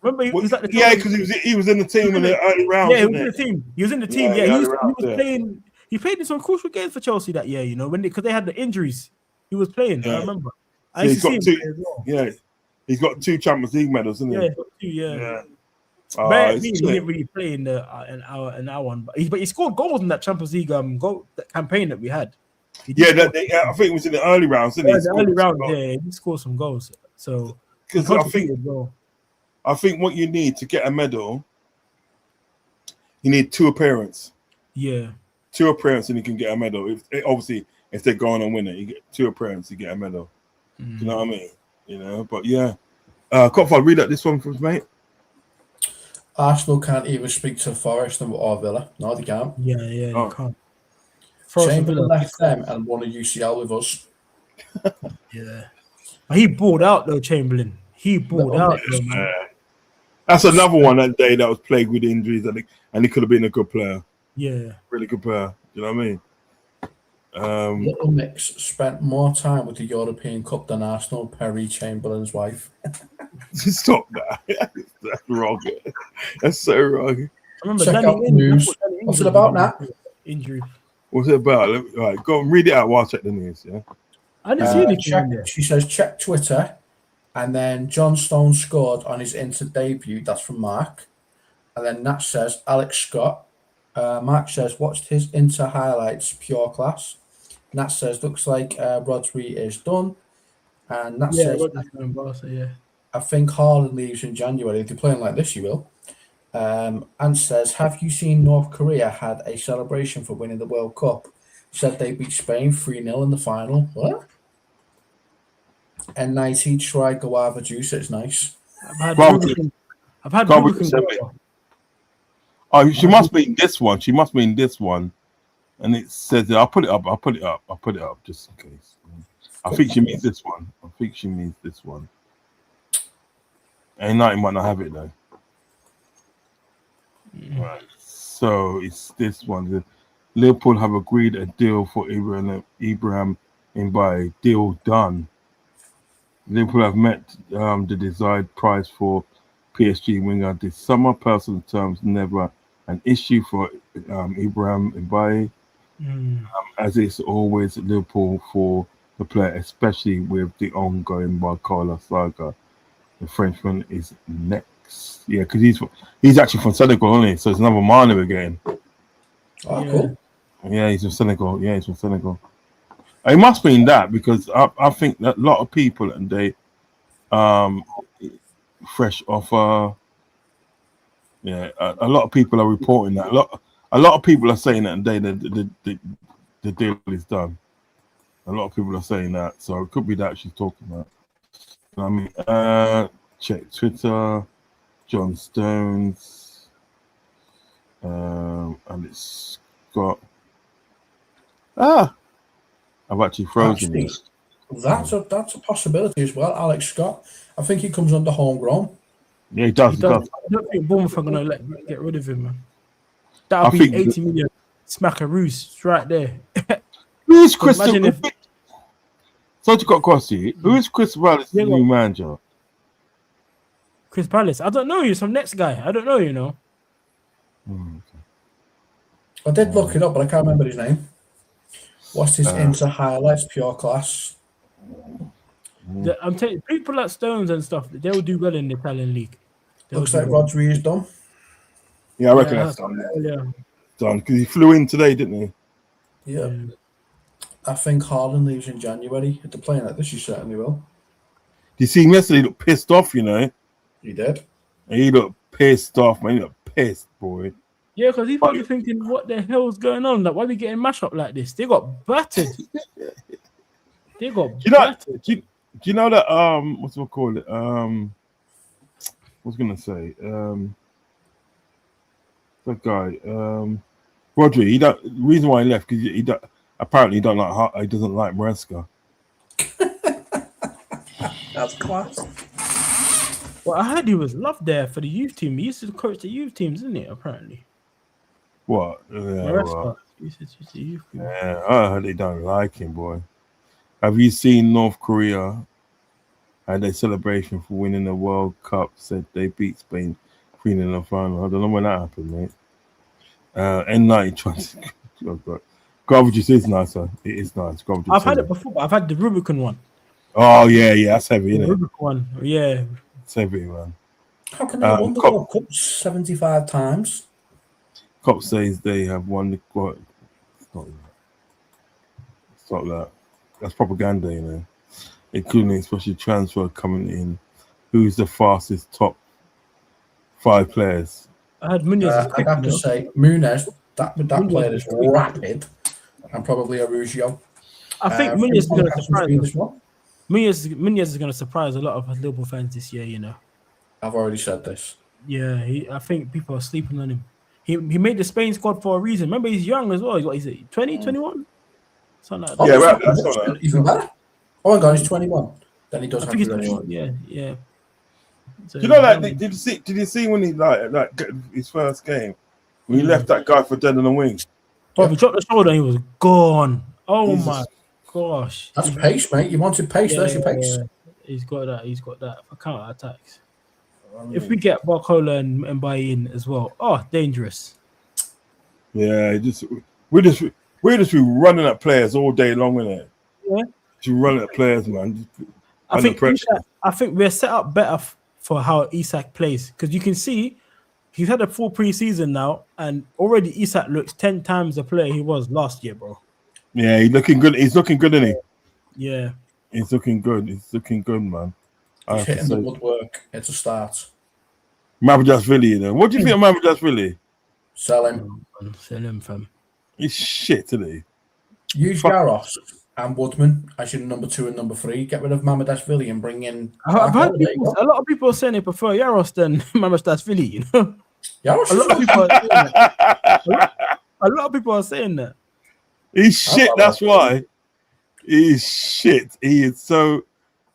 Remember, he was at the because he was in the team in the early rounds. Yeah, he was in the team. He was in the team. Yeah, he was playing. He played in some crucial games for Chelsea that year. You know, because they had the injuries, he was playing. Yeah. I remember. He's got 2. Yeah, he's got 2 Champions League medals, isn't he? Yeah, 2. Yeah. But he didn't really play in our one, but he scored goals in that Champions League that campaign that we had. I think it was in the early rounds, didn't he? The early rounds, he scored some goals. So because I think what you need to get a medal, you need 2 appearances. Yeah, 2 appearances and you can get a medal. If they go on and win it, you get 2 appearances, you get a medal. Do you know what I mean? You know, but yeah. Copford, read out this one for us, mate. Arsenal can't even speak to Forest or Villa. No, they can't. Yeah, they can't. Forest and Chamberlain Villa. left them and won a UCL with us. Yeah. But he balled out though, Chamberlain. He balled Little out mix. though, man. That's another one that day that was plagued with injuries, and he could have been a good player, Yeah. really good player. You know what I mean? Little Mix spent more time with the European Cup than Arsenal. Perry, Chamberlain's wife. Stop that. That's wrong. That's so wrong. I remember Check Danny out the Ings, news. that's what Danny Ings What's it was about about, now? Injury. What's it about? All right, go and read it out while I check the news. Yeah. I didn't see anything on there. She says check Twitter, and then John Stone scored on his Inter debut. That's from Mark, and then Nat says Alex Scott. Mark says watched his Inter highlights, pure class. Nat says looks like Rodri is done, and Nat Yeah, says Rodgers going Barca, yeah. I think Haaland leaves in January. If they're playing like this, you will. And says, have you seen North Korea had a celebration for winning the World Cup? Said they beat Spain 3-0 in the final. What? And 90 try guava juice. It's nice. I've had Robert- Robert Rubicon sent me. Guava. Oh, she must be in this one. She must be in this one. And it says, I'll put it up just in case. I think she means this one. And 90 might not have it though. Right. So it's this one. The Liverpool have agreed a deal for Ibrahim Mbaye. Deal done. Liverpool have met the desired price for PSG winger this summer. Personal terms never an issue for Ibrahim Mbaye, as it's always Liverpool for the player, especially with the ongoing Barcola saga. The Frenchman is next. Yeah, because he's actually from Senegal, isn't he? So it's another Mane we're getting. Oh, Yeah. cool. Yeah, he's from Senegal. It must be in that because I think that a lot of people and they fresh off a lot of people are reporting that. A lot of people are saying that and the deal is done. A lot of people are saying that. So it could be that she's talking about. I mean, check Twitter, John Stones, and it's got I've actually frozen it. That's a possibility as well. Alex Scott. I think he comes under homegrown. Yeah, he does. I don't think Bournemouth are going to get rid of him, man. That'll I be think 80 million smackaroos. It's right there. Who's Crystal? Imagine if So to got across here, who is Chris Wallace's Yeah, new manager? Chris Palace. I don't know you. Some next guy. I don't know. You know. I did look it up, but I can't remember his name. What's his Inter highlights? Pure class. I'm telling you, people like Stones and stuff. They'll do well in the Italian league. They'll Looks do like well. Rodri is done. Yeah, I reckon Yeah, that's done. Yeah. Done because he flew in today, didn't he? Yeah. I think Haaland leaves in January. If they're playing like this, he certainly will. You see him yesterday? He looked pissed off, you know. He did. He looked pissed off, man. He looked pissed, boy. Yeah, because he's probably thinking, what the hell's going on? Like, why are we getting mashed up like this? They got battered. Battered. Do you know that what's it called? What's gonna say? That guy, Rodri. He don't. The reason why he left because he don't. Apparently, he doesn't like Maresca. That's class. Well, I heard he was loved there for the youth team. He used to coach the youth teams, isn't it? Apparently. What? Yeah, Maresca. He used to teach the youth team. yeah, I heard they don't like him, boy. Have you seen North Korea had a celebration for winning the World Cup? Said they beat Spain 3-0 in the final. I don't know when that happened, mate. N90 tries. Garbage is nicer. It is nice. Garbage I've had it before, but I've had the Rubicon one. Oh yeah, that's heavy, The isn't it? Rubicon one. Yeah. It's heavy, man. How can they won the World Cup 75 times? Cop says they have won the what? It's not that. That's propaganda, you know. Including especially transfer coming in. Who's the fastest top 5 players? I had Munoz. I'd have to say Muniz, that player is rapid, and probably Arugio. I think Munoz is going to surprise us. Well. Munoz is going to surprise a lot of Liverpool fans this year, you know. I've already said this. Yeah, I think people are sleeping on him. he made the Spain squad for a reason. Remember, he's young as well. He's what is it, 20, 21? Something like that. Oh, Yeah, that's that's all right. even better. Oh my God, he's 21. Then he does I have think he's to 21. Yeah. So, Do you know that? Did you see when he like his first game when he left that guy for dead on the wing? bro, he dropped the shoulder and he was gone. Oh Jesus. my gosh. That's pace, mate. You wanted pace. There's your pace. He's got that for counter attacks. If we get Barcola and buy in as well, dangerous. Yeah, we're just be running at players all day long, innit? Yeah. To run at players, man. I think we're set up better for how Isak plays because you can see he's had a full preseason now, and already Isak looks 10 times the player he was last year, bro. Yeah, he's looking good. He's looking good, isn't he? Yeah, he's looking good. He's looking good, man. He's hitting the woodwork. It's a start. Mavridashvili, you know. What do you think of Mavridashvili? Sell him. Sell him, fam. He's shit, isn't he? Use Yaros and Woodman as your number 2 and number 3. Get rid of Mamadashvili and bring in. I've heard a lot of people are saying they prefer Yaros than Mamadashvili. You know, Yaros. a lot of people are saying that. A lot of people are saying that. He's shit. That's why. He's shit. He is so.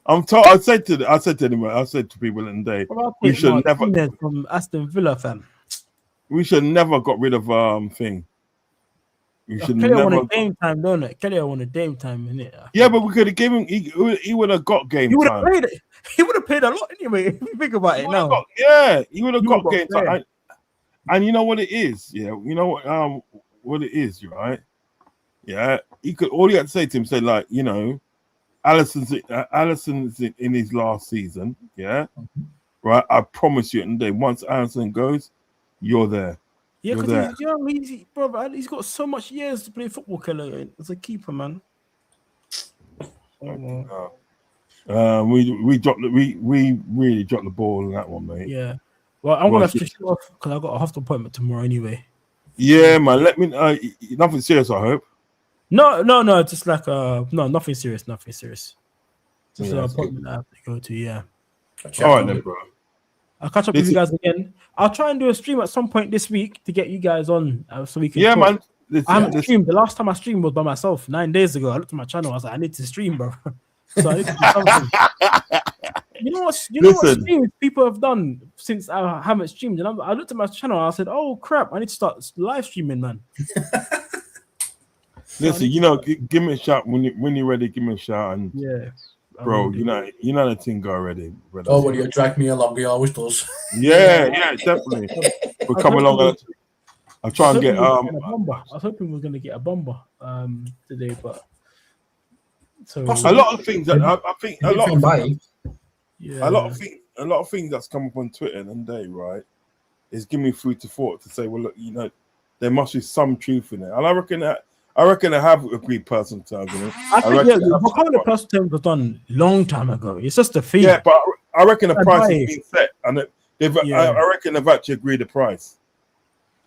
I said to people in the day, we should never from Aston Villa, fam. We should never got rid of thing. We should Kelly never. wanted game time, don't it? Kelly wanted game time, innit? Yeah, but we could have given him. He would have got game time. Played it. He would have played a lot anyway. If you think about it now. He would have got game time. And you know what it is? Yeah, you know what it is, right? Yeah, he had to say to him, say like, you know, Alisson's in his last season. Yeah, right. I promise you, and then once Alisson goes, you're there. Yeah, because he's young. He's got so much years to play football, Keller, as a keeper, man. We really dropped the ball on that one, mate. Yeah. Well, I'm gonna have to shoot off because I've got a hospital appointment tomorrow anyway. Yeah, man. Let me. Nothing serious, I hope. No. Just like nothing serious. Just an appointment I have to go to. Yeah. All right, then, bro. I'll catch up with you guys again. I'll try and do a stream at some point this week to get you guys on so we can. Yeah, talk. man. I haven't streamed. The last time I streamed was by myself 9 days ago. I looked at my channel. I was like, I need to stream, bro. So I need to do something. You know what streams people have done since I haven't streamed? And I looked at my channel. And I said, "Oh crap! I need to start live streaming, man." Listen, you know, give me a shout when you're ready. Give me a shout, and yeah, bro, you know the thing go already. Oh, when you drag me along, he always does. Yeah, definitely. We'll come along. I'll try and get I was hoping we were going to get a bomber today, but so a lot of things that I think a lot of things that's come up on Twitter and day, right, is giving me food to thought to say, well, look, you know, there must be some truth in it, and I reckon I have agreed personal terms. You know? I think the personal terms was done long time ago. It's just a fee. Yeah, but I reckon the price has been set, and I reckon they've actually agreed the price.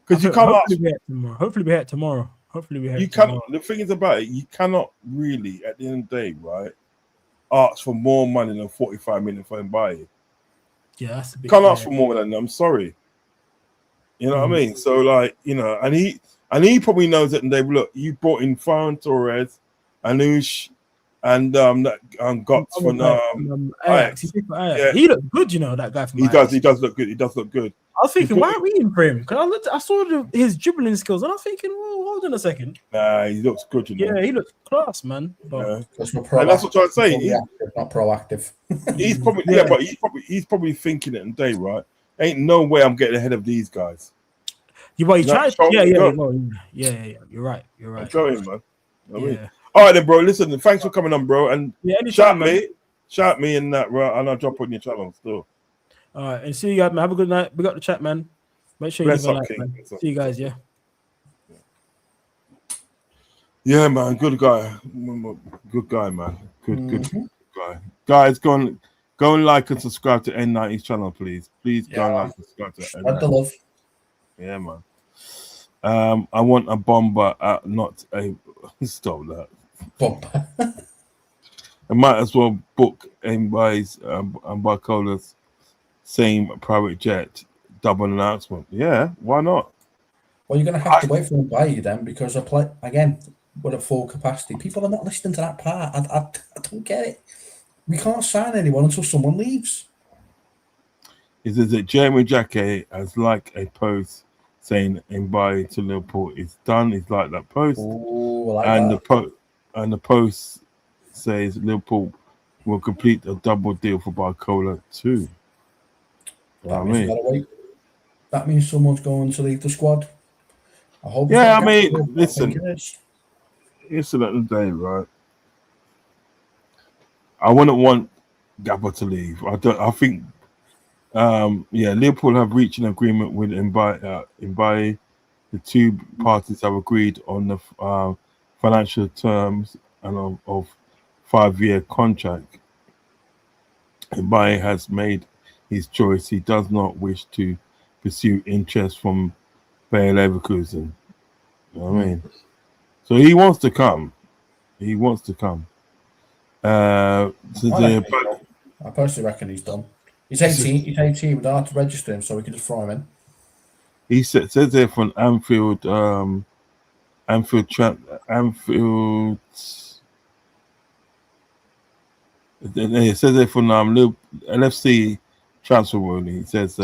Because you can't. Hopefully we have it tomorrow. The thing is about it, you cannot really, at the end of the day, right, ask for more money than 45 million for him buy it. Yeah, that's a bit. Can't ask for more than that. I'm sorry. You know what I mean? So, like, you know, and he probably knows that. And they look, you brought in Ferran Torres, Anoush, and that Gotts from Ajax. Yeah. He looked good, you know, that guy from Ajax. He does look good. He does look good. I was thinking, why are we in for him? Because I saw his dribbling skills, and I was thinking, well, hold on a second. Nah, he looks good. You know? Yeah, he looks class, man. But that's what I'm trying to say. Not proactive. He's probably but he's probably thinking it in day, right? Ain't no way I'm getting ahead of these guys. You're right. You're right. I'm going, man. You know what I mean? Yeah. All right, then, bro. Listen, thanks for coming on, bro. And shout me in that, bro, and I'll drop on your channel still. All right, and see you guys, man. Have a good night. We got the chat, man. Make sure you leave a like, man. See you guys, yeah. Yeah, man. Good guy. Good guy, man. Good guy. Guys, go and like and subscribe to N90's channel, please. Please go and like and subscribe to N90. Spread the love. Yeah, man. I want a bomber, not a stop that. Bomber. I might as well book Mbaye's and Barcola's same private jet double announcement. Yeah, why not? Well, you're going to have to wait for them to buy you then because I play again with a full capacity. People are not listening to that part. I don't get it. We can't sign anyone until someone leaves. It says that Jeremy Jacquet has liked a post saying Mbaye to Liverpool is done. He's liked that post. Oh, I like And that. the post says Liverpool will complete a double deal for Barcola too. That means we gotta wait. That means someone's going to leave the squad. I hope. Yeah, I it's mean, not listen, I think it is. it's another day, right? I wouldn't want Gabba to leave. I think, Liverpool have reached an agreement with Mbaye. The two parties have agreed on the financial terms and of 5-year contract. Mbaye has made his choice. He does not wish to pursue interest from Bayer Leverkusen. You know what I mean? So he wants to come. He wants to come. I personally reckon he's done. He's 18. He's 18. We don't have to register him, so we can just throw him in. He says there from Anfield. Anfield. It says there from LFC transfer world. He says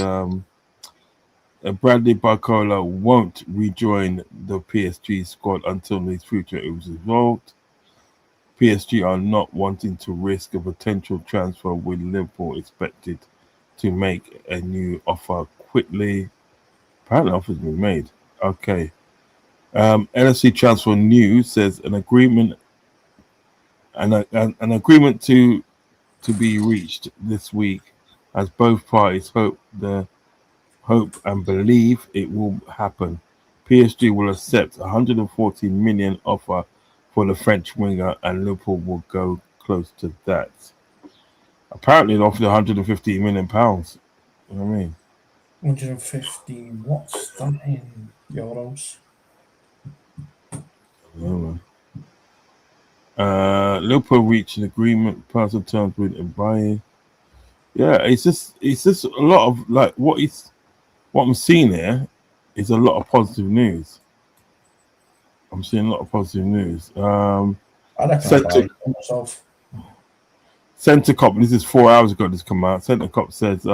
Bradley Barcola won't rejoin the PSG squad until his future is resolved. PSG are not wanting to risk a potential transfer with Liverpool expected to make a new offer quickly. Apparently, offer's been made. Okay. LFC Transfer News says an agreement to be reached this week, as both parties hope and believe it will happen. PSG will accept 140 million offer for the French winger, and Liverpool will go close to that. Apparently, they offered 150 million pounds. You know what I mean? 150. What's that in euros? Liverpool reached an agreement, personal terms with Mbaye. Yeah, it's just a lot of like what I'm seeing here is a lot of positive news. I'm seeing a lot of positive news. I reckon myself. Centre Cop, this is 4 hours ago this come out. Centre Cop says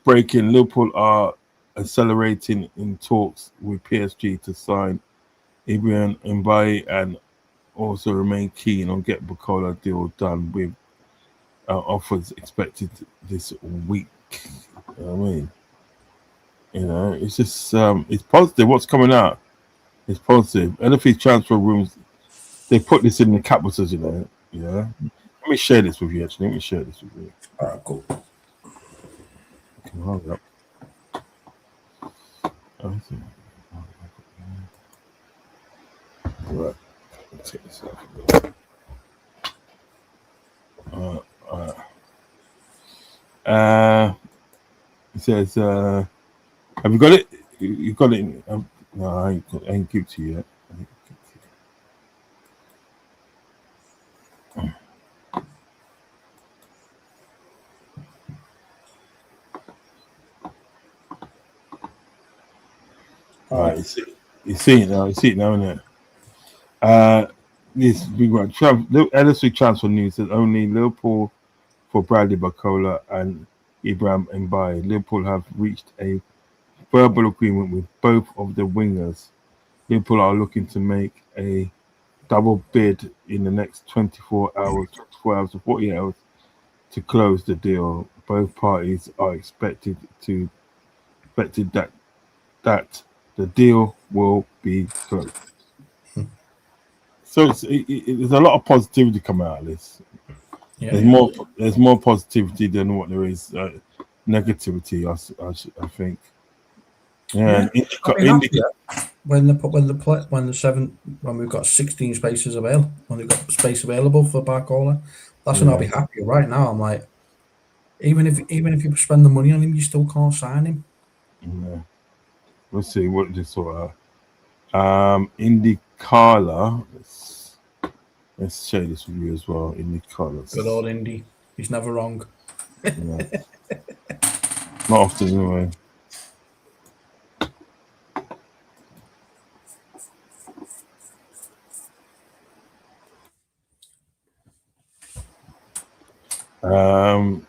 breaking, Liverpool are accelerating in talks with PSG to sign Ibrahim Mbaye and also remain keen on get Barcola deal done with offers expected this week. You know what I mean? You know, it's just it's positive. What's coming out? It's positive. NFP transfer rooms, they put this in the capitals, you know. Yeah. Let me share this with you. Actually, let me share this with you. All right, cool. Come on, up. Right. Let's take this off. It says, have you got it? You got it? No, I ain't give it to you yet. All right, you see it now. You see it now, isn't it? This big one. LSU transfer news says only Liverpool for Bradley Barcola and Ibrahim Mbaye. Liverpool have reached a verbal agreement with both of the wingers. Liverpool are looking to make a double bid in the next 24 hours to 48 hours to close the deal. Both parties are expected that the deal will be closed. So there's a lot of positivity coming out of this. Yeah, there's more positivity than what there is negativity. I think. Yeah. When we've got 16 spaces available, when we've got space available for Barcola, that's when I'll be happy. Right now, I'm like, even if you spend the money on him, you still can't sign him. Yeah. Let's see what this sort of. IndyCarla. Let's share this with you as well. IndyCarla. Good old Indy. He's never wrong. Yeah. Not often, anyway. And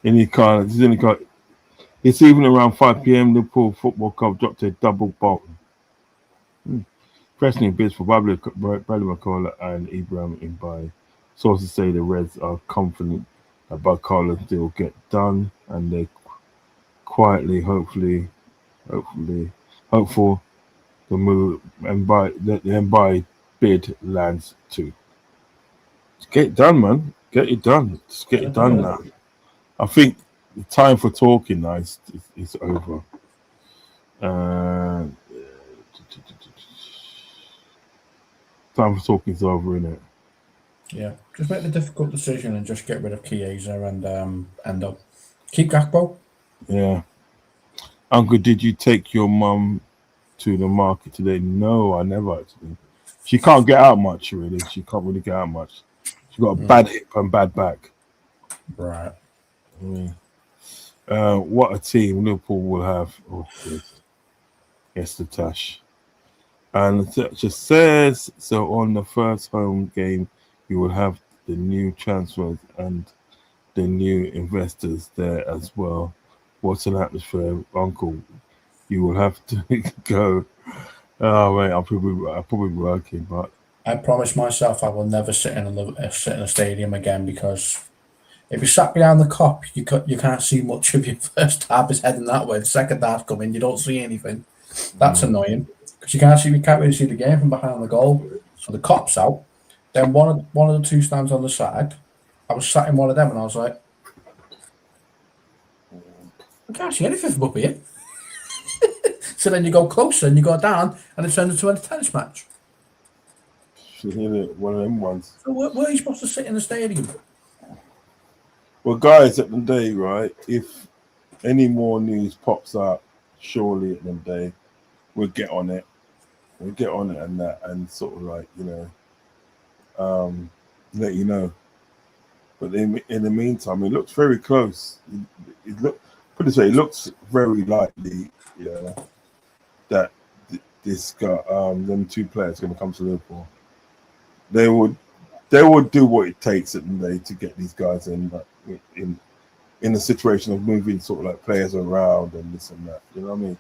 he can't. He's only got. It's even around 5 p.m. Liverpool Football Club dropped a double bomb. Pressing bids for Bradley McCullough and Ibrahim Imbai. Sources say the Reds are confident that McCullough deal will get done, and they quietly, hopeful the move the Imbai bid lands too. Just get it done, man. Get it done. Just get it done now. I think the time for talking now is over. Time for talking is over, innit? Yeah, just make the difficult decision and just get rid of Chiesa and end up keep Gakpo. Yeah. Uncle, did you take your mum to the market today? No, I never actually. She can't get out much, really. She can't really get out much. She got a bad hip and bad back. Right. What a team Liverpool will have. Oh, yes, the Tash. And it just says so on the first home game, you will have the new transfers and the new investors there as well. What's an atmosphere, Uncle? You will have to go. Oh wait, I'll probably working, but I promise myself I will never sit in a stadium again, because if you sat behind the cop, you can't see much of your first half is heading that way. The second half coming, you don't see anything. That's annoying, because you can't really see the game from behind the goal. So the cop's out. Then one of the two stands on the side. I was sat in one of them and I was like, I can't see anything from up here. So then you go closer and you go down and it turns into a tennis match. One of them ones. So where are you supposed to sit in the stadium? Well, guys, at the day, right? If any more news pops up, surely at the day, we'll get on it. We'll get on it and that, and sort of like, let you know. But in the meantime, it looks very close. It looks very likely, that this guy, them two players, going to come to Liverpool. They would do what it takes at the day to get these guys in a situation of moving sort of like players around and this and that. You know what I mean?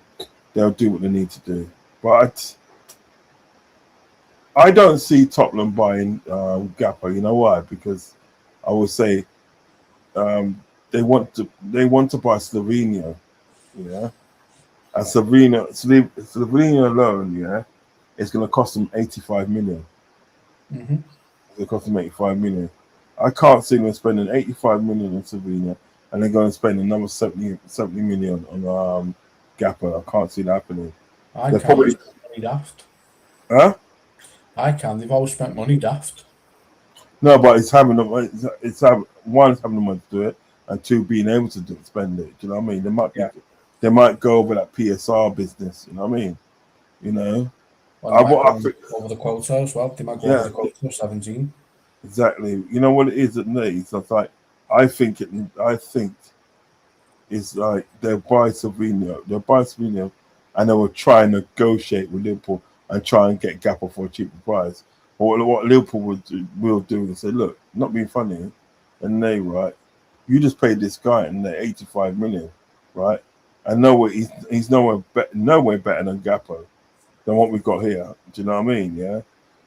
They'll do what they need to do. But I don't see Tottenham buying Gakpo. You know why? Because I would say they want to buy Slovenia, and Slovenia alone, it's going to cost them 85 million. Mm-hmm. It cost them 85 million. I can't see them spending 85 million on Slovenia and then going to spend another 70 million on Gakpo. I can't see that happening. They've always spent money daft. Huh? They've always spent money daft. No, but it's having one, it's having the money to do it, and two, being able to spend it. Do you know what I mean? They might go over that PSR business. You know what I mean? Over the quota as well. They might go over the quota of 17. Exactly. You know what it is at Leeds? I think it's like they'll buy Slovenia, and they will try and negotiate with Liverpool and try and get Gakpo for a cheaper price. Or what Liverpool will do is say, look, not being funny, and you just paid this guy and they're 85 million, right? And he's nowhere better than Gakpo than what we've got here. Do you know what I mean? Yeah.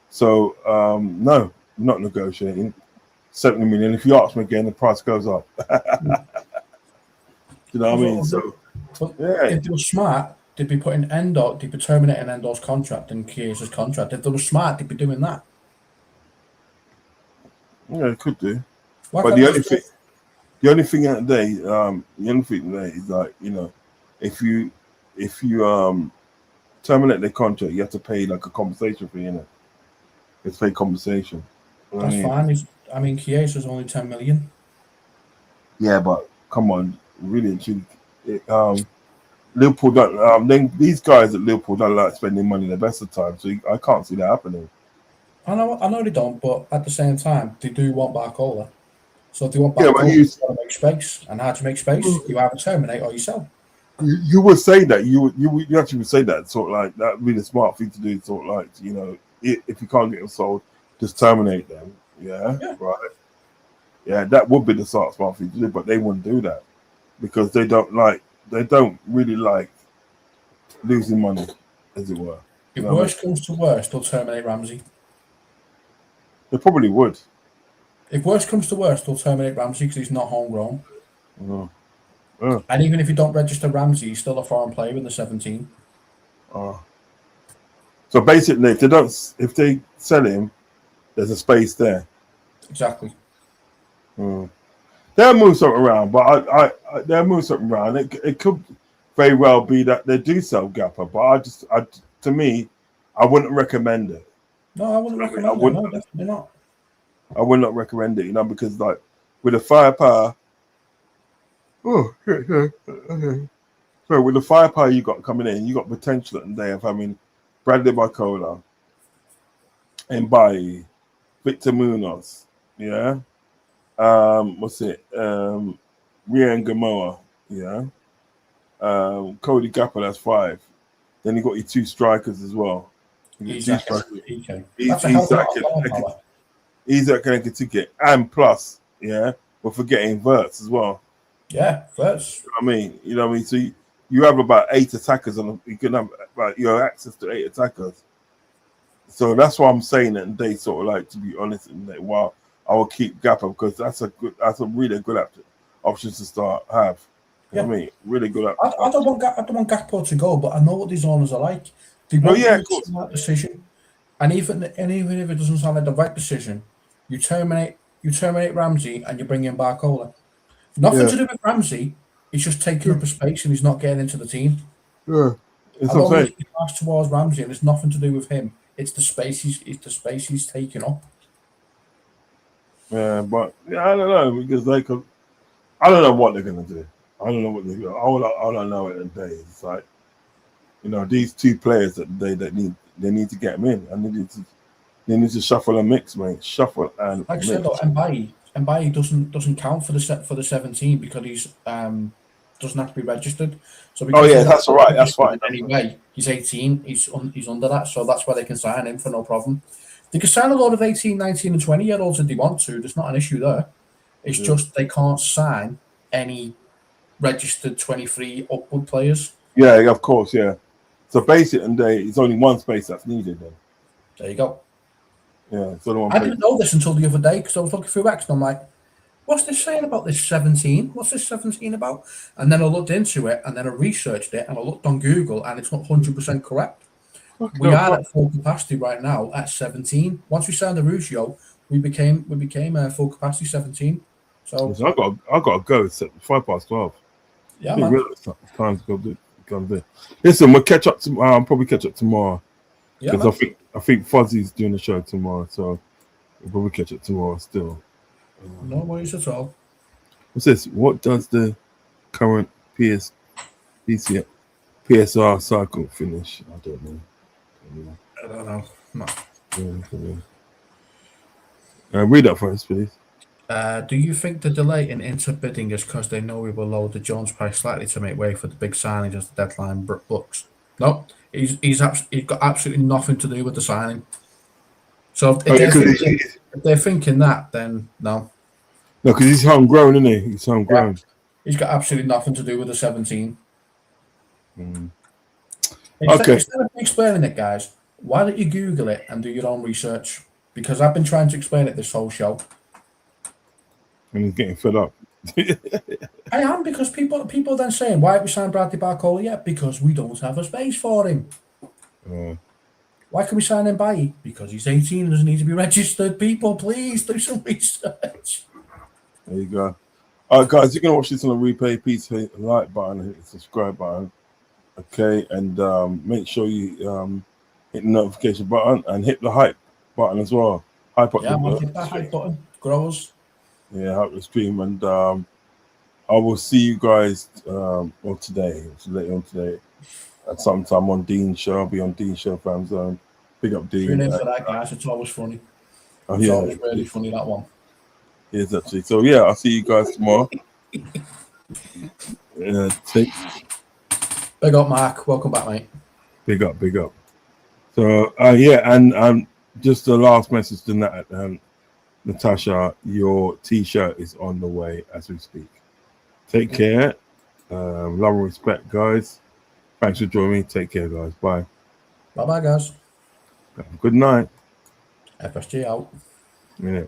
So no, not negotiating. 70 million. If you ask me again, the price goes up. Do you know what I mean? So if they were smart, they'd be putting they'd be terminating Endor's contract and Chiesa's contract. If they were smart, they'd be doing that. Yeah, it could do. But the only thing at the day, is like, if you terminate their contract, you have to pay like a compensation fee, It's pay compensation. That's fine. I mean, Chiesa's only 10 million. Yeah, but come on, really, Liverpool don't. These guys at Liverpool don't like spending money the best of time, so I can't see that happening. I know they don't, but at the same time, they do want Barcola. So if they want Barcola, you've got to make space. And how to make space? You either terminate or you sell. You would say that. You actually would say that. Sort of like that. Really smart thing to do. Sort of like, if you can't get them sold, just terminate them. Yeah. Right. Yeah, that would be the smart thing to do, but they wouldn't do that because they don't really like losing money, as it were. If You know what I mean? worst comes to worst, they'll terminate Ramsey. They probably would. If worst comes to worst, they'll terminate Ramsey because he's not homegrown. Uh, uh, And even if you don't register Ramsey, he's still a foreign player in the 17. uh. So basically, if they sell him, there's a space there. Exactly. They'll move something around, but they'll move something around. It could very well be that they do sell Gapper, but to me, I wouldn't recommend it. No, I wouldn't recommend it. No, definitely not. I would not recommend it, because like with the firepower, so with the firepower you got coming in, you got potential at the day of having Bradley Barcola, Mbaye, Victor Munoz, yeah. Rian Gamoa, yeah. Cody Gapper, that's 5. Then you got your 2 strikers as well. That's a hell of a lot of firepower. Isaac can ticket, and plus, yeah, we're forgetting Verts as well. Yeah, Verts. You know what I mean? So you have about 8 attackers you can have access to 8 attackers. So that's why I'm saying that they sort of like, to be honest, and while I will keep Gapper because that's a really good option to have. You know what I mean? Really good option. I don't want Gakpo to go, but I know what these owners are like. They want the right decision. And even if it doesn't sound like the right decision, you terminate Ramsey and you bring in Barcola. Nothing to do with Ramsey. He's just taking up a space and he's not getting into the team. Yeah, I've always been asked towards Ramsey, and it's nothing to do with him. It's the space he's taking up. Yeah, but I don't know because I don't know what they're gonna do. I don't know what they do. All I know at the day is like, these 2 players that they need to get them in, and they need to shuffle and mix, mate. Shuffle and like I said, Mbaye doesn't count for the 17 because he's doesn't have to be registered. So that's all right. That's fine. Anyway, he's 18. He's under that, so that's why they can sign him for no problem. They can sign a lot of 18, 19, and 20-year-olds if they want to. There's not an issue there. It's just they can't sign any registered 23 upward players. Yeah, of course, yeah. So basically, it's only one space that's needed then. There you go. Yeah, it's only one I didn't know this until the other day because I was looking through X and I'm like, what's this saying about this 17? What's this 17 about? And then I looked into it and then I researched it and I looked on Google and it's not 100% correct. We are at full capacity right now at 17. Once we signed the Ruscio, we became full capacity 17. So I got to go. It's 12:05. Yeah, man. It's time to go do. Listen, we'll catch up. I'll probably catch up tomorrow because I think Fuzzy's doing the show tomorrow, so we'll probably catch up tomorrow still. No worries at all. What's this? What does the current PSR cycle finish? I don't know. I don't know. No. Read that for us, please. Do you think the delay in Inter bidding is because they know we will lower the Jones price slightly to make way for the big signing as the deadline books? No, he's got absolutely nothing to do with the signing. So if they're thinking that, then no. No, because he's homegrown, isn't he? He's homegrown. Yeah. He's got absolutely nothing to do with the 17. Okay. Instead of explaining it, guys, why don't you Google it and do your own research? Because I've been trying to explain it this whole show. And he's getting fed up. I am, because people then saying, why haven't we signed Bradley Barcola yet? Because we don't have a space for him. Why can we sign him by? Because he's 18 and doesn't need to be registered. People, please do some research. There you go. All right, guys, you're going to watch this on a replay. Please hit the like button and hit the subscribe button. Okay, and make sure you hit the notification button and hit the hype button as well. Hype up hit that hype button. Grows. Yeah, hype the stream. And I will see you guys today, later on today, at some time on Dean's show. I'll be on Dean's show, Fan Zone. Big up Dean. Tune in for that, guys. It's always funny. It's always really funny, that one. It is actually. So, yeah, I'll see you guys tomorrow. Big up, Mark. Welcome back, mate. Big up. So, and just the last message to Nat. Natasha, your t-shirt is on the way as we speak. Take care. Love and respect, guys. Thanks for joining me. Take care, guys. Bye. Bye bye, guys. Good night. FSG out. Yeah.